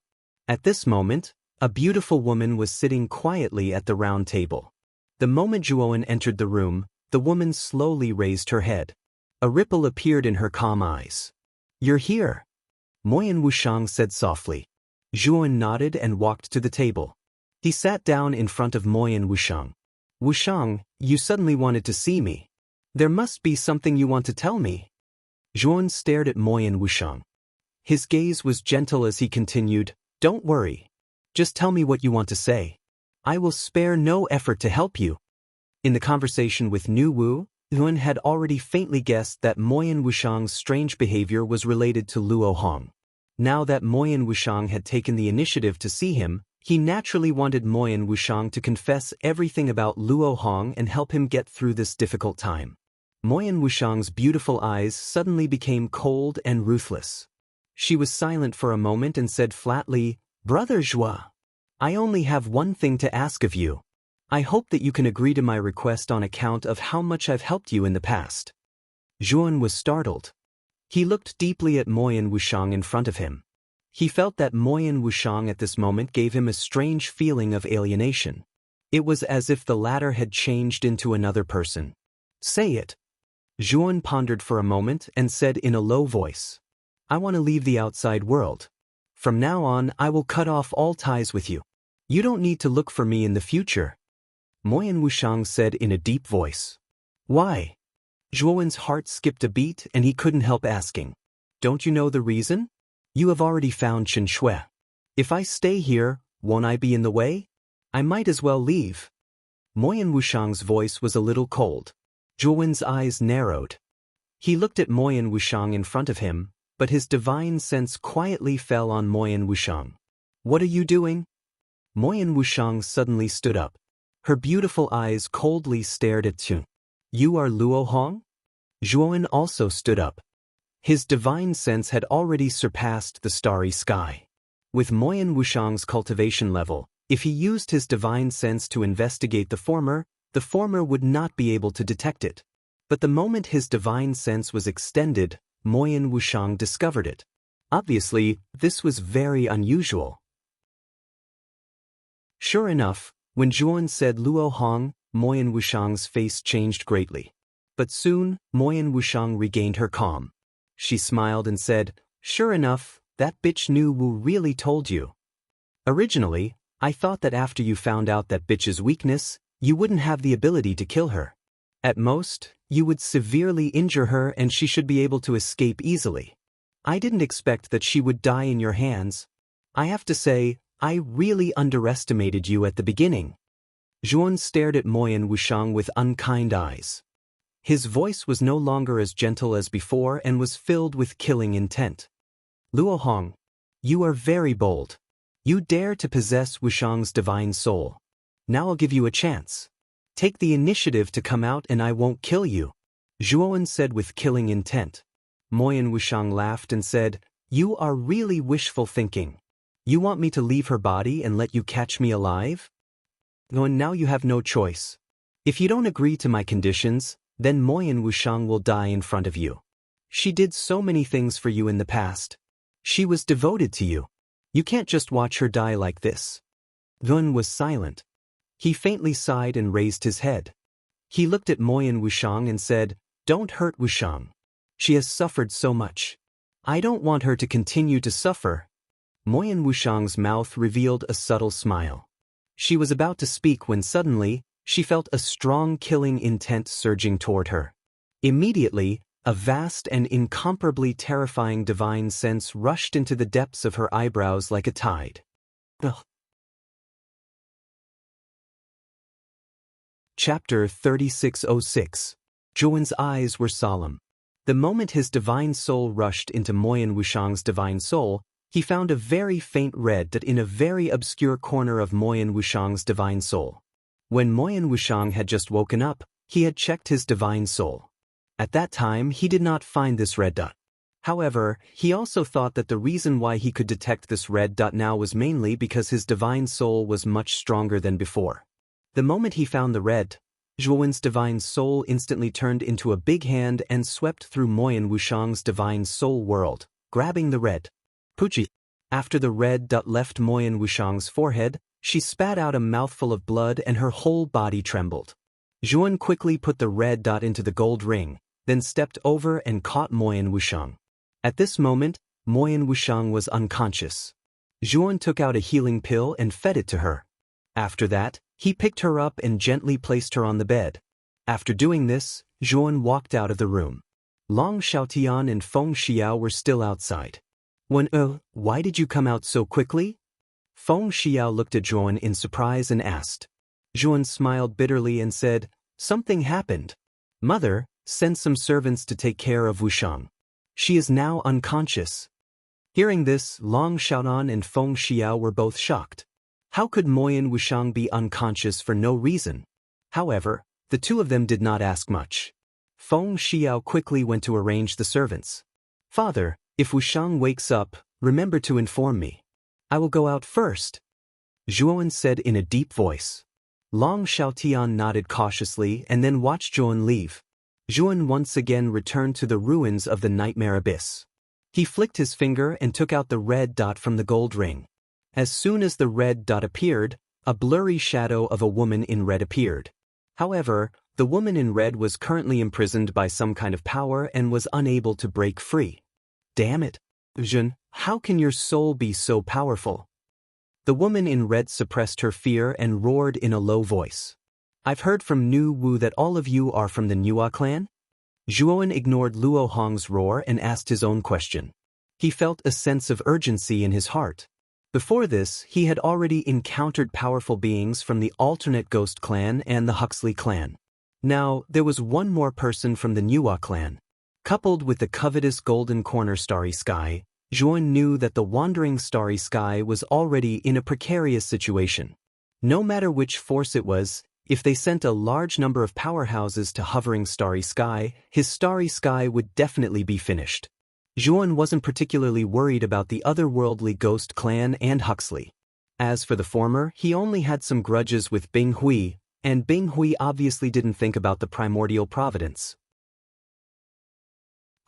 At this moment, a beautiful woman was sitting quietly at the round table. The moment Zhuan entered the room, the woman slowly raised her head. A ripple appeared in her calm eyes. "You're here," Moyan Wushang said softly. Zhuan nodded and walked to the table. He sat down in front of Moyan Wushang. "Wushang, you suddenly wanted to see me. There must be something you want to tell me." Zhuan stared at Moyan Wushang. His gaze was gentle as he continued, "Don't worry. Just tell me what you want to say. I will spare no effort to help you." In the conversation with Nu Wu, Zhuan had already faintly guessed that Moyan Wushang's strange behavior was related to Luo Hong. Now that Moyan Wushang had taken the initiative to see him, he naturally wanted Moyan Wushang to confess everything about Luo Hong and help him get through this difficult time. Moyan Wushang's beautiful eyes suddenly became cold and ruthless. She was silent for a moment and said flatly, "Brother Zhua, I only have one thing to ask of you. I hope that you can agree to my request on account of how much I've helped you in the past." Zhuan was startled. He looked deeply at Moyan Wushang in front of him. He felt that Moyan Wushang at this moment gave him a strange feeling of alienation. It was as if the latter had changed into another person. "Say it." Zhuan pondered for a moment and said in a low voice, "I want to leave the outside world. From now on, I will cut off all ties with you. You don't need to look for me in the future." Moyan Wushang said in a deep voice. "Why?" Zhuan's heart skipped a beat and he couldn't help asking, "Don't you know the reason? You have already found Chen Shui. If I stay here, won't I be in the way? I might as well leave." Moyan Wushang's voice was a little cold. Zhuan's eyes narrowed. He looked at Moyan Wushang in front of him, but his divine sense quietly fell on Moyan Wushang. "What are you doing?" Moyan Wushang suddenly stood up. Her beautiful eyes coldly stared at Zhuan. "You are Luo Hong?" Zhuan also stood up. His divine sense had already surpassed the starry sky. With Moyan Wushang's cultivation level, if he used his divine sense to investigate the former would not be able to detect it. But the moment his divine sense was extended, Moyan Wushang discovered it. Obviously, this was very unusual. Sure enough, when Zhuan said Luo Hong, Moyan Wushang's face changed greatly. But soon, Moyan Wushang regained her calm. She smiled and said, "Sure enough, that bitch Nu Wu really told you. Originally, I thought that after you found out that bitch's weakness, you wouldn't have the ability to kill her. At most, you would severely injure her and she should be able to escape easily. I didn't expect that she would die in your hands. I have to say, I really underestimated you at the beginning." Zhuan stared at Moyan Wushang with unkind eyes. His voice was no longer as gentle as before and was filled with killing intent. "Luo Hong, you are very bold. You dare to possess Wushang's divine soul. Now I'll give you a chance. Take the initiative to come out and I won't kill you," Zhuan said with killing intent. Moyan Wushang laughed and said, "You are really wishful thinking. You want me to leave her body and let you catch me alive? And now you have no choice. If you don't agree to my conditions, then Moyan Wushang will die in front of you. She did so many things for you in the past. She was devoted to you. You can't just watch her die like this." Yun was silent. He faintly sighed and raised his head. He looked at Moyan Wushang and said, "Don't hurt Wushang. She has suffered so much. I don't want her to continue to suffer." Moyan Wushang's mouth revealed a subtle smile. She was about to speak when suddenly, she felt a strong killing intent surging toward her. Immediately, a vast and incomparably terrifying divine sense rushed into the depths of her eyebrows like a tide. Ugh. Chapter 3606. Zhuan's eyes were solemn. The moment his divine soul rushed into Moyan Wushang's divine soul, he found a very faint red dot in a very obscure corner of Moyan Wushang's divine soul. When Moyan Wushang had just woken up, he had checked his divine soul. At that time, he did not find this red dot. However, he also thought that the reason why he could detect this red dot now was mainly because his divine soul was much stronger than before. The moment he found the red, Zhuan's divine soul instantly turned into a big hand and swept through Moyan Wushang's divine soul world, grabbing the red. Puchi. After the red dot left Moyan Wushang's forehead, she spat out a mouthful of blood and her whole body trembled. Zhuan quickly put the red dot into the gold ring, then stepped over and caught Moyan Wushang. At this moment, Moyan Wushang was unconscious. Zhuan took out a healing pill and fed it to her. After that, he picked her up and gently placed her on the bed. After doing this, Zhuan walked out of the room. Long Xiaotian and Feng Xiao were still outside. Why did you come out so quickly?" Feng Xiao looked at Zhuan in surprise and asked. Zhuan smiled bitterly and said, "Something happened. Mother, send some servants to take care of Wushang. She is now unconscious." Hearing this, Long Xiaonan and Feng Xiao were both shocked. How could Moyan Wushang be unconscious for no reason? However, the two of them did not ask much. Feng Xiao quickly went to arrange the servants. "Father, if Wushang wakes up, remember to inform me. I will go out first," Zhuan said in a deep voice. Long Xiaotian nodded cautiously and then watched Zhuan leave. Zhuan once again returned to the ruins of the Nightmare Abyss. He flicked his finger and took out the red dot from the gold ring. As soon as the red dot appeared, a blurry shadow of a woman in red appeared. However, the woman in red was currently imprisoned by some kind of power and was unable to break free. "Damn it, Zhen, how can your soul be so powerful?" The woman in red suppressed her fear and roared in a low voice. "I've heard from Nu Wu that all of you are from the Nua clan?" Zhuan ignored Luo Hong's roar and asked his own question. He felt a sense of urgency in his heart. Before this, he had already encountered powerful beings from the alternate Ghost clan and the Huxley clan. Now, there was one more person from the Nua clan. Coupled with the covetous Golden Corner Starry Sky, Zhuan knew that the wandering Starry Sky was already in a precarious situation. No matter which force it was, if they sent a large number of powerhouses to hovering Starry Sky, his Starry Sky would definitely be finished. Zhuan wasn't particularly worried about the otherworldly Ghost clan and Huxley. As for the former, he only had some grudges with Bing Hui, and Bing Hui obviously didn't think about the primordial providence.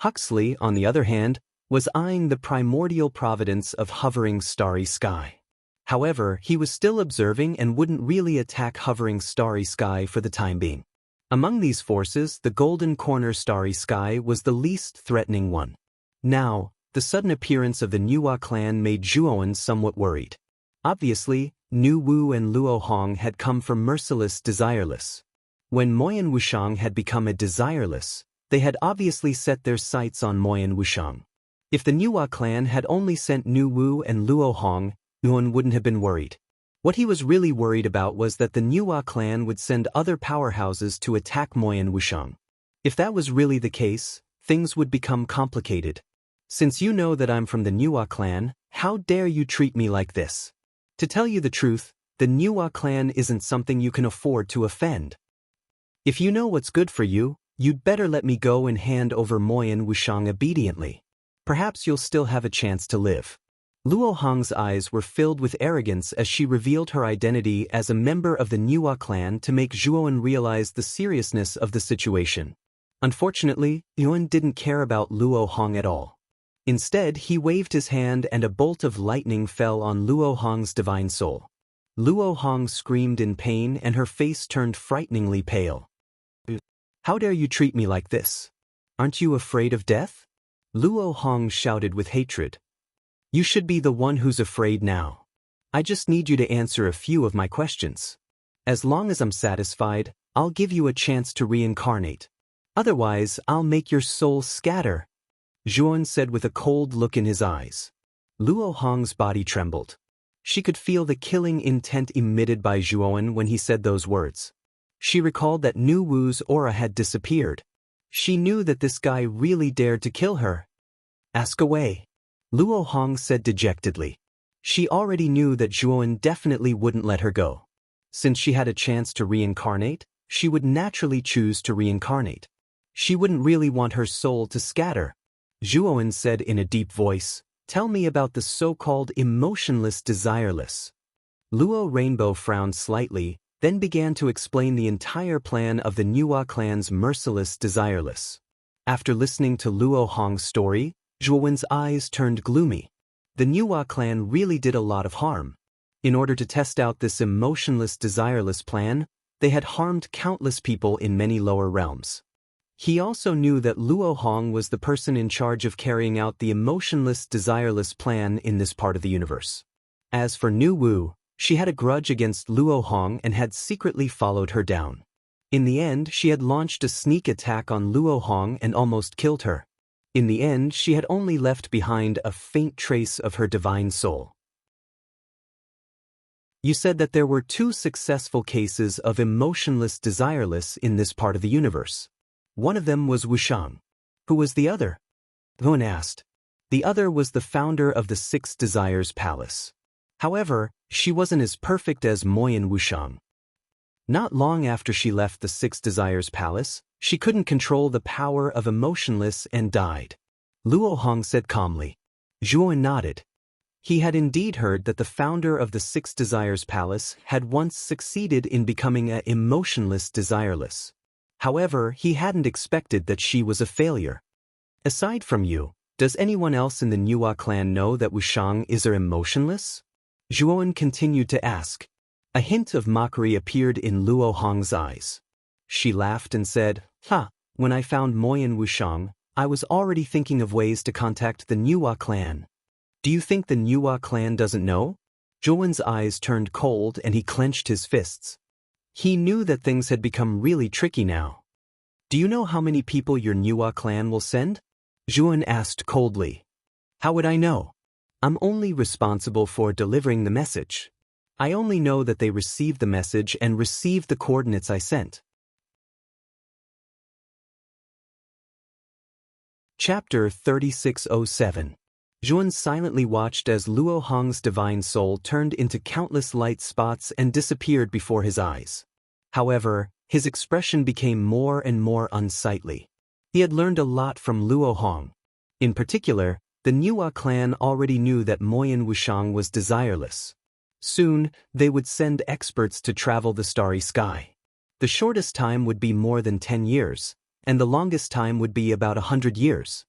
Huxley, on the other hand, was eyeing the primordial providence of hovering Starry Sky. However, he was still observing and wouldn't really attack hovering starry sky for the time being. Among these forces, the golden corner starry sky was the least threatening one. Now, the sudden appearance of the Nuwa clan made Zhuowen somewhat worried. Obviously, Nu Wu and Luo Hong had come from merciless desireless. When Moyan Wushang had become a desireless, they had obviously set their sights on Moyan Wushang. If the Nuwa clan had only sent Nu Wu and Luo Hong, Yuan wouldn't have been worried. What he was really worried about was that the Nuwa clan would send other powerhouses to attack Moyan Wushang. If that was really the case, things would become complicated. Since you know that I'm from the Nuwa clan, how dare you treat me like this? To tell you the truth, the Nuwa clan isn't something you can afford to offend. If you know what's good for you, you'd better let me go and hand over Moyan Wushang obediently. Perhaps you'll still have a chance to live. Luo Hong's eyes were filled with arrogance as she revealed her identity as a member of the Nuwa clan to make Zhuowen realize the seriousness of the situation. Unfortunately, Yuan didn't care about Luo Hong at all. Instead, he waved his hand and a bolt of lightning fell on Luo Hong's divine soul. Luo Hong screamed in pain and her face turned frighteningly pale. How dare you treat me like this? Aren't you afraid of death? Luo Hong shouted with hatred. You should be the one who's afraid now. I just need you to answer a few of my questions. As long as I'm satisfied, I'll give you a chance to reincarnate. Otherwise, I'll make your soul scatter. Zhuowen said with a cold look in his eyes. Luo Hong's body trembled. She could feel the killing intent emitted by Zhuowen when he said those words. She recalled that Nu Wu's aura had disappeared. She knew that this guy really dared to kill her. Ask away. Luo Hong said dejectedly. She already knew that Zhuowen definitely wouldn't let her go. Since she had a chance to reincarnate, she would naturally choose to reincarnate. She wouldn't really want her soul to scatter. Zhuowen said in a deep voice, Tell me about the so-called emotionless desireless. Luo Rainbow frowned slightly, then began to explain the entire plan of the Nuwa clan's merciless desireless. After listening to Luo Hong's story, Zhuowen's eyes turned gloomy. The Nuwa clan really did a lot of harm. In order to test out this emotionless desireless plan, they had harmed countless people in many lower realms. He also knew that Luo Hong was the person in charge of carrying out the emotionless desireless plan in this part of the universe. As for Nu Wu, she had a grudge against Luo Hong and had secretly followed her down. In the end, she had launched a sneak attack on Luo Hong and almost killed her. In the end, she had only left behind a faint trace of her divine soul. You said that there were 2 successful cases of emotionless desireless in this part of the universe. One of them was Wushang. Who was the other? Yuan asked. The other was the founder of the 6 Desires Palace. However, she wasn't as perfect as Moyan Wushang. Not long after she left the 6 Desires Palace, she couldn't control the power of emotionless and died. Luo Hong said calmly. Zhuowen nodded. He had indeed heard that the founder of the 6 Desires Palace had once succeeded in becoming an emotionless desireless. However, he hadn't expected that she was a failure. Aside from you, does anyone else in the Nuwa clan know that Wushang is emotionless? Zhuowen continued to ask. A hint of mockery appeared in Luo Hong's eyes. She laughed and said, When I found Moyan Wushang, I was already thinking of ways to contact the Nuwa clan. Do you think the Nuwa clan doesn't know? Zhuowen's eyes turned cold and he clenched his fists. He knew that things had become really tricky now. Do you know how many people your Nuwa clan will send? Zhuowen asked coldly. How would I know? I'm only responsible for delivering the message. I only know that they received the message and received the coordinates I sent. Chapter 3607. Zhuowen silently watched as Luo Hong's divine soul turned into countless light spots and disappeared before his eyes. However, his expression became more and more unsightly. He had learned a lot from Luo Hong. In particular, the Nuwa clan already knew that Moyan Wushang was desireless. Soon, they would send experts to travel the starry sky. The shortest time would be more than 10 years, and the longest time would be about 100 years.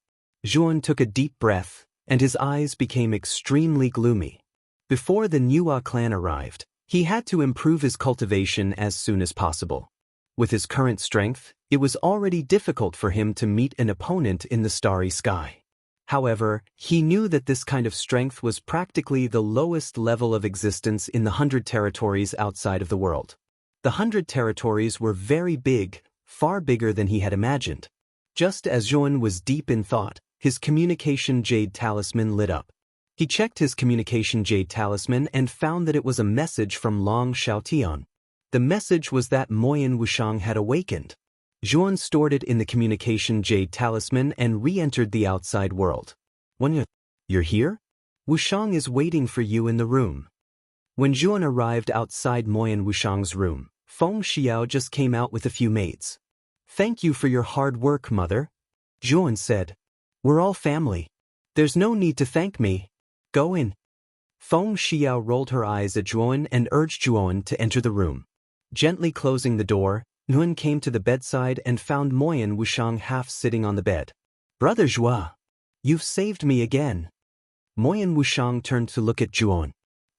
Zhuowen took a deep breath, and his eyes became extremely gloomy. Before the Nua clan arrived, he had to improve his cultivation as soon as possible. With his current strength, it was already difficult for him to meet an opponent in the starry sky. However, he knew that this kind of strength was practically the lowest level of existence in the 100 territories outside of the world. The 100 territories were very big, far bigger than he had imagined. Just as Zhuan was deep in thought, his communication jade talisman lit up. He checked his communication jade talisman and found that it was a message from Long Xiaotian. The message was that Moyan Wushang had awakened. Zhuan stored it in the communication jade talisman and re-entered the outside world. When you're here? Wushang is waiting for you in the room. When Zhuan arrived outside Moyan Wushang's room, Feng Xiao just came out with a few maids. Thank you for your hard work, mother. Zhuan said. We're all family. There's no need to thank me. Go in. Feng Xiao rolled her eyes at Zhuan and urged Zhuan to enter the room. Gently closing the door, Nguyen came to the bedside and found Moyan Wushang half sitting on the bed. Brother Zhua, you've saved me again. Moyan Wushang turned to look at Zhuan.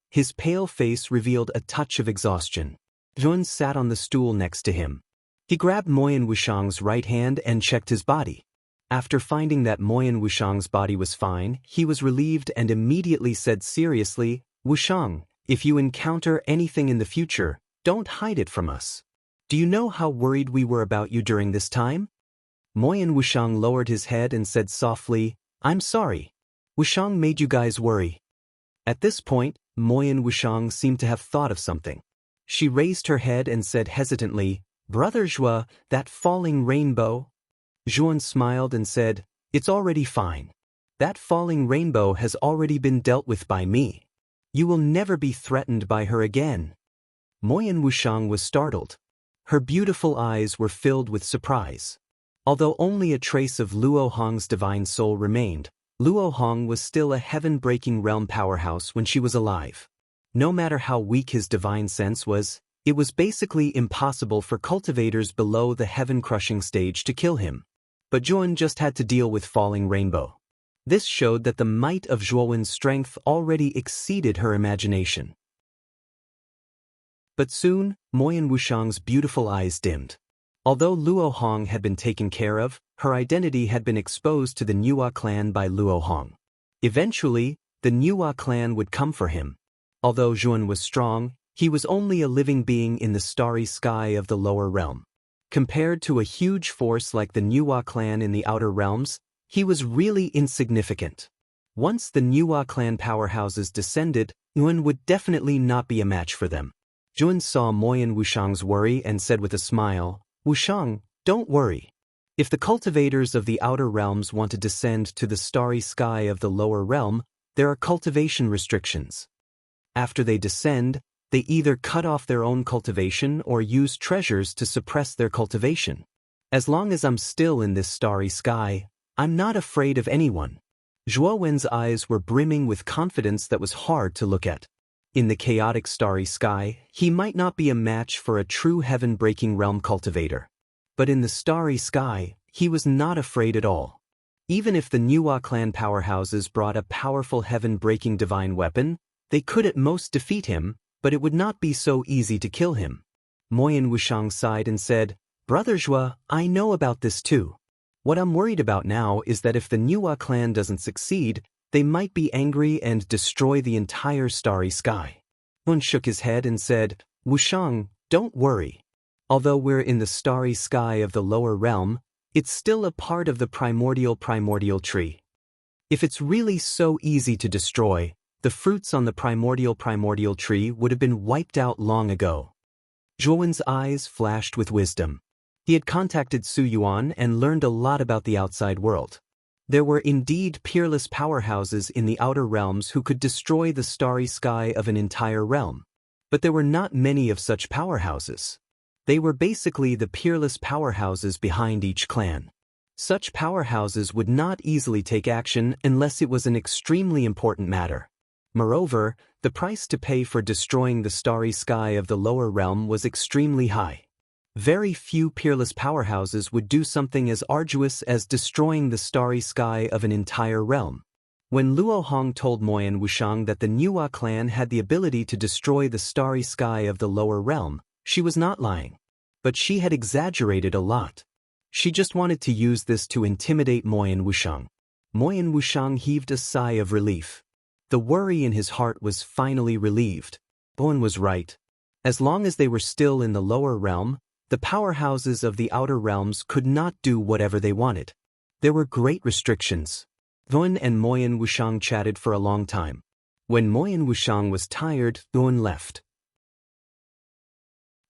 His pale face revealed a touch of exhaustion. Zhuan sat on the stool next to him. He grabbed Moyan Wushang's right hand and checked his body. After finding that Moyan Wushang's body was fine, he was relieved and immediately said seriously, Wushang, if you encounter anything in the future, don't hide it from us. Do you know how worried we were about you during this time? Moyan Wushang lowered his head and said softly, I'm sorry. Wushang made you guys worry. At this point, Moyan Wushang seemed to have thought of something. She raised her head and said hesitantly, Brother Zhua, that falling rainbow? Zhuan smiled and said, It's already fine. That falling rainbow has already been dealt with by me. You will never be threatened by her again. Moyan Wushang was startled. Her beautiful eyes were filled with surprise. Although only a trace of Luo Hong's divine soul remained, Luo Hong was still a heaven-breaking realm powerhouse when she was alive. No matter how weak his divine sense was, it was basically impossible for cultivators below the heaven-crushing stage to kill him. But Zhuan just had to deal with falling rainbow. This showed that the might of Zhuowen's strength already exceeded her imagination. But soon, Moyan Wushang's beautiful eyes dimmed. Although Luo Hong had been taken care of, her identity had been exposed to the Nua clan by Luo Hong. Eventually, the Nua clan would come for him. Although Zhuan was strong, he was only a living being in the starry sky of the lower realm. Compared to a huge force like the Nua clan in the outer realms, he was really insignificant. Once the Nua clan powerhouses descended, Nguyen would definitely not be a match for them. Zhuan saw Moyan Wushang's worry and said with a smile, Wushang, don't worry. If the cultivators of the outer realms want to descend to the starry sky of the lower realm, there are cultivation restrictions. After they descend, they either cut off their own cultivation or use treasures to suppress their cultivation. As long as I'm still in this starry sky, I'm not afraid of anyone. Zhuowen's eyes were brimming with confidence that was hard to look at. In the chaotic starry sky, he might not be a match for a true heaven-breaking realm cultivator. But in the starry sky, he was not afraid at all. Even if the Nua clan powerhouses brought a powerful heaven-breaking divine weapon, they could at most defeat him, but it would not be so easy to kill him. Moyan Wushang sighed and said, Brother Zhua, I know about this too. What I'm worried about now is that if the Nua clan doesn't succeed, they might be angry and destroy the entire starry sky. Hun shook his head and said, Wushang, don't worry. Although we're in the starry sky of the lower realm, it's still a part of the primordial tree. If it's really so easy to destroy, the fruits on the primordial tree would have been wiped out long ago. Zhuowen's eyes flashed with wisdom. He had contacted Su Yuan and learned a lot about the outside world. There were indeed peerless powerhouses in the outer realms who could destroy the starry sky of an entire realm. But there were not many of such powerhouses. They were basically the peerless powerhouses behind each clan. Such powerhouses would not easily take action unless it was an extremely important matter. Moreover, the price to pay for destroying the starry sky of the lower realm was extremely high. Very few peerless powerhouses would do something as arduous as destroying the starry sky of an entire realm. When Luo Hong told Moyan Wushang that the Niwa clan had the ability to destroy the starry sky of the lower realm, she was not lying. But she had exaggerated a lot. She just wanted to use this to intimidate Moyan Wushang. Moyan Wushang heaved a sigh of relief. The worry in his heart was finally relieved. Bowen was right. As long as they were still in the lower realm, the powerhouses of the outer realms could not do whatever they wanted. There were great restrictions. Bowen and Moyan Wushang chatted for a long time. When Moyan Wushang was tired, Bowen left.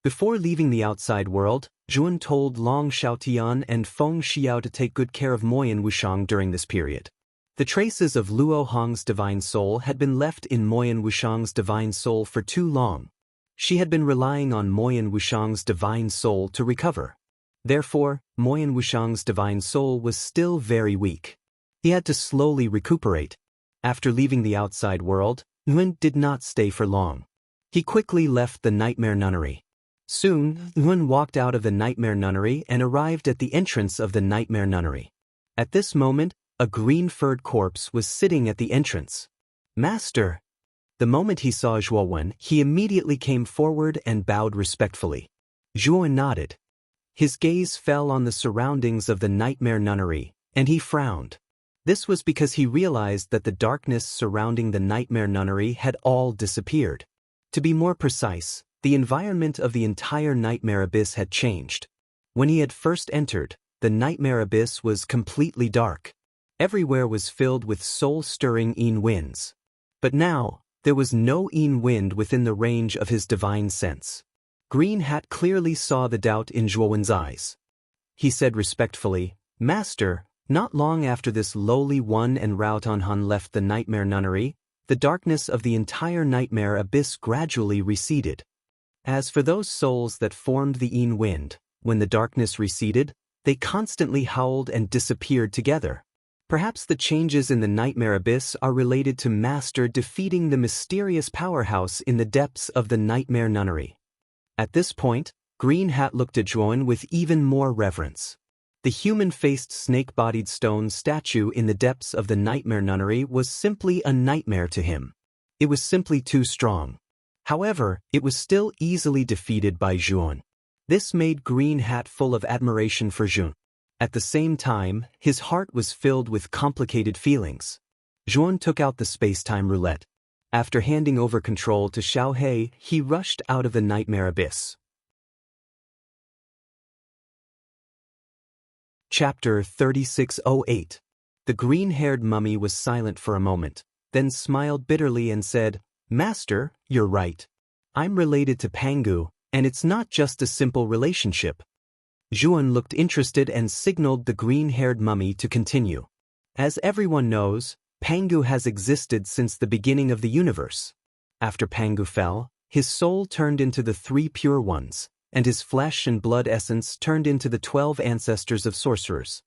Before leaving the outside world, Zhuan told Long Xiaotian and Feng Xiao to take good care of Moyan Wushang during this period. The traces of Luo Hong's divine soul had been left in Moyan Wushang's divine soul for too long. She had been relying on Moyan Wushang's divine soul to recover. Therefore, Moyan Wushang's divine soul was still very weak. He had to slowly recuperate. After leaving the outside world, Nguyen did not stay for long. He quickly left the Nightmare Nunnery. Soon, Nguyen walked out of the Nightmare Nunnery and arrived at the entrance of the Nightmare Nunnery. At this moment, a green-furred corpse was sitting at the entrance. "Master!" The moment he saw Zhuowen, he immediately came forward and bowed respectfully. Zhuowen nodded. His gaze fell on the surroundings of the Nightmare Nunnery, and he frowned. This was because he realized that the darkness surrounding the Nightmare Nunnery had all disappeared. To be more precise, the environment of the entire Nightmare Abyss had changed. When he had first entered, the Nightmare Abyss was completely dark. Everywhere was filled with soul-stirring Yin winds. But now, there was no Yin wind within the range of his divine sense. Green Hat clearly saw the doubt in Zhuowen's eyes. He said respectfully, "Master, not long after this lowly one and Rao Tanhan left the Nightmare Nunnery, the darkness of the entire Nightmare Abyss gradually receded. As for those souls that formed the Yin wind, when the darkness receded, they constantly howled and disappeared together. Perhaps the changes in the Nightmare Abyss are related to Master defeating the mysterious powerhouse in the depths of the Nightmare Nunnery." At this point, Green Hat looked at Zhuowen with even more reverence. The human-faced snake-bodied stone statue in the depths of the Nightmare Nunnery was simply a nightmare to him. It was simply too strong. However, it was still easily defeated by Zhuowen. This made Green Hat full of admiration for Zhuowen. At the same time, his heart was filled with complicated feelings. Zhuowen took out the space-time roulette. After handing over control to Xiao He, he rushed out of the Nightmare Abyss. Chapter 3608. The green-haired mummy was silent for a moment, then smiled bitterly and said, "Master, you're right. I'm related to Pangu, and it's not just a simple relationship." Zhuowen looked interested and signaled the green-haired mummy to continue. As everyone knows, Pangu has existed since the beginning of the universe. After Pangu fell, his soul turned into the 3 pure ones, and his flesh and blood essence turned into the 12 ancestors of sorcerers.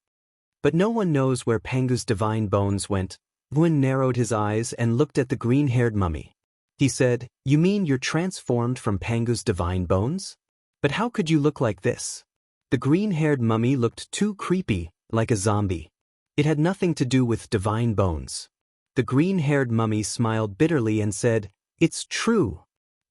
But no one knows where Pangu's divine bones went. Nguyen narrowed his eyes and looked at the green-haired mummy. He said, "You mean you're transformed from Pangu's divine bones? But how could you look like this?" The green-haired mummy looked too creepy, like a zombie. It had nothing to do with divine bones. The green-haired mummy smiled bitterly and said, "It's true.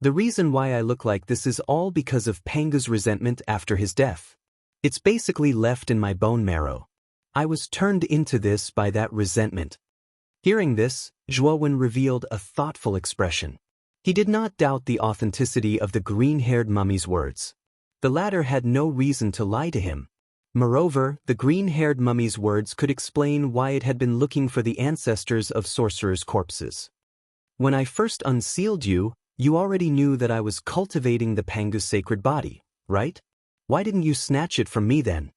The reason why I look like this is all because of Pangu's resentment after his death. It's basically left in my bone marrow. I was turned into this by that resentment." Hearing this, Zhuowen revealed a thoughtful expression. He did not doubt the authenticity of the green-haired mummy's words. The latter had no reason to lie to him. Moreover, the green-haired mummy's words could explain why it had been looking for the ancestors of sorcerers' corpses. "When I first unsealed you, you already knew that I was cultivating the Pangu's sacred body, right? Why didn't you snatch it from me then?"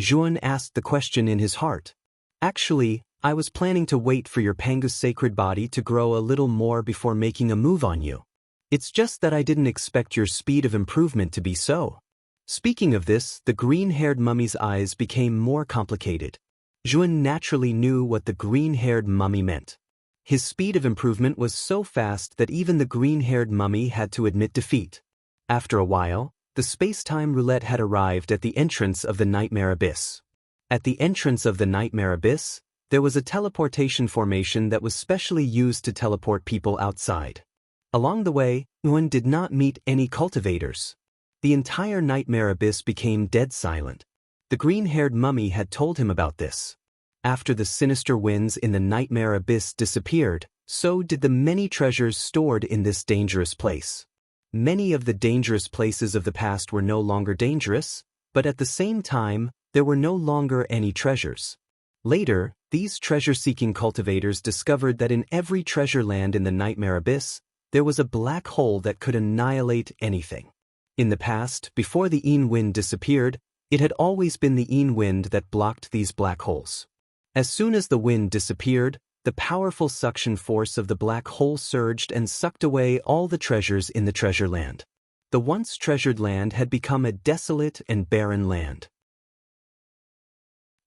Zhuowen asked the question in his heart. "Actually, I was planning to wait for your Pangu's sacred body to grow a little more before making a move on you. It's just that I didn't expect your speed of improvement to be so." Speaking of this, the green-haired mummy's eyes became more complicated. Zhuowen naturally knew what the green-haired mummy meant. His speed of improvement was so fast that even the green-haired mummy had to admit defeat. After a while, the space-time roulette had arrived at the entrance of the Nightmare Abyss. At the entrance of the Nightmare Abyss, there was a teleportation formation that was specially used to teleport people outside. Along the way, Yuan did not meet any cultivators. The entire nightmare abyss became dead silent. The green-haired mummy had told him about this. After the sinister winds in the nightmare abyss disappeared, so did the many treasures stored in this dangerous place. Many of the dangerous places of the past were no longer dangerous, but at the same time, there were no longer any treasures. Later, these treasure-seeking cultivators discovered that in every treasure land in the nightmare abyss, there was a black hole that could annihilate anything. In the past, before the Yin wind disappeared, it had always been the Yin wind that blocked these black holes. As soon as the wind disappeared, the powerful suction force of the black hole surged and sucked away all the treasures in the treasure land. The once treasured land had become a desolate and barren land.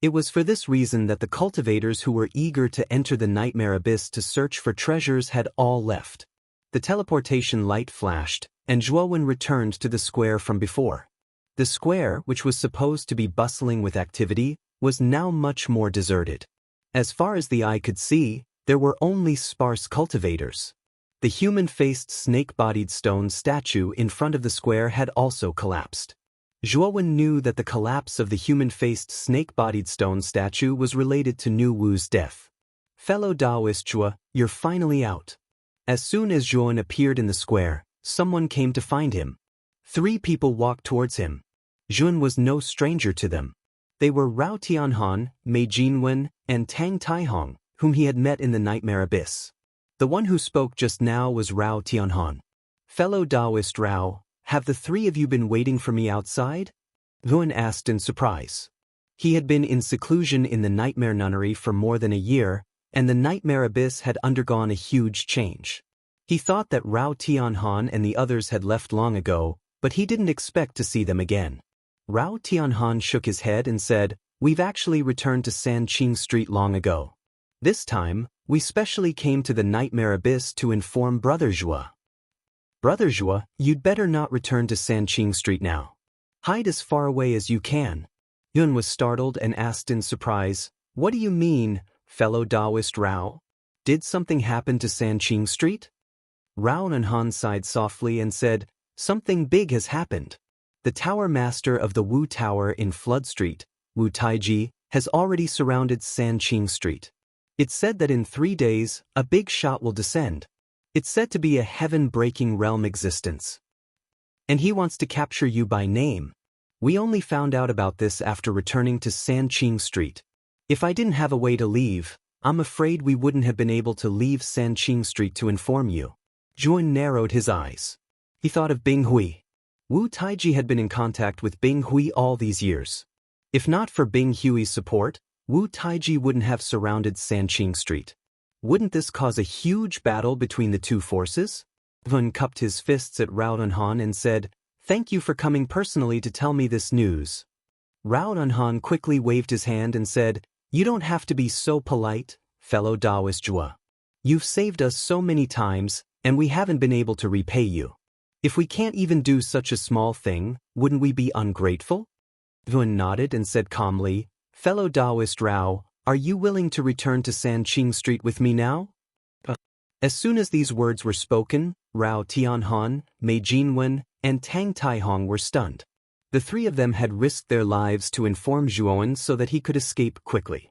It was for this reason that the cultivators who were eager to enter the nightmare abyss to search for treasures had all left. The teleportation light flashed, and Zhuowen returned to the square from before. The square, which was supposed to be bustling with activity, was now much more deserted. As far as the eye could see, there were only sparse cultivators. The human-faced snake-bodied stone statue in front of the square had also collapsed. Zhuowen knew that the collapse of the human-faced snake-bodied stone statue was related to Nu Wu's death. Fellow Taoist Zhuo, you're finally out. As soon as Zhuowen appeared in the square, someone came to find him. 3 people walked towards him. Zhuowen was no stranger to them. They were Rao Tianhan, Mei Jinwen, and Tang Taihong, whom he had met in the nightmare abyss. The one who spoke just now was Rao Tianhan. Fellow Taoist Rao, have the 3 of you been waiting for me outside? Zhuowen asked in surprise. He had been in seclusion in the nightmare nunnery for more than a year, and the nightmare abyss had undergone a huge change. He thought that Rao Tianhan and the others had left long ago, but he didn't expect to see them again. Rao Tianhan shook his head and said, "We've actually returned to Sanqing Street long ago. This time, we specially came to the nightmare abyss to inform Brother Zhuo." "Brother Zhuo, you'd better not return to Sanqing Street now. Hide as far away as you can." Yun was startled and asked in surprise, "What do you mean, fellow Taoist Rao? Did something happen to Sanqing Street?" Rao Nanhan sighed softly and said, "Something big has happened. The tower master of the Wu Tower in Flood Street, Wu Taiji, has already surrounded Sanqing Street. It's said that in 3 days, a big shot will descend. It's said to be a heaven-breaking realm existence. And he wants to capture you by name. We only found out about this after returning to Sanqing Street. If I didn't have a way to leave, I'm afraid we wouldn't have been able to leave Sanqing Street to inform you." Zhuowen narrowed his eyes. He thought of Bing Hui. Wu Taiji had been in contact with Bing Hui all these years. If not for Bing Hui's support, Wu Taiji wouldn't have surrounded Sanqing Street. Wouldn't this cause a huge battle between the 2 forces? Zhuowen cupped his fists at Rao Nanhan and said, "Thank you for coming personally to tell me this news." Rao Nanhan quickly waved his hand and said, "You don't have to be so polite, fellow Taoist Zhuo. You've saved us so many times, and we haven't been able to repay you. If we can't even do such a small thing, wouldn't we be ungrateful?" Zhuowen nodded and said calmly, "Fellow Taoist Rao, are you willing to return to Sanqing Street with me now?" As soon as these words were spoken, Rao Tianhan, Mei Jinwen, and Tang Taihong were stunned. The 3 of them had risked their lives to inform Zhuowen so that he could escape quickly.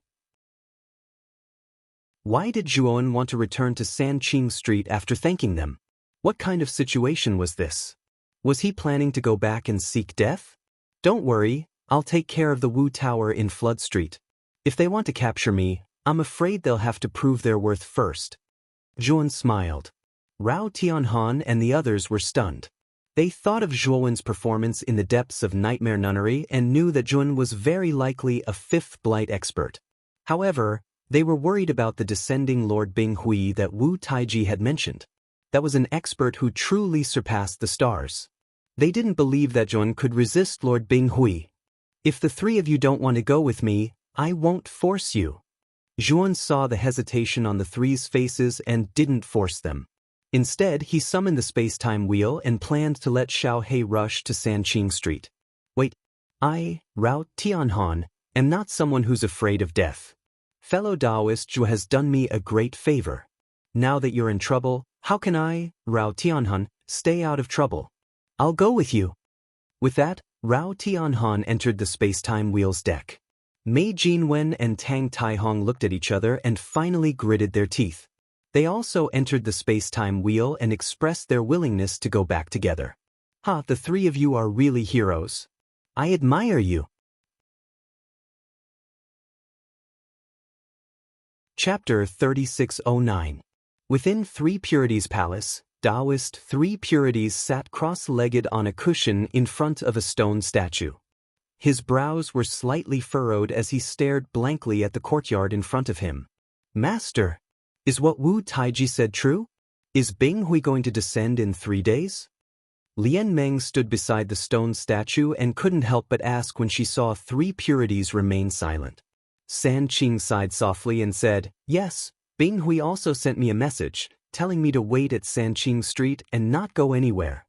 Why did Zhuowen want to return to Sanqing Street after thanking them? What kind of situation was this? Was he planning to go back and seek death? "Don't worry, I'll take care of the Wu Tower in Flood Street. If they want to capture me, I'm afraid they'll have to prove their worth first." Zhuowen smiled. Rao Tianhan and the others were stunned. They thought of Zhuowen's performance in the depths of Nightmare Nunnery and knew that Zhuowen was very likely a 5th blight expert. However, they were worried about the descending Lord Bing Hui that Wu Taiji had mentioned. That was an expert who truly surpassed the stars. They didn't believe that Zhuowen could resist Lord Bing Hui. "If the 3 of you don't want to go with me, I won't force you." Zhuowen saw the hesitation on the 3's faces and didn't force them. Instead, he summoned the space-time wheel and planned to let Xiao He rush to Sanqing Street. "Wait, I, Rao Tianhan, am not someone who's afraid of death. Fellow Taoist Zhuo has done me a great favor. Now that you're in trouble, how can I, Rao Tianhan, stay out of trouble? I'll go with you. With that, Rao Tianhan entered the space-time wheel's deck. Mei Jinwen and Tang Taihong looked at each other and finally gritted their teeth. They also entered the space-time wheel and expressed their willingness to go back together. The three of you are really heroes. I admire you. Chapter 3609. Within Three Purities Palace, Taoist Three Purities sat cross-legged on a cushion in front of a stone statue. His brows were slightly furrowed as he stared blankly at the courtyard in front of him. Master, is what Wu Taiji said true? Is Bing Hui going to descend in 3 days? Lian Meng stood beside the stone statue and couldn't help but ask when she saw Three Purities remain silent. San Qing sighed softly and said, Yes, Bing Hui also sent me a message, telling me to wait at Sanqing Street and not go anywhere.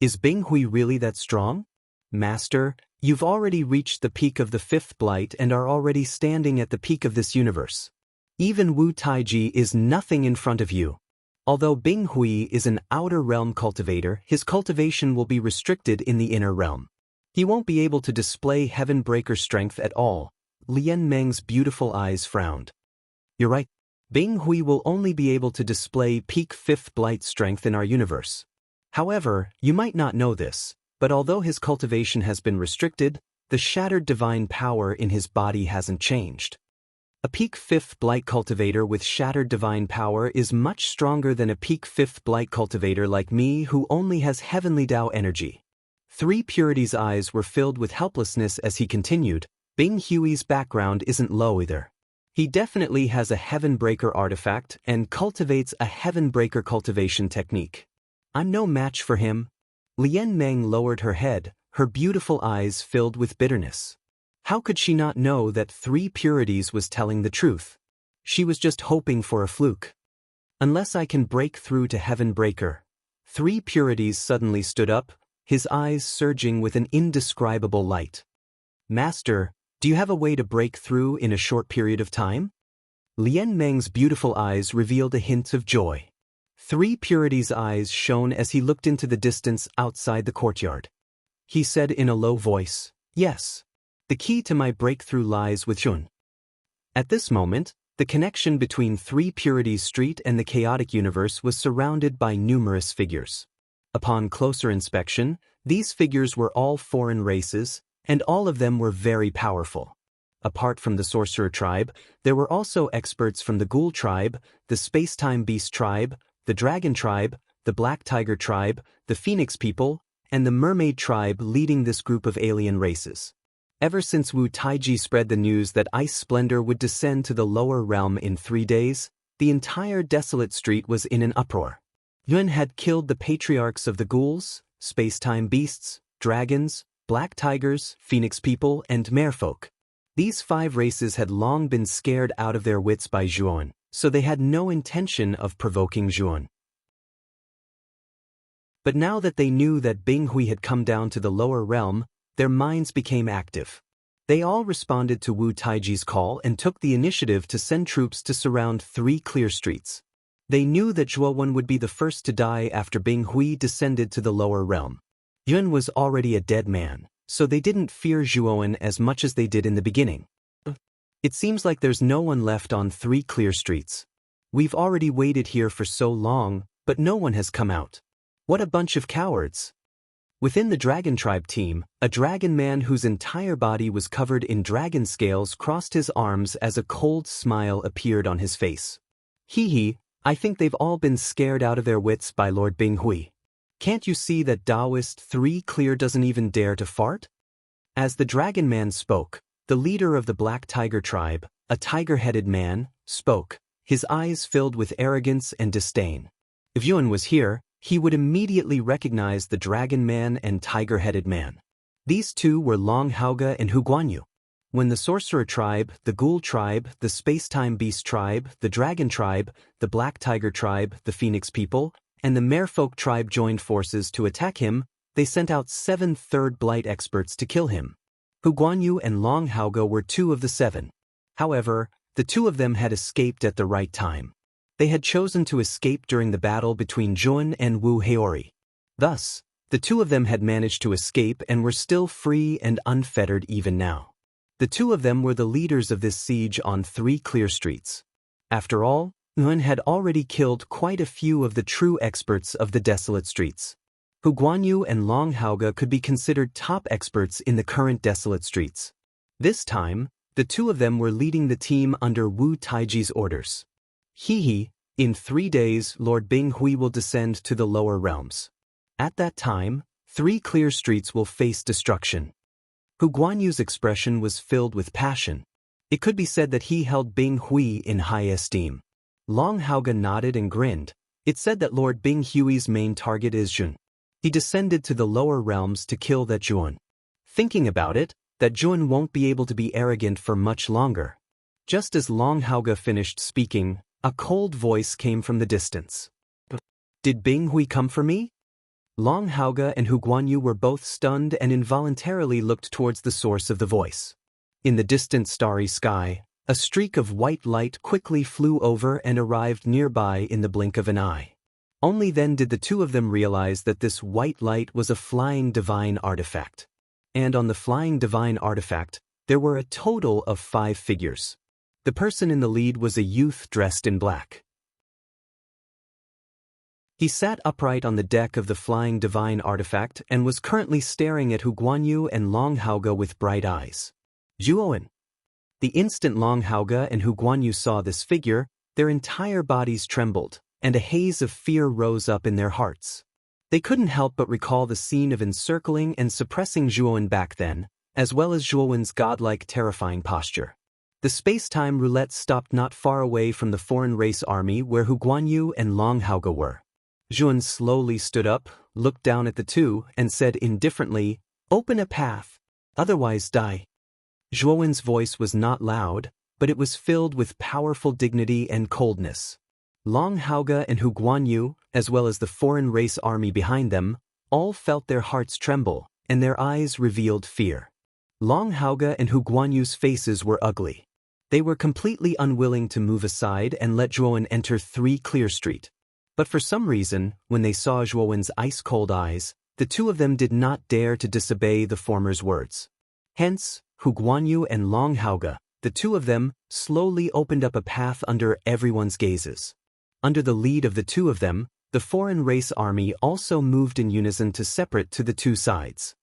Is Bing Hui really that strong? Master, you've already reached the peak of the fifth blight and are already standing at the peak of this universe. Even Wu Taiji is nothing in front of you. Although Bing Hui is an outer realm cultivator, his cultivation will be restricted in the inner realm. He won't be able to display heaven breaker strength at all. Lian Meng's beautiful eyes frowned. You're right. Bing Hui will only be able to display peak fifth blight strength in our universe. However, you might not know this, but although his cultivation has been restricted, the shattered divine power in his body hasn't changed. A peak fifth blight cultivator with shattered divine power is much stronger than a peak fifth blight cultivator like me who only has heavenly Tao energy. Three Purities' eyes were filled with helplessness as he continued, Bing Hui's background isn't low either. He definitely has a Heaven Breaker artifact and cultivates a Heaven Breaker cultivation technique. I'm no match for him. Lian Meng lowered her head, her beautiful eyes filled with bitterness. How could she not know that Three Purities was telling the truth? She was just hoping for a fluke. Unless I can break through to Heaven Breaker. Three Purities suddenly stood up, his eyes surging with an indescribable light. Master, do you have a way to break through in a short period of time? Lian Meng's beautiful eyes revealed a hint of joy. Three Purities' eyes shone as he looked into the distance outside the courtyard. He said in a low voice, Yes. The key to my breakthrough lies with Yun. At this moment, the connection between Three Purities Street and the chaotic universe was surrounded by numerous figures. Upon closer inspection, these figures were all foreign races, and all of them were very powerful. Apart from the Sorcerer tribe, there were also experts from the Ghoul tribe, the Space-Time Beast tribe, the Dragon tribe, the Black Tiger tribe, the Phoenix people, and the Mermaid tribe leading this group of alien races. Ever since Wu Taiji spread the news that Ice Splendor would descend to the lower realm in 3 days, the entire desolate street was in an uproar. Yun had killed the patriarchs of the ghouls, space-time beasts, dragons, black tigers, phoenix people, and merfolk. These 5 races had long been scared out of their wits by Zhuan, so they had no intention of provoking Zhuan. But now that they knew that Bing Hui had come down to the lower realm, their minds became active. They all responded to Wu Taiji's call and took the initiative to send troops to surround 3 clear streets. They knew that Zhuowen would be the first to die after Bing Hui descended to the lower realm. Yun was already a dead man, so they didn't fear Zhuowen as much as they did in the beginning. It seems like there's no one left on 3 clear streets. We've already waited here for so long, but no one has come out. What a bunch of cowards. Within the Dragon Tribe team, a dragon man whose entire body was covered in dragon scales crossed his arms as a cold smile appeared on his face. Hee, I think they've all been scared out of their wits by Lord Bing Hui. Can't you see that Taoist 3 Clear doesn't even dare to fart? As the dragon man spoke, the leader of the Black Tiger tribe, a tiger-headed man, spoke, his eyes filled with arrogance and disdain. If Yun was here, he would immediately recognize the dragon man and tiger-headed man. These two were Long Haoge and Hu Guanyu. When the Sorcerer tribe, the Ghoul tribe, the Space-Time Beast tribe, the Dragon tribe, the Black Tiger tribe, the Phoenix people, and the Merfolk tribe joined forces to attack him, they sent out 7 Third Blight experts to kill him. Hu Guanyu and Long Haoge were 2 of the 7. However, The two of them had escaped at the right time. They had chosen to escape during the battle between Jun and Wu Haori. Thus, the two of them had managed to escape and were still free and unfettered even now. The two of them were the leaders of this siege on 3 clear streets. After all, Yun had already killed quite a few of the true experts of the desolate streets. Hu Guanyu and Long Haoge could be considered top experts in the current desolate streets. This time, the two of them were leading the team under Wu Taiji's orders. In 3 days Lord Bing Hui will descend to the lower realms. At that time, 3 clear streets will face destruction. Hu Guanyu's expression was filled with passion. It could be said that he held Bing Hui in high esteem. Long Haoge nodded and grinned. It said that Lord Bing Hui's main target is Jun. He descended to the lower realms to kill that Jun. Thinking about it, that Jun won't be able to be arrogant for much longer. Just as Long Haoge finished speaking, a cold voice came from the distance. Did Bing Hui come for me? Long Haoge and Hu Guanyu were both stunned and involuntarily looked towards the source of the voice. In the distant starry sky, a streak of white light quickly flew over and arrived nearby in the blink of an eye. Only then did the two of them realize that this white light was a flying divine artifact. And on the flying divine artifact, there were a total of 5 figures. The person in the lead was a youth dressed in black. He sat upright on the deck of the flying divine artifact and was currently staring at Hu Guanyu and Long Haoge with bright eyes. Zhuowen. The instant Long Haoge and Hu Guanyu saw this figure, their entire bodies trembled, and a haze of fear rose up in their hearts. They couldn't help but recall the scene of encircling and suppressing Zhuowen back then, as well as Zhuowen's godlike terrifying posture. The space-time roulette stopped not far away from the foreign race army where Hu Guanyu and Long Haoge were. Zhuowen slowly stood up, looked down at the two, and said indifferently, "Open a path, otherwise die." Zhuowen's voice was not loud, but it was filled with powerful dignity and coldness. Long Haoge and Hu Guanyu, as well as the foreign race army behind them, all felt their hearts tremble, and their eyes revealed fear. Long Haoge and Hu Guanyu's faces were ugly. They were completely unwilling to move aside and let Zhuowen enter 3 Clear Street. But for some reason, when they saw Zhuowen's ice-cold eyes, the two of them did not dare to disobey the former's words. Hence, Hu Guanyu and Long Haoge, the two of them, slowly opened up a path under everyone's gazes. Under the lead of the two of them, the foreign race army also moved in unison to separate to the 2 sides.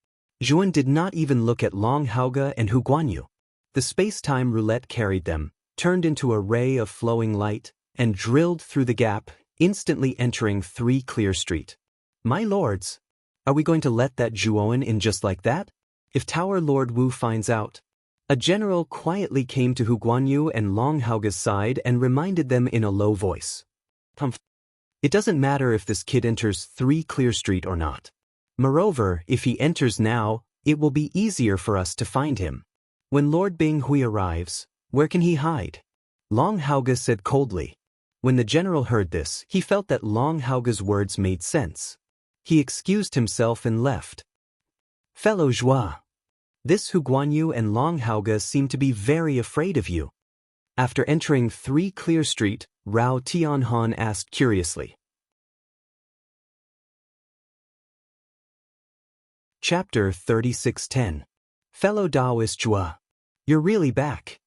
Zhuowen did not even look at Long Haoge and Hu Guanyu. The space-time roulette carried them, turned into a ray of flowing light, and drilled through the gap, instantly entering 3 Clear Street. My lords, are we going to let that Zhuowen in just like that? If Tower Lord Wu finds out. A general quietly came to Hu Guanyu and Long Haoge's side and reminded them in a low voice. It doesn't matter if this kid enters 3 Clear Street or not. Moreover, if he enters now, it will be easier for us to find him. When Lord Bing Hui arrives, where can he hide? Long Haoge said coldly. When the general heard this, he felt that Long Haoge's words made sense. He excused himself and left. Fellow Zhua, this Hu Guanyu and Long Haoge seem to be very afraid of you. After entering 3 Clear Street, Rao Tianhan asked curiously. Chapter 3610. Fellow Taoist Zhua, you're really back.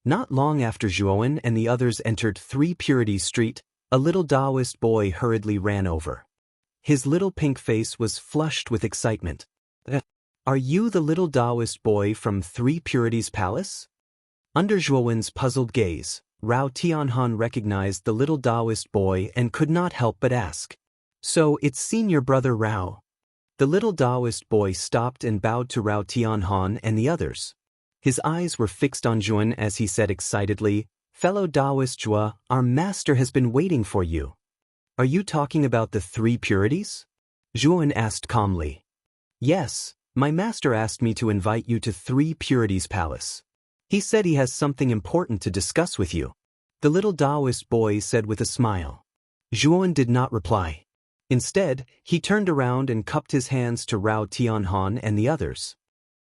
Not long after Zhuowen and the others entered 3 Purities Street, a little Taoist boy hurriedly ran over. His little pink face was flushed with excitement. Are you the little Taoist boy from 3 Purities Palace? Under Zhuowen's puzzled gaze, Rao Tianhan recognized the little Taoist boy and could not help but ask. So it's senior brother Rao. The little Taoist boy stopped and bowed to Rao Tianhan and the others. His eyes were fixed on Zhuowen as he said excitedly, Fellow Taoist Zhua, our master has been waiting for you. Are you talking about the 3 Purities? Zhuowen asked calmly. Yes, my master asked me to invite you to 3 Purities Palace. He said he has something important to discuss with you. The little Taoist boy said with a smile. Zhuowen did not reply. Instead, he turned around and cupped his hands to Rao Tianhan and the others.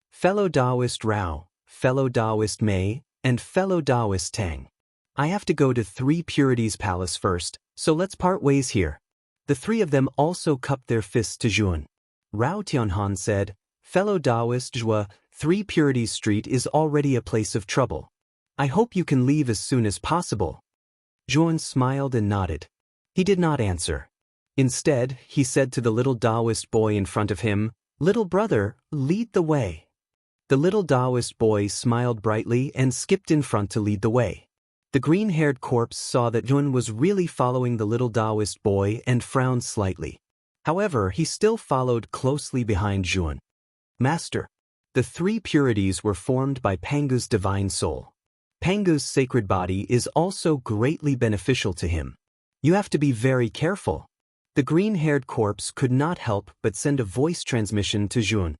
Fellow Taoist Rao, fellow Taoist Mei, and fellow Taoist Tang. I have to go to Three Purities Palace first, so let's part ways here. The three of them also cupped their fists to Zhuan. Rao Tianhan said, fellow Taoist Zhua, Three Purities Street is already a place of trouble. I hope you can leave as soon as possible. Zhuan smiled and nodded. He did not answer. Instead, he said to the little Taoist boy in front of him, little brother, lead the way. The little Taoist boy smiled brightly and skipped in front to lead the way. The green-haired corpse saw that Zhuan was really following the little Taoist boy and frowned slightly. However, he still followed closely behind Zhuan. Master, the three purities were formed by Pangu's divine soul. Pangu's sacred body is also greatly beneficial to him. You have to be very careful. The green-haired corpse could not help but send a voice transmission to Zhuan.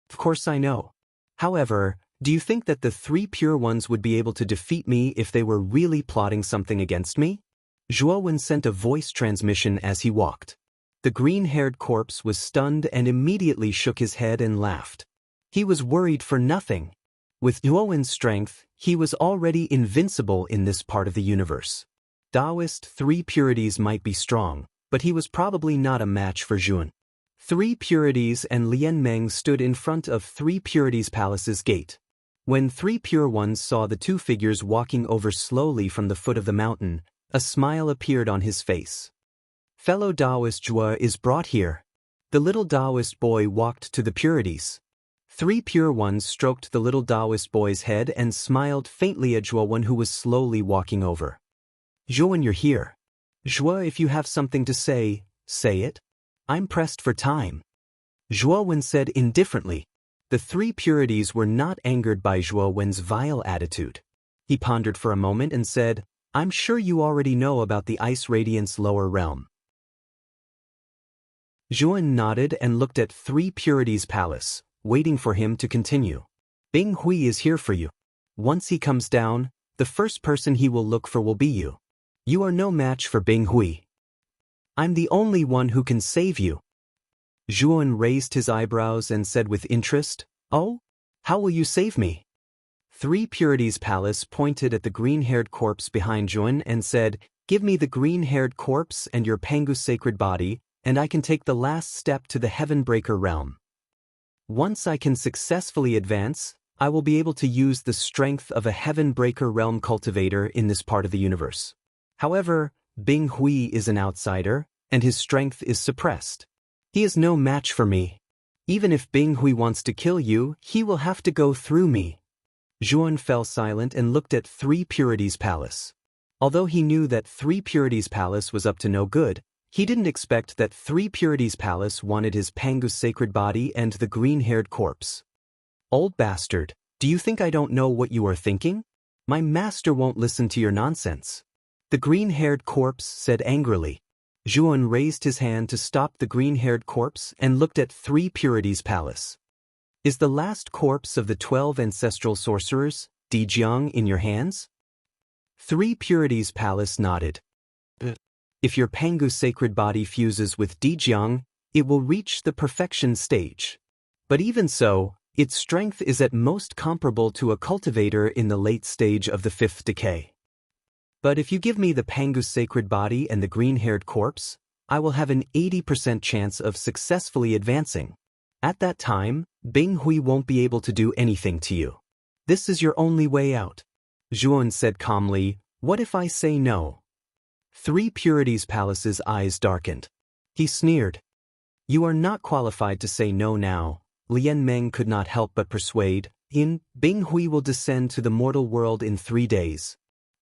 Of course I know. However, do you think that the three pure ones would be able to defeat me if they were really plotting something against me? Zhuowen sent a voice transmission as he walked. The green-haired corpse was stunned and immediately shook his head and laughed. He was worried for nothing. With Zhuowen's strength, he was already invincible in this part of the universe. Taoist three purities might be strong, but he was probably not a match for Zhuan. Three purities and Lian Meng stood in front of Three Purities Palace's gate. When Three Pure Ones saw the two figures walking over slowly from the foot of the mountain, a smile appeared on his face. Fellow Taoist Zhua is brought here. The little Taoist boy walked to the purities. Three Pure Ones stroked the little Taoist boy's head and smiled faintly at Zhuowen, who was slowly walking over. Zhuowen, you're here. Zhua, if you have something to say, say it. I'm pressed for time. Zhuowen said indifferently. The three purities were not angered by Zhuowen's vile attitude. He pondered for a moment and said, I'm sure you already know about the Ice Radiance lower realm. Zhuowen nodded and looked at Three Purities Palace, waiting for him to continue. Bing Hui is here for you. Once he comes down, the first person he will look for will be you. You are no match for Bing Hui. I'm the only one who can save you. Zhuowen raised his eyebrows and said with interest, Oh? How will you save me? Three Purities Palace pointed at the green-haired corpse behind Zhuowen and said, Give me the green-haired corpse and your Pangu sacred body, and I can take the last step to the Heavenbreaker realm. Once I can successfully advance, I will be able to use the strength of a Heavenbreaker realm cultivator in this part of the universe. However, Bing Hui is an outsider, and his strength is suppressed. He is no match for me. Even if Bing Hui wants to kill you, he will have to go through me. Zhuowen fell silent and looked at Three Purities Palace. Although he knew that Three Purities Palace was up to no good, he didn't expect that Three Purities Palace wanted his Pangu sacred body and the green-haired corpse. Old bastard, do you think I don't know what you are thinking? My master won't listen to your nonsense. The green-haired corpse said angrily. Zhuowen raised his hand to stop the green-haired corpse and looked at Three Purities Palace. Is the last corpse of the 12 ancestral sorcerers, Dijiang, in your hands? Three Purities Palace nodded. If your Pangu sacred body fuses with Dijiang, it will reach the perfection stage. But even so, its strength is at most comparable to a cultivator in the late stage of the fifth decay. But if you give me the Pangu sacred body and the green-haired corpse, I will have an 80% chance of successfully advancing. At that time, Bing Hui won't be able to do anything to you. This is your only way out. Zhuowen said calmly, What if I say no? Three Purities Palace's eyes darkened. He sneered. You are not qualified to say no now. Lian Meng could not help but persuade. Bing Hui will descend to the mortal world in 3 days.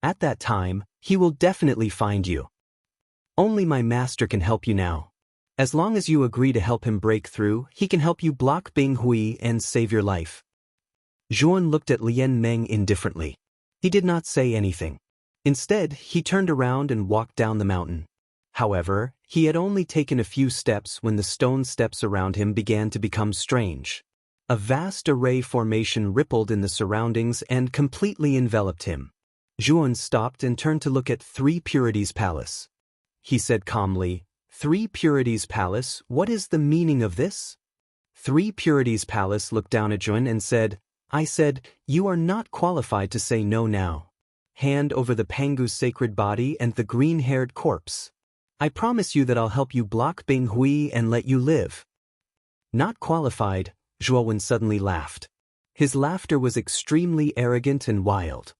At that time, he will definitely find you. Only my master can help you now. As long as you agree to help him break through, he can help you block Bing Hui and save your life. Zhuowen looked at Lian Meng indifferently. He did not say anything. Instead, he turned around and walked down the mountain. However, he had only taken a few steps when the stone steps around him began to become strange. A vast array formation rippled in the surroundings and completely enveloped him. Zhuowen stopped and turned to look at Three Purities Palace. He said calmly, Three Purities Palace, what is the meaning of this? Three Purities Palace looked down at Zhuowen and said, I said, "You are not qualified to say no now." Hand over the Pangu's sacred body and the green-haired corpse. I promise you that I'll help you block Bing Hui and let you live. Not qualified, Zhuowen suddenly laughed. His laughter was extremely arrogant and wild.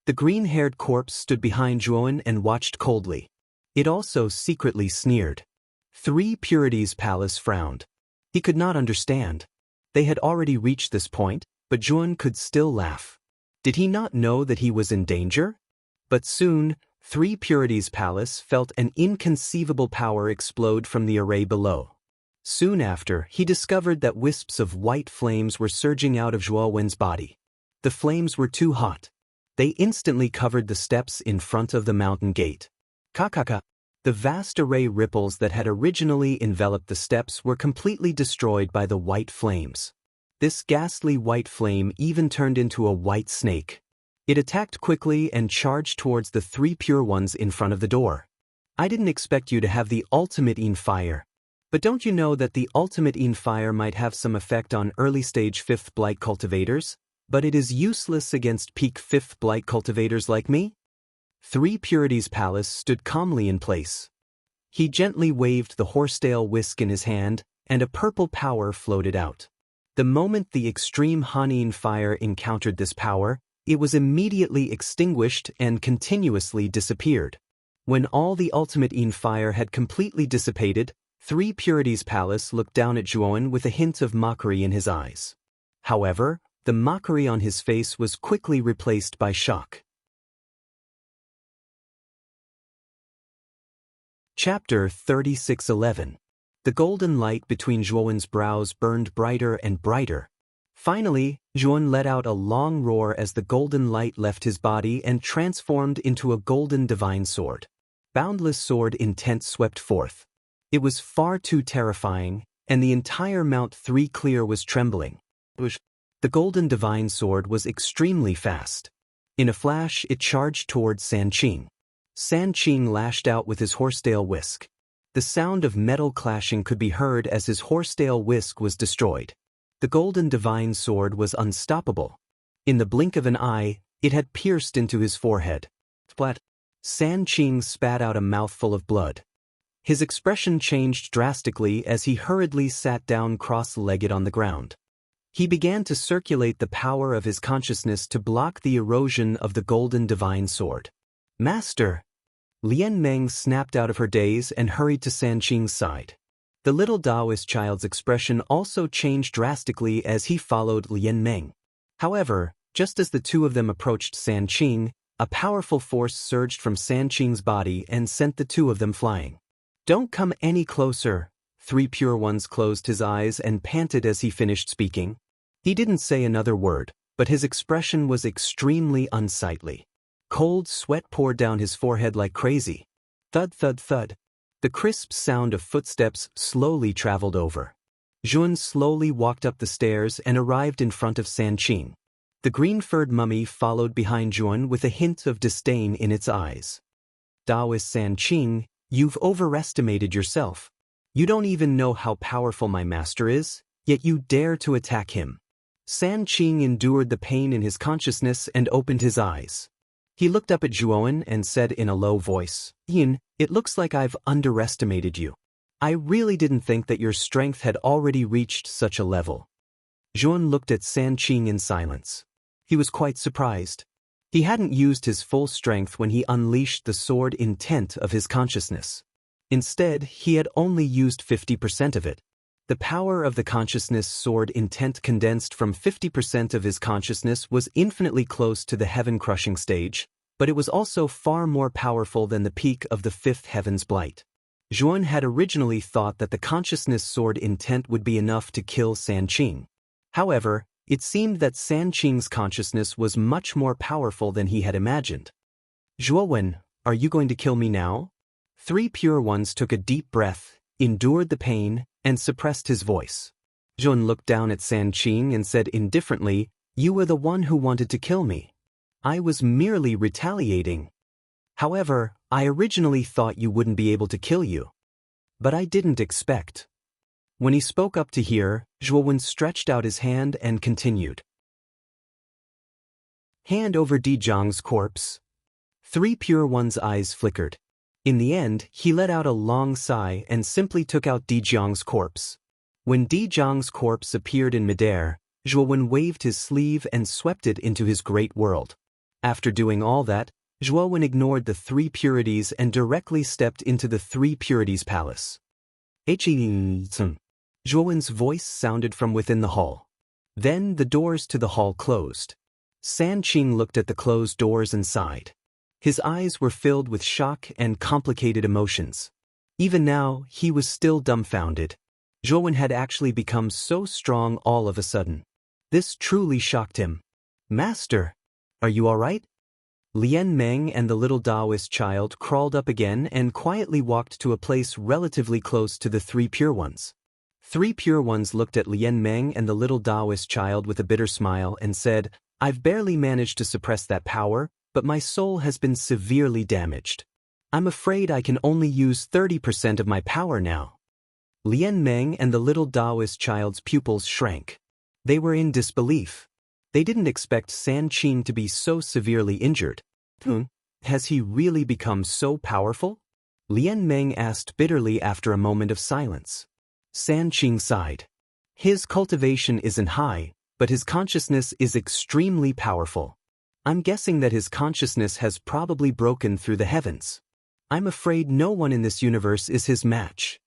The green-haired corpse stood behind Zhuowen and watched coldly. It also secretly sneered. Three Purities Palace frowned. He could not understand. They had already reached this point, but Zhuowen could still laugh. Did he not know that he was in danger? But soon, Three Purities Palace felt an inconceivable power explode from the array below. Soon after, he discovered that wisps of white flames were surging out of Zhuowen's body. The flames were too hot. They instantly covered the steps in front of the mountain gate. Kakaka! The vast array ripples that had originally enveloped the steps were completely destroyed by the white flames. This ghastly white flame even turned into a white snake. It attacked quickly and charged towards the three pure ones in front of the door. I didn't expect you to have the ultimate in fire. But don't you know that the ultimate in fire might have some effect on early-stage 5th Blight cultivators? But it is useless against peak 5th Blight cultivators like me? Three Purities Palace stood calmly in place. He gently waved the horsetail whisk in his hand, and a purple power floated out. The moment the extreme Hanin fire encountered this power, it was immediately extinguished and continuously disappeared. When all the ultimate in fire had completely dissipated, Three Purities Palace looked down at Zhuowen with a hint of mockery in his eyes. However, the mockery on his face was quickly replaced by shock. Chapter 36:11. The golden light between Zhuowen's brows burned brighter and brighter. Finally, Zhuowen let out a long roar as the golden light left his body and transformed into a golden divine sword. Boundless sword intent swept forth. It was far too terrifying, and the entire Mount 3 Clear was trembling. The golden divine sword was extremely fast. In a flash, it charged towards Sanqing. Sanqing lashed out with his horsetail whisk. The sound of metal clashing could be heard as his horsetail whisk was destroyed. The golden divine sword was unstoppable. In the blink of an eye, it had pierced into his forehead. Splat! Sanqing spat out a mouthful of blood. His expression changed drastically as he hurriedly sat down cross-legged on the ground. He began to circulate the power of his consciousness to block the erosion of the golden divine sword. "Master!" Lian Meng snapped out of her daze and hurried to Sanqing's side. The little Taoist child's expression also changed drastically as he followed Lian Meng. However, just as the two of them approached Sanqing, a powerful force surged from Sanqing's body and sent the two of them flying. "Don't come any closer." Three Pure Ones closed his eyes and panted as he finished speaking. He didn't say another word, but his expression was extremely unsightly. Cold sweat poured down his forehead like crazy. Thud, thud, thud. The crisp sound of footsteps slowly traveled over. Zhuowen slowly walked up the stairs and arrived in front of Sanqing. The green-furred mummy followed behind Zhuowen with a hint of disdain in its eyes. "Taoist Sanqing, you've overestimated yourself. You don't even know how powerful my master is, yet you dare to attack him." Sanqing endured the pain in his consciousness and opened his eyes. He looked up at Zhuowen and said in a low voice, "Yin, it looks like I've underestimated you. I really didn't think that your strength had already reached such a level." Zhuowen looked at Sanqing in silence. He was quite surprised. He hadn't used his full strength when he unleashed the sword intent of his consciousness. Instead, he had only used 50% of it. The power of the consciousness sword intent condensed from 50% of his consciousness was infinitely close to the heaven-crushing stage, but it was also far more powerful than the peak of the 5th Heaven's Blight. Zhuowen had originally thought that the consciousness sword intent would be enough to kill Sanqing. However, it seemed that Sanqing's consciousness was much more powerful than he had imagined. "Zhuowen, are you going to kill me now?" Three Pure Ones took a deep breath, endured the pain, and suppressed his voice. Zhuowen looked down at Sanqing and said indifferently, "You were the one who wanted to kill me. I was merely retaliating. However, I originally thought you wouldn't be able to kill you. But I didn't expect." When he spoke up to hear, Zhuowen stretched out his hand and continued. Hand over Di Zhang's corpse. Three Pure One's eyes flickered. In the end, he let out a long sigh and simply took out Di Zhang's corpse. When Di Zhang's corpse appeared in midair, Zhuowen waved his sleeve and swept it into his great world. After doing all that, Zhuowen ignored the three purities and directly stepped into the three purities palace. Zhuowen's voice sounded from within the hall. Then the doors to the hall closed. San Qing looked at the closed doors and sighed. His eyes were filled with shock and complicated emotions. Even now, he was still dumbfounded. Zhuowen had actually become so strong all of a sudden. This truly shocked him. Master, are you all right? Lian Meng and the little Taoist child crawled up again and quietly walked to a place relatively close to the three Pure Ones. Three Pure Ones looked at Lian Meng and the little Taoist child with a bitter smile and said, I've barely managed to suppress that power, but my soul has been severely damaged. I'm afraid I can only use 30% of my power now. Lian Meng and the little Taoist child's pupils shrank. They were in disbelief. They didn't expect San Qing to be so severely injured. Has he really become so powerful? Lian Meng asked bitterly after a moment of silence. San Qing sighed. His cultivation isn't high, but his consciousness is extremely powerful. I'm guessing that his consciousness has probably broken through the heavens. I'm afraid no one in this universe is his match.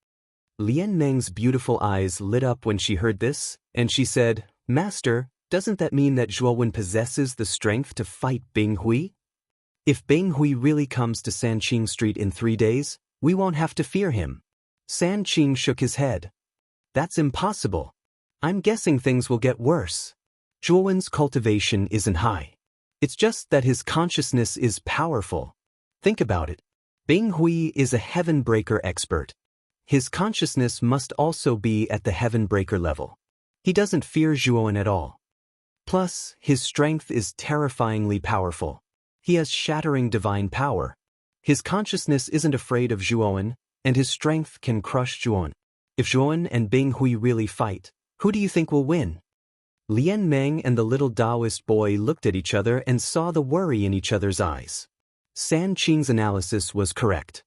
Lian Meng's beautiful eyes lit up when she heard this, and she said, Master, doesn't that mean that Zhuowen possesses the strength to fight Bing Hui? If Bing Hui really comes to Sanqing Street in 3 days, we won't have to fear him. San Qing shook his head. That's impossible. I'm guessing things will get worse. Zhuowen's cultivation isn't high. It's just that his consciousness is powerful. Think about it. Bing Hui is a heaven breaker expert. His consciousness must also be at the heaven breaker level. He doesn't fear Zhuowen at all. Plus, his strength is terrifyingly powerful. He has shattering divine power. His consciousness isn't afraid of Zhuowen, and his strength can crush Zhuowen. If Zhuowen and Bing Hui really fight, who do you think will win? Lian Meng and the little Taoist boy looked at each other and saw the worry in each other's eyes. San Qing's analysis was correct.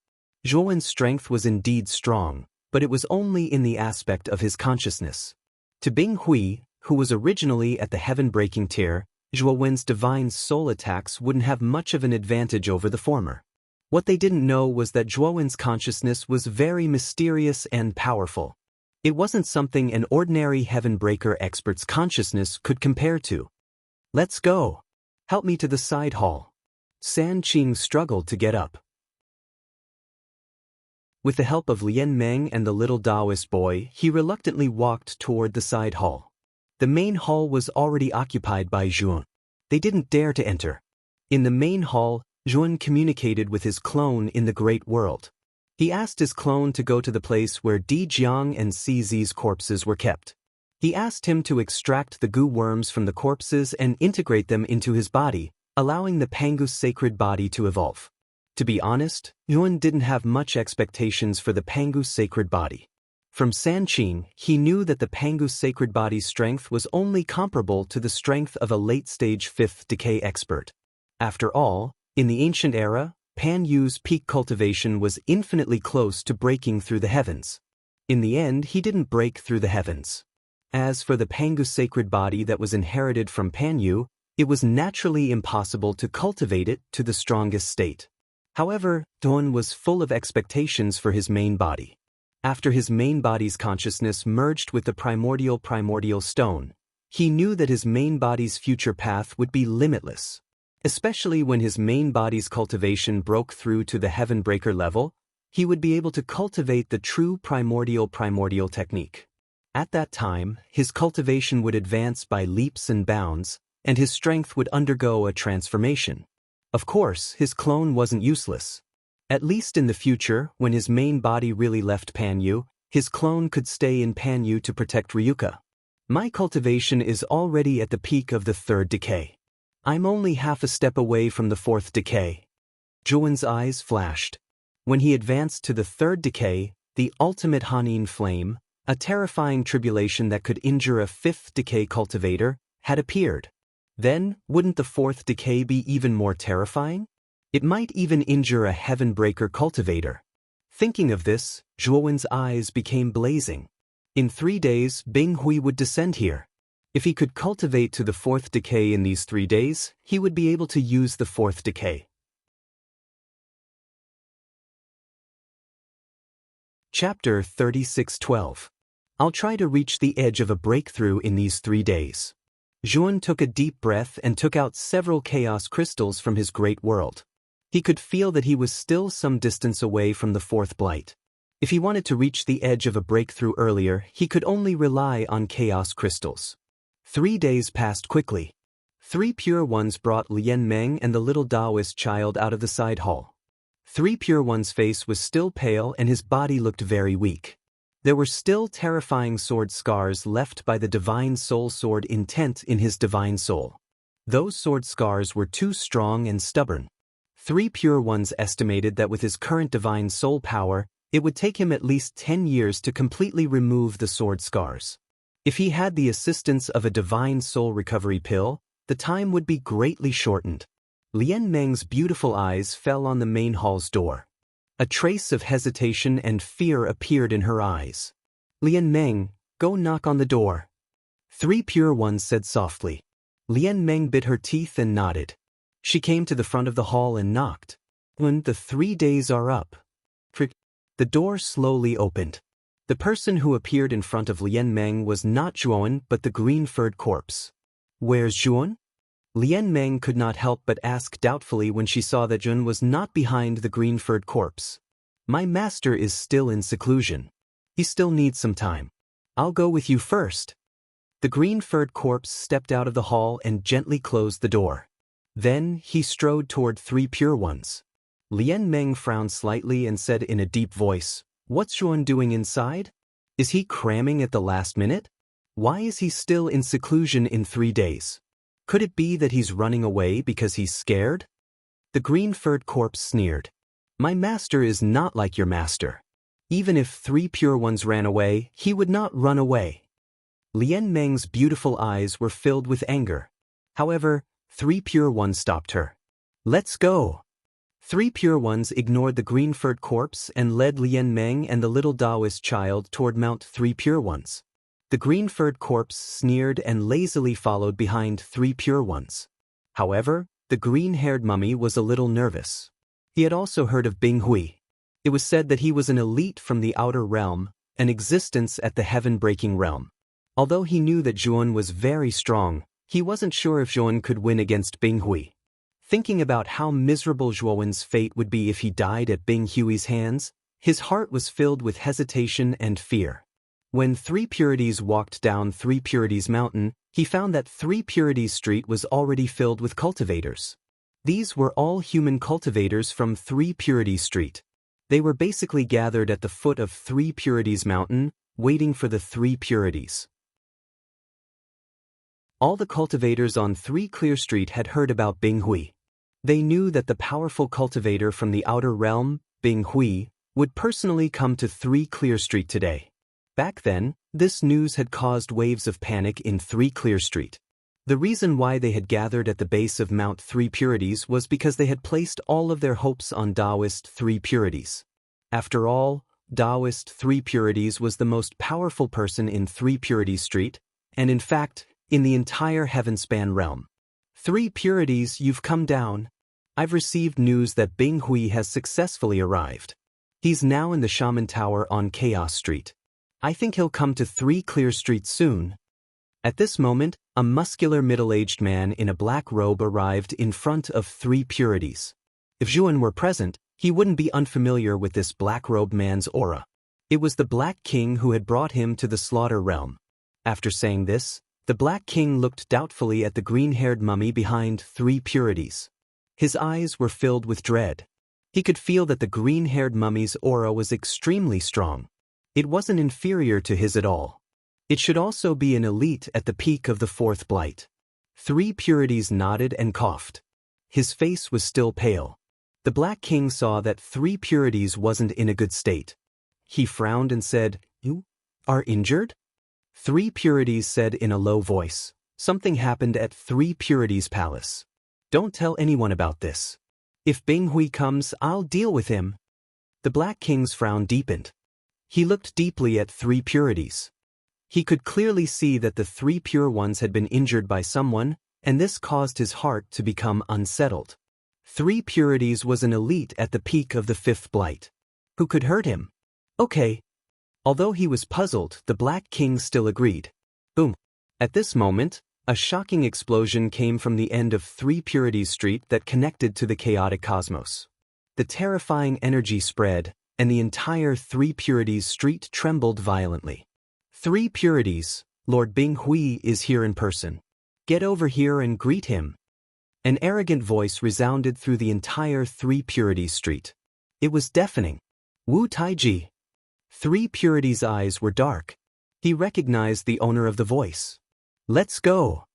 Zhuowen's strength was indeed strong, but it was only in the aspect of his consciousness. To Bing Hui, who was originally at the heaven-breaking tier, Zhuowen's divine soul attacks wouldn't have much of an advantage over the former. What they didn't know was that Zhuowen's consciousness was very mysterious and powerful. It wasn't something an ordinary heaven-breaker expert's consciousness could compare to. Let's go. Help me to the side hall. San Qing struggled to get up. With the help of Lian Meng and the little Taoist boy, he reluctantly walked toward the side hall. The main hall was already occupied by Zhuowen. They didn't dare to enter. In the main hall, Zhuowen communicated with his clone in the great world. He asked his clone to go to the place where Di Jiang and CZ's corpses were kept. He asked him to extract the goo worms from the corpses and integrate them into his body, allowing the Pangu's sacred body to evolve. To be honest, Yuan didn't have much expectations for the Pangu's sacred body. From San Qing, he knew that the Pangu's sacred body's strength was only comparable to the strength of a late-stage 5th decay expert. After all, in the ancient era, Pan Yu's peak cultivation was infinitely close to breaking through the heavens. In the end, he didn't break through the heavens. As for the Pangu's sacred body that was inherited from Pan Yu, it was naturally impossible to cultivate it to the strongest state. However, Duan was full of expectations for his main body. After his main body's consciousness merged with the primordial stone, he knew that his main body's future path would be limitless. Especially when his main body's cultivation broke through to the heaven breaker level, he would be able to cultivate the true primordial technique. At that time, his cultivation would advance by leaps and bounds, and his strength would undergo a transformation. Of course, his clone wasn't useless. At least in the future, when his main body really left Pan Yu, his clone could stay in Pan Yu to protect Ryuka. My cultivation is already at the peak of the 3rd decay. I'm only half a step away from the 4th decay. Zhuowen's eyes flashed. When he advanced to the 3rd decay, the ultimate Hanin flame, A terrifying tribulation that could injure a fifth decay cultivator had appeared. Then, wouldn't the fourth decay be even more terrifying? It might even injure a heaven-breaker cultivator. Thinking of this, Zhuowen's eyes became blazing. In 3 days, Bing Hui would descend here. If he could cultivate to the fourth decay in these 3 days, he would be able to use the fourth decay. Chapter 36:12. I'll try to reach the edge of a breakthrough in these 3 days. Zhuan took a deep breath and took out several chaos crystals from his great world. He could feel that he was still some distance away from the fourth blight. If he wanted to reach the edge of a breakthrough earlier, he could only rely on chaos crystals. 3 days passed quickly. 3 pure ones brought Lian Meng and the little Taoist child out of the side hall. 3 pure one's face was still pale and his body looked very weak. There were still terrifying sword scars left by the divine soul sword intent in his divine soul. Those sword scars were too strong and stubborn. 3 pure ones estimated that with his current divine soul power, it would take him at least 10 years to completely remove the sword scars. If he had the assistance of a divine soul recovery pill, the time would be greatly shortened. Lian Meng's beautiful eyes fell on the main hall's door. A trace of hesitation and fear appeared in her eyes. Lian Meng, go knock on the door. 3 pure ones said softly. Lian Meng bit her teeth and nodded. She came to the front of the hall and knocked. When the 3 days are up. The door slowly opened. The person who appeared in front of Lian Meng was not Zhuan but the green-furred corpse. Where's Zhuan? Lian Meng could not help but ask doubtfully when she saw that Zhuan was not behind the green-furred corpse. My master is still in seclusion. He still needs some time. I'll go with you first. The green-furred corpse stepped out of the hall and gently closed the door. Then he strode toward 3 pure ones. Lian Meng frowned slightly and said in a deep voice, What's Zhuan doing inside? Is he cramming at the last minute? Why is he still in seclusion in 3 days? Could it be that he's running away because he's scared? The green-furred corpse sneered. My master is not like your master. Even if 3 pure ones ran away, he would not run away. Lian Meng's beautiful eyes were filled with anger. However, 3 pure ones stopped her. Let's go. 3 pure ones ignored the green-furred corpse and led Lian Meng and the little Taoist child toward Mount 3 pure ones. The green-furred corpse sneered and lazily followed behind 3 pure ones. However, the green-haired mummy was a little nervous. He had also heard of Bing Hui. It was said that he was an elite from the outer realm, an existence at the heaven-breaking realm. Although he knew that Zhuan was very strong, he wasn't sure if Zhuan could win against Bing Hui. Thinking about how miserable Zhuowen's fate would be if he died at Bing Hui's hands, his heart was filled with hesitation and fear. When 3 Purities walked down 3 Purities Mountain, he found that 3 Purities Street was already filled with cultivators. These were all human cultivators from 3 Purities Street. They were basically gathered at the foot of 3 Purities Mountain, waiting for the 3 Purities. All the cultivators on 3 Clear Street had heard about Bing Hui. They knew that the powerful cultivator from the outer realm, Bing Hui, would personally come to 3 Clear Street today. Back then, this news had caused waves of panic in 3 Clear Street. The reason why they had gathered at the base of Mount 3 Purities was because they had placed all of their hopes on Taoist 3 Purities. After all, Taoist 3 Purities was the most powerful person in 3 Purities Street, and in fact, in the entire Heavenspan realm. 3 Purities, you've come down. I've received news that Bing Hui has successfully arrived. He's now in the Shaman Tower on Chaos Street. I think he'll come to 3 Clear Street soon. At this moment, a muscular middle-aged man in a black robe arrived in front of 3 Purities. If Zhuan were present, he wouldn't be unfamiliar with this black-robed man's aura. It was the Black King who had brought him to the Slaughter Realm. After saying this, the Black King looked doubtfully at the green-haired mummy behind 3 Purities. His eyes were filled with dread. He could feel that the green-haired mummy's aura was extremely strong. It wasn't inferior to his at all. It should also be an elite at the peak of the 4th blight. 3 Purities nodded and coughed. His face was still pale. The Black King saw that 3 Purities wasn't in a good state. He frowned and said, Are injured? Three Purities said in a low voice. Something happened at Three Purities' palace. Don't tell anyone about this. If Bing Hui comes, I'll deal with him. The Black King's frown deepened. He looked deeply at Three Purities. He could clearly see that the three pure ones had been injured by someone, and this caused his heart to become unsettled. Three Purities was an elite at the peak of the fifth blight. Who could hurt him? Okay. Although he was puzzled, the Black King still agreed. Boom. At this moment, a shocking explosion came from the end of Three Purities Street that connected to the chaotic cosmos. The terrifying energy spread, and the entire Three Purities Street trembled violently. Three Purities, Lord Bing Hui is here in person. Get over here and greet him. An arrogant voice resounded through the entire Three Purities Street. It was deafening. Wu Taiji. Three Purities' eyes were dark. He recognized the owner of the voice. Let's go.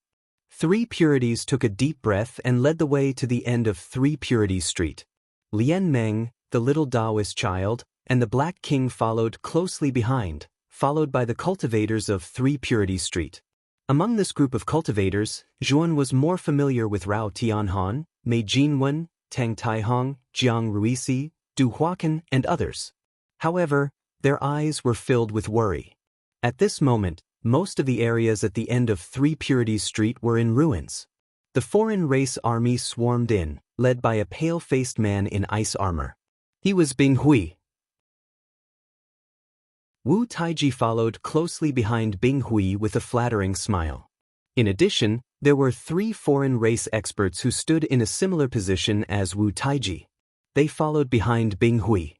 Three Purities took a deep breath and led the way to the end of Three Purities Street. Lian Meng, the little Taoist child, and the Black King followed closely behind, followed by the cultivators of Three Purities Street. Among this group of cultivators, Zhuan was more familiar with Rao Tianhan, Mei Jinwen, Tang Taihong, Jiang Ruisi, Du Huacan, and others. However, their eyes were filled with worry. At this moment, most of the areas at the end of Three Purities Street were in ruins. The foreign race army swarmed in, led by a pale-faced man in ice armor. He was Bing Hui. Wu Taiji followed closely behind Bing Hui with a flattering smile. In addition, there were three foreign race experts who stood in a similar position as Wu Taiji. They followed behind Bing Hui.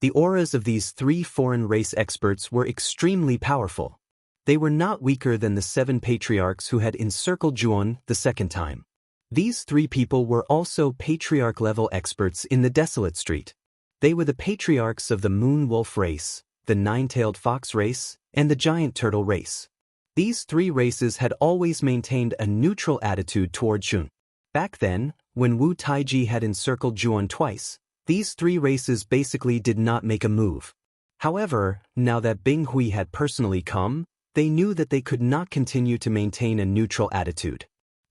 The auras of these three foreign race experts were extremely powerful. They were not weaker than the 7 patriarchs who had encircled Zhuan the second time. These three people were also patriarch-level experts in the Desolate Street. They were the patriarchs of the Moon Wolf race, the Nine-tailed Fox race, and the Giant Turtle race. These three races had always maintained a neutral attitude toward Zhuan. Back then, when Wu Taiji had encircled Zhuan twice, these three races basically did not make a move. However, now that Bing Hui had personally come, they knew that they could not continue to maintain a neutral attitude.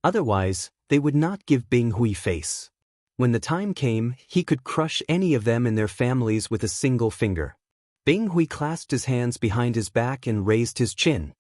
Otherwise, they would not give Bing Hui face. When the time came, he could crush any of them and their families with a single finger. Bing Hui clasped his hands behind his back and raised his chin.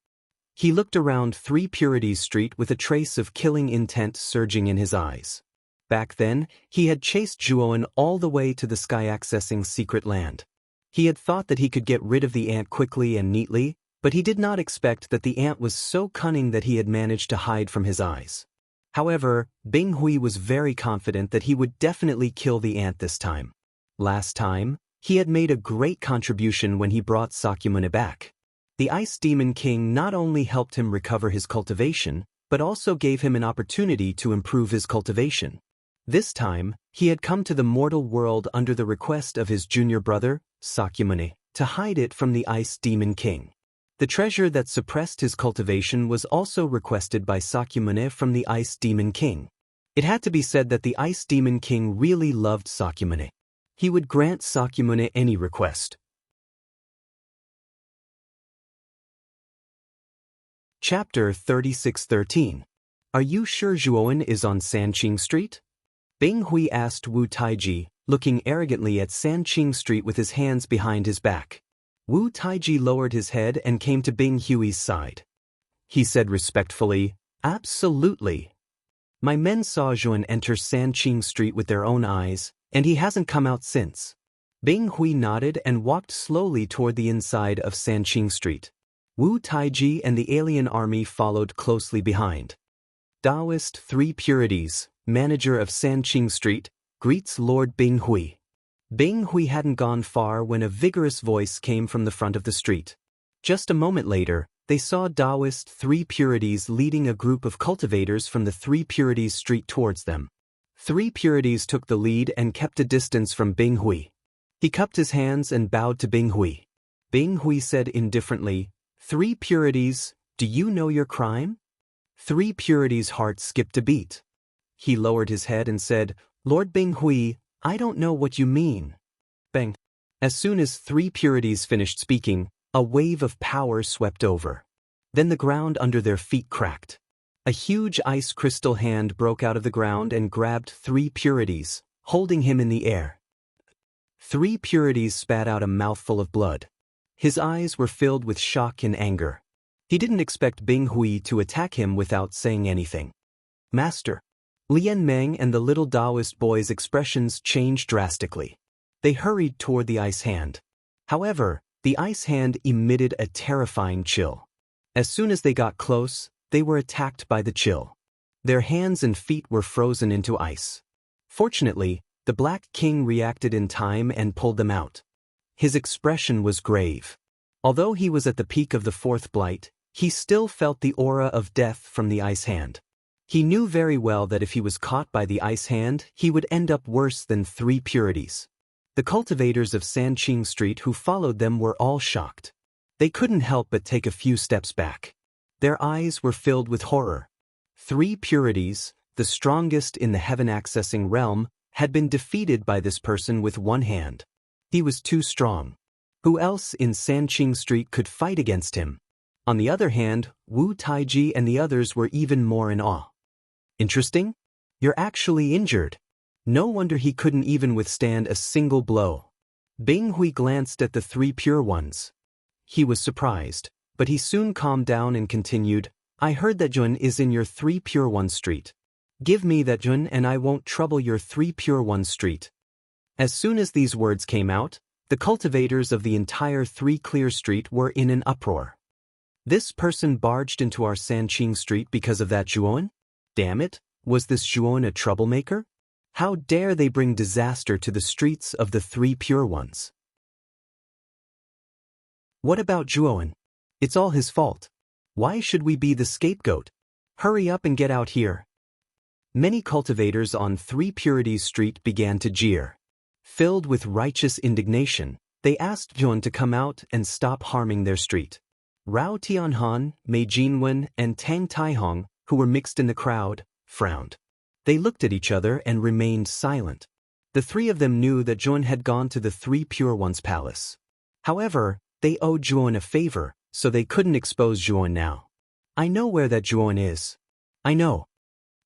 He looked around Three Purities Street with a trace of killing intent surging in his eyes. Back then, he had chased Zhuan all the way to the sky-accessing secret land. He had thought that he could get rid of the ant quickly and neatly, but he did not expect that the ant was so cunning that he had managed to hide from his eyes. However, Bing Hui was very confident that he would definitely kill the ant this time. Last time, he had made a great contribution when he brought Sakyamuni back. The Ice Demon King not only helped him recover his cultivation, but also gave him an opportunity to improve his cultivation. This time, he had come to the mortal world under the request of his junior brother, Sakyamuni, to hide it from the Ice Demon King. The treasure that suppressed his cultivation was also requested by Sakyamuni from the Ice Demon King. It had to be said that the Ice Demon King really loved Sakyamuni. He would grant Sakyamuni any request. Chapter 3613. Are you sure Zhuan is on Sanqing Street? Bing Hui asked Wu Taiji, looking arrogantly at Sanqing Street with his hands behind his back. Wu Taiji lowered his head and came to Bing Hui's side. He said respectfully, "Absolutely. My men saw Zhuan enter Sanqing Street with their own eyes, and he hasn't come out since." Bing Hui nodded and walked slowly toward the inside of Sanqing Street. Wu Taiji and the alien army followed closely behind. Taoist Three Purities, manager of Sanqing Street, greets Lord Bing Hui. Bing Hui hadn't gone far when a vigorous voice came from the front of the street. Just a moment later, they saw Taoist Three Purities leading a group of cultivators from the Three Purities Street towards them. Three Purities took the lead and kept a distance from Bing Hui. He cupped his hands and bowed to Bing Hui. Bing Hui said indifferently, "Three Purities, do you know your crime?" Three Purities' heart skipped a beat. He lowered his head and said, "Lord Bing Hui, I don't know what you mean." Bang. As soon as Three Purities finished speaking, A wave of power swept over. Then the ground under their feet cracked. A huge ice crystal hand broke out of the ground and grabbed 3 purities, holding him in the air. 3 purities spat out a mouthful of blood. His eyes were filled with shock and anger. He didn't expect Bing Hui to attack him without saying anything. Master. Lian Meng and the little Taoist boy's expressions changed drastically. They hurried toward the ice hand. However, the ice hand emitted a terrifying chill. As soon as they got close, they were attacked by the chill. Their hands and feet were frozen into ice. Fortunately, the Black King reacted in time and pulled them out. His expression was grave. Although he was at the peak of the 4th blight, he still felt the aura of death from the ice hand. He knew very well that if he was caught by the ice hand, he would end up worse than 3 purities. The cultivators of Sanqing Street who followed them were all shocked. They couldn't help but take a few steps back. Their eyes were filled with horror. 3 purities, the strongest in the heaven-accessing realm, had been defeated by this person with 1 hand. He was too strong. Who else in Sanqing Street could fight against him? On the other hand, Wu Taiji and the others were even more in awe. Interesting? You're actually injured. No wonder he couldn't even withstand a single blow. Bing Hui glanced at the 3 pure ones. He was surprised, but he soon calmed down and continued, I heard that Jun is in your 3 pure ones street. Give me that Jun and I won't trouble your 3 pure ones street. As soon as these words came out, the cultivators of the entire 3 clear street were in an uproar. This person barged into our Sanqing Street because of that Juon? Damn it, was this Juon a troublemaker? How dare they bring disaster to the streets of the 3 pure ones? What about Juon? It's all his fault. Why should we be the scapegoat? Hurry up and get out here. Many cultivators on 3 Purities Street began to jeer. Filled with righteous indignation, they asked Juon to come out and stop harming their street. Rao Tianhan, Mei Jinwen, and Tang Taihong, who were mixed in the crowd, frowned. They looked at each other and remained silent. The 3 of them knew that Juon had gone to the 3 Pure Ones' palace. However, they owed Juon a favor, so they couldn't expose Juon now. I know where that Juon is. I know.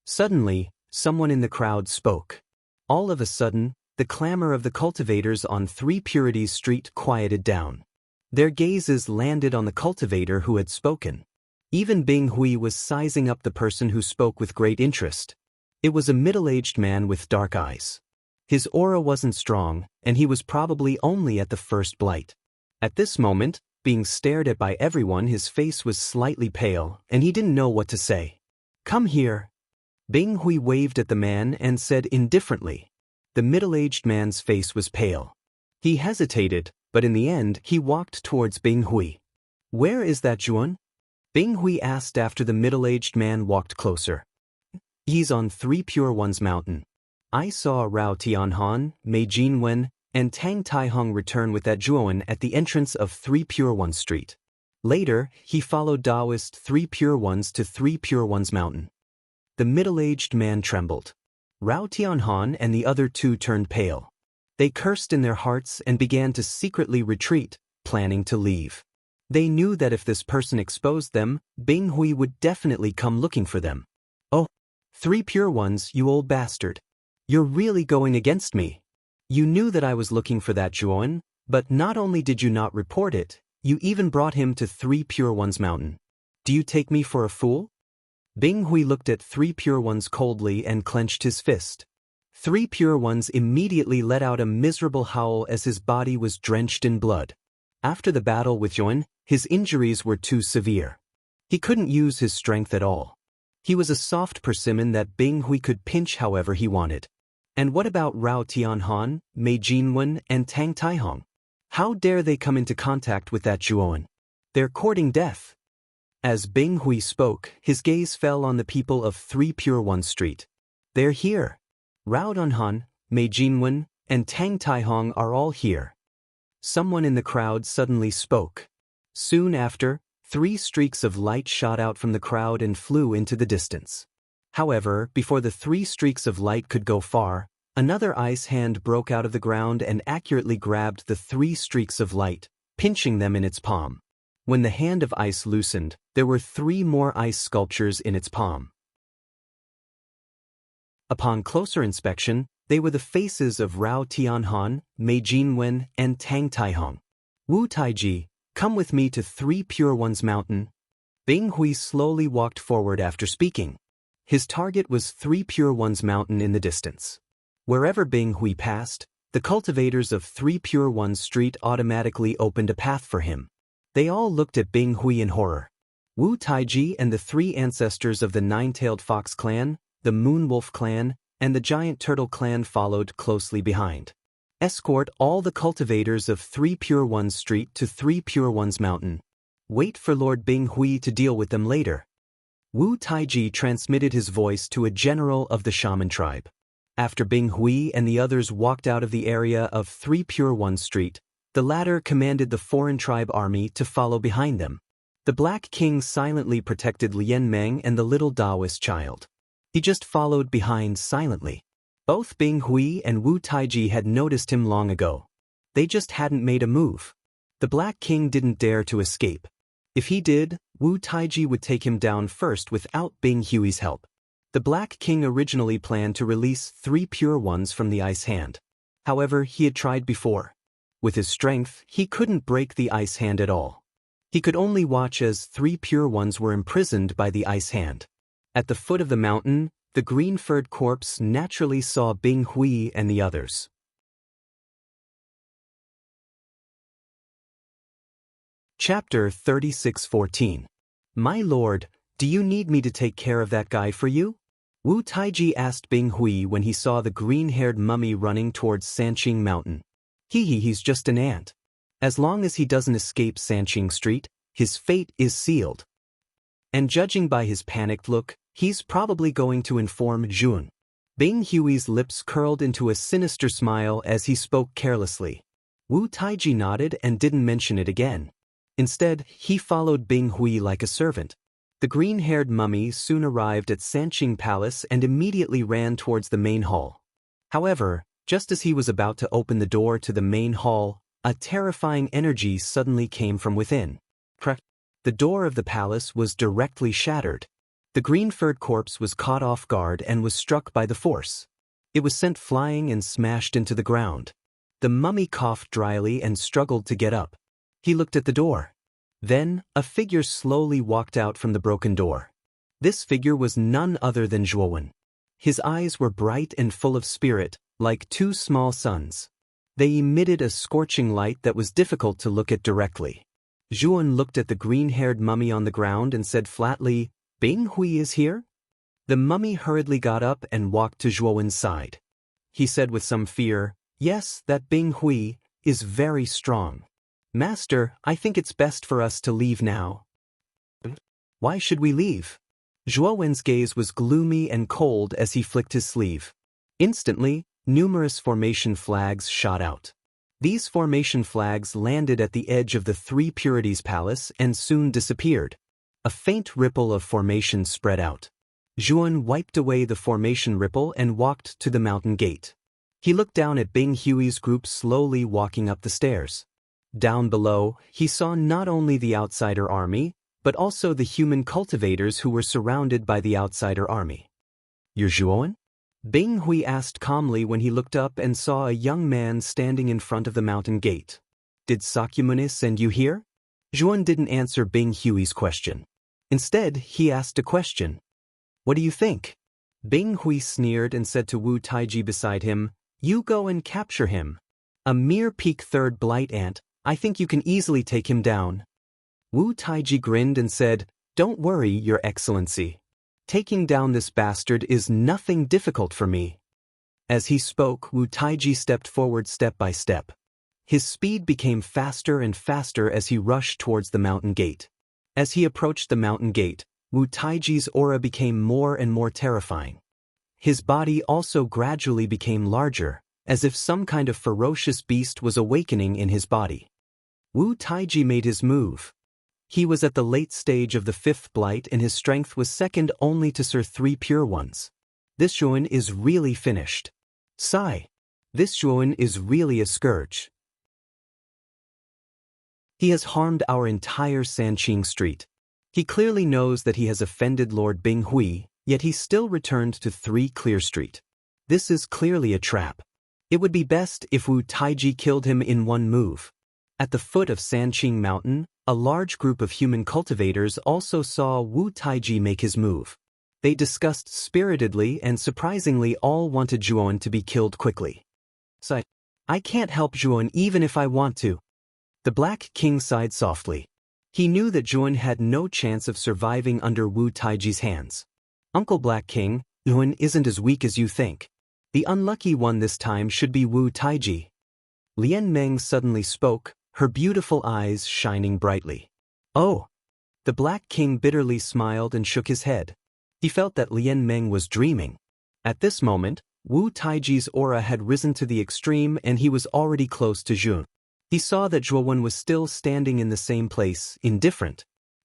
Suddenly, someone in the crowd spoke. All of a sudden, the clamor of the cultivators on 3 Purities Street quieted down. Their gazes landed on the cultivator who had spoken. Even Bing Hui was sizing up the person who spoke with great interest. It was a middle-aged man with dark eyes. His aura wasn't strong, and he was probably only at the first blight. At this moment, being stared at by everyone, his face was slightly pale, and he didn't know what to say. Come here. Bing Hui waved at the man and said indifferently. The middle-aged man's face was pale. He hesitated, but in the end he walked towards Bing Hui. Where is that Juon? Bing Hui asked after the middle-aged man walked closer. He's on 3 Pure Ones Mountain. I saw Rao Tianhan, Mei Jinwen, and Tang Taihong return with that Juon at the entrance of 3 Pure Ones Street. Later, he followed Taoist 3 Pure Ones to 3 Pure Ones Mountain. The middle-aged man trembled. Rao Tianhan and the other 2 turned pale. They cursed in their hearts and began to secretly retreat, planning to leave. They knew that if this person exposed them, Bing Hui would definitely come looking for them. Oh, 3 Pure Ones, you old bastard. You're really going against me. You knew that I was looking for that Juon, but not only did you not report it, you even brought him to 3 Pure Ones Mountain. Do you take me for a fool? Bing Hui looked at 3 Pure Ones coldly and clenched his fist. 3 Pure Ones immediately let out a miserable howl as his body was drenched in blood. After the battle with Juon, his injuries were too severe. He couldn't use his strength at all. He was a soft persimmon that Bing Hui could pinch however he wanted. And what about Rao Tianhan, Mei Jinwen, and Tang Taihong? How dare they come into contact with that Juon? They're courting death. As Bing Hui spoke, his gaze fell on the people of 3 Pure Ones Street. They're here. Rao Tianhan, Mei Jinwen, and Tang Taihong are all here. Someone in the crowd suddenly spoke. Soon after, 3 streaks of light shot out from the crowd and flew into the distance. However, before the 3 streaks of light could go far, another ice hand broke out of the ground and accurately grabbed the 3 streaks of light, pinching them in its palm. When the hand of ice loosened, there were 3 more ice sculptures in its palm. Upon closer inspection, they were the faces of Rao Tianhan, Mei Jinwen, and Tang Taihong. Wu Taiji, come with me to 3 Pure Ones Mountain. Bing Hui slowly walked forward after speaking. His target was 3 Pure Ones Mountain in the distance. Wherever Bing Hui passed, the cultivators of 3 Pure Ones Street automatically opened a path for him. They all looked at Bing Hui in horror. Wu Taiji and the 3 ancestors of the Nine-Tailed Fox clan, the Moon Wolf clan, and the Giant Turtle clan followed closely behind. Escort all the cultivators of 3 Pure Ones Street to 3 Pure Ones Mountain. Wait for Lord Bing Hui to deal with them later. Wu Taiji transmitted his voice to a general of the shaman tribe. After Bing Hui and the others walked out of the area of 3 Pure Ones Street, the latter commanded the foreign tribe army to follow behind them. The Black King silently protected Lian Meng and the little Taoist child. He just followed behind silently. Both Bing Hui and Wu Taiji had noticed him long ago. They just hadn't made a move. The Black King didn't dare to escape. If he did, Wu Taiji would take him down first without Bing Hui's help. The Black King originally planned to release 3 Pure Ones from the Ice Hand. However, he had tried before. With his strength, he couldn't break the Ice Hand at all. He could only watch as 3 Pure Ones were imprisoned by the Ice Hand. At the foot of the mountain, the green-furred corpse naturally saw Bing Hui and the others. Chapter 36:14. My lord, do you need me to take care of that guy for you? Wu Taiji asked Bing Hui when he saw the green-haired mummy running towards Sanqing Mountain. He's just an ant. As long as he doesn't escape Sanqing Street, his fate is sealed. And judging by his panicked look, he's probably going to inform Jun. Bing Hui's lips curled into a sinister smile as he spoke carelessly. Wu Taiji nodded and didn't mention it again. Instead, he followed Bing Hui like a servant. The green-haired mummy soon arrived at Sanqing Palace and immediately ran towards the main hall. However, just as he was about to open the door to the main hall, a terrifying energy suddenly came from within. The door of the palace was directly shattered. The green-furred corpse was caught off guard and was struck by the force. It was sent flying and smashed into the ground. The mummy coughed dryly and struggled to get up. He looked at the door. Then, a figure slowly walked out from the broken door. This figure was none other than Zhuowen. His eyes were bright and full of spirit, like 2 small suns. They emitted a scorching light that was difficult to look at directly. Zhuowen looked at the green-haired mummy on the ground and said flatly, Bing Hui is here? The mummy hurriedly got up and walked to Zhuowen's side. He said with some fear, Yes, that Bing Hui is very strong. Master, I think it's best for us to leave now. Why should we leave? Zhuowen's gaze was gloomy and cold as he flicked his sleeve. Instantly, numerous formation flags shot out. These formation flags landed at the edge of the 3 Purities Palace and soon disappeared. A faint ripple of formation spread out. Zhuowen wiped away the formation ripple and walked to the mountain gate. He looked down at Bing Hui's group slowly walking up the stairs. Down below, he saw not only the outsider army, but also the human cultivators who were surrounded by the outsider army. You're Zhuowen? Bing Hui asked calmly when he looked up and saw a young man standing in front of the mountain gate. Did Sakyamuni send you here? Zhuowen didn't answer Bing Hui's question. Instead, he asked a question. What do you think? Bing Hui sneered and said to Wu Taiji beside him, You go and capture him. A mere peak 3rd blight ant, I think you can easily take him down. Wu Taiji grinned and said, Don't worry, Your Excellency. Taking down this bastard is nothing difficult for me. As he spoke, Wu Taiji stepped forward step by step. His speed became faster and faster as he rushed towards the mountain gate. As he approached the mountain gate, Wu Taiji's aura became more and more terrifying. His body also gradually became larger, as if some kind of ferocious beast was awakening in his body. Wu Taiji made his move. He was at the late stage of the 5th blight and his strength was second only to Sir 3 Pure Ones. This Zhuowen is really finished. Sigh. This Zhuowen is really a scourge. He has harmed our entire Sanqing Street. He clearly knows that he has offended Lord Binghui, yet he still returned to 3 Clear Street. This is clearly a trap. It would be best if Wu Taiji killed him in one move. At the foot of Sanqing Mountain, a large group of human cultivators also saw Wu Taiji make his move. They discussed spiritedly and surprisingly all wanted Zhuan to be killed quickly. So, I can't help Zhuan even if I want to. The Black King sighed softly. He knew that Zhuan had no chance of surviving under Wu Taiji's hands. Uncle Black King, Zhuan isn't as weak as you think. The unlucky one this time should be Wu Taiji. Lian Meng suddenly spoke, her beautiful eyes shining brightly. Oh! The Black King bitterly smiled and shook his head. He felt that Lian Meng was dreaming. At this moment, Wu Taiji's aura had risen to the extreme and he was already close to Zhuan. He saw that Zhuan was still standing in the same place, indifferent.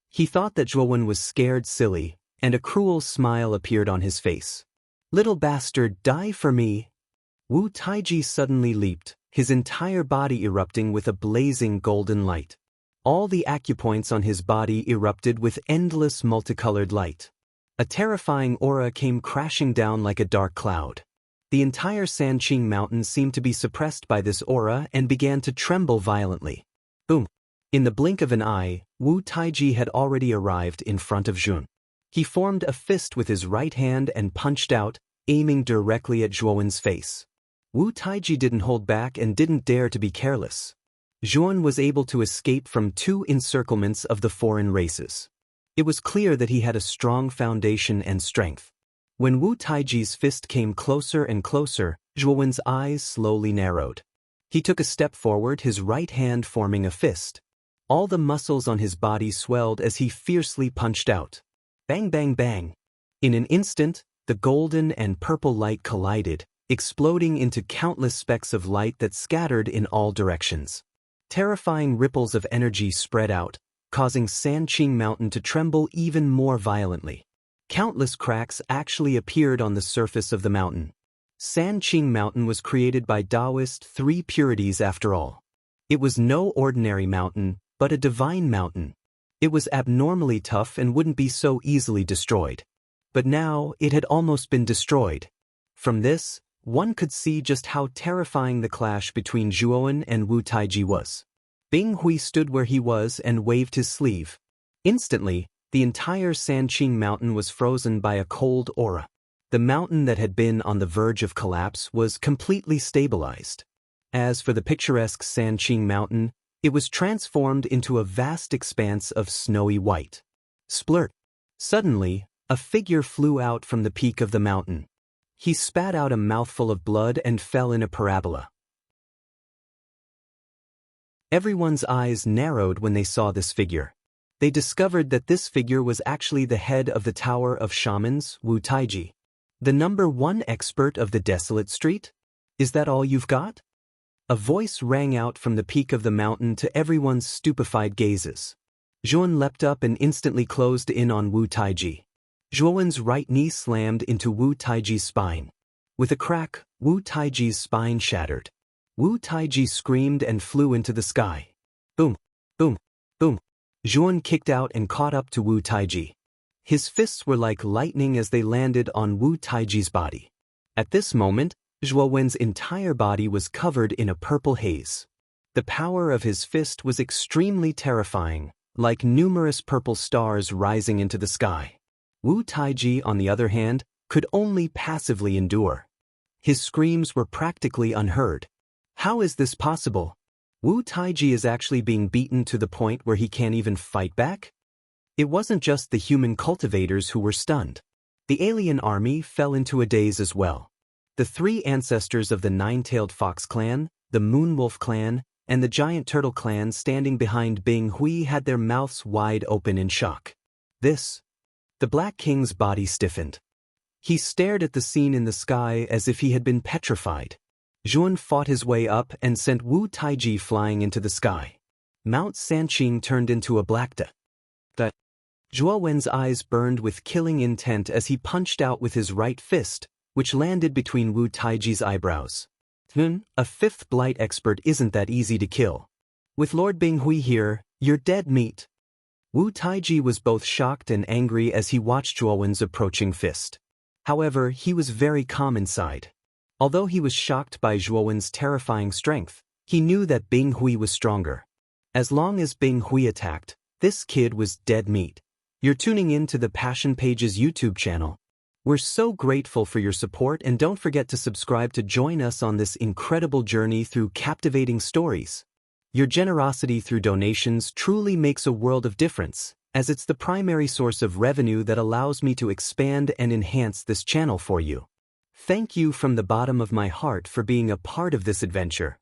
He thought that Zhuan was scared silly, and a cruel smile appeared on his face. Little bastard, die for me! Wu Taiji suddenly leaped, his entire body erupting with a blazing golden light. All the acupoints on his body erupted with endless multicolored light. A terrifying aura came crashing down like a dark cloud. The entire Sanqing Mountain seemed to be suppressed by this aura and began to tremble violently. Boom! In the blink of an eye, Wu Taiji had already arrived in front of Zhuan. He formed a fist with his right hand and punched out, aiming directly at Zhuan's face. Wu Taiji didn't hold back and didn't dare to be careless. Zhuan was able to escape from 2 encirclements of the foreign races. It was clear that he had a strong foundation and strength. When Wu Taiji's fist came closer and closer, Zhuan's eyes slowly narrowed. He took a step forward, his right hand forming a fist. All the muscles on his body swelled as he fiercely punched out. Bang bang bang! In an instant, the golden and purple light collided, exploding into countless specks of light that scattered in all directions. Terrifying ripples of energy spread out, causing Sanqing Mountain to tremble even more violently. Countless cracks actually appeared on the surface of the mountain. Sanqing Mountain was created by Taoist 3 purities after all. It was no ordinary mountain, but a divine mountain. It was abnormally tough and wouldn't be so easily destroyed. But now, it had almost been destroyed. From this, one could see just how terrifying the clash between Zhuan and Wu Taiji was. Bing Hui stood where he was and waved his sleeve. Instantly, the entire Sanqing Mountain was frozen by a cold aura. The mountain that had been on the verge of collapse was completely stabilized. As for the picturesque Sanqing Mountain, it was transformed into a vast expanse of snowy white. Splurt! Suddenly, a figure flew out from the peak of the mountain. He spat out a mouthful of blood and fell in a parabola. Everyone's eyes narrowed when they saw this figure. They discovered that this figure was actually the head of the Tower of Shamans, Wu Taiji. The #1 expert of the desolate street? Is that all you've got? A voice rang out from the peak of the mountain to everyone's stupefied gazes. Zhuan leapt up and instantly closed in on Wu Taiji. Zhuan's right knee slammed into Wu Taiji's spine. With a crack, Wu Taiji's spine shattered. Wu Taiji screamed and flew into the sky. Boom! Boom! Boom! Zhuan kicked out and caught up to Wu Taiji. His fists were like lightning as they landed on Wu Taiji's body. At this moment, Zhuan's entire body was covered in a purple haze. The power of his fist was extremely terrifying, like numerous purple stars rising into the sky. Wu Taiji, on the other hand, could only passively endure. His screams were practically unheard. How is this possible? Wu Taiji is actually being beaten to the point where he can't even fight back? It wasn't just the human cultivators who were stunned. The alien army fell into a daze as well. The 3 ancestors of the 9-tailed fox clan, the Moonwolf clan, and the giant turtle clan standing behind Bing Hui had their mouths wide open in shock. The Black King's body stiffened. He stared at the scene in the sky as if he had been petrified. Zhuan fought his way up and sent Wu Taiji flying into the sky. Mount Sanqing turned into a blackta. Zhuan's eyes burned with killing intent as he punched out with his right fist, which landed between Wu Taiji's eyebrows. A 5th blight expert isn't that easy to kill. With Lord Bing Hui here, You're dead meat. Wu Taiji was both shocked and angry as he watched Zhuowen's approaching fist. However, he was very calm inside. Although he was shocked by Zhuowen's terrifying strength, he knew that Bing Hui was stronger. As long as Bing Hui attacked, this kid was dead meat. You're tuning in to the Passion Pages YouTube channel. We're so grateful for your support, and don't forget to subscribe to join us on this incredible journey through captivating stories. Your generosity through donations truly makes a world of difference, as it's the primary source of revenue that allows me to expand and enhance this channel for you. Thank you from the bottom of my heart for being a part of this adventure.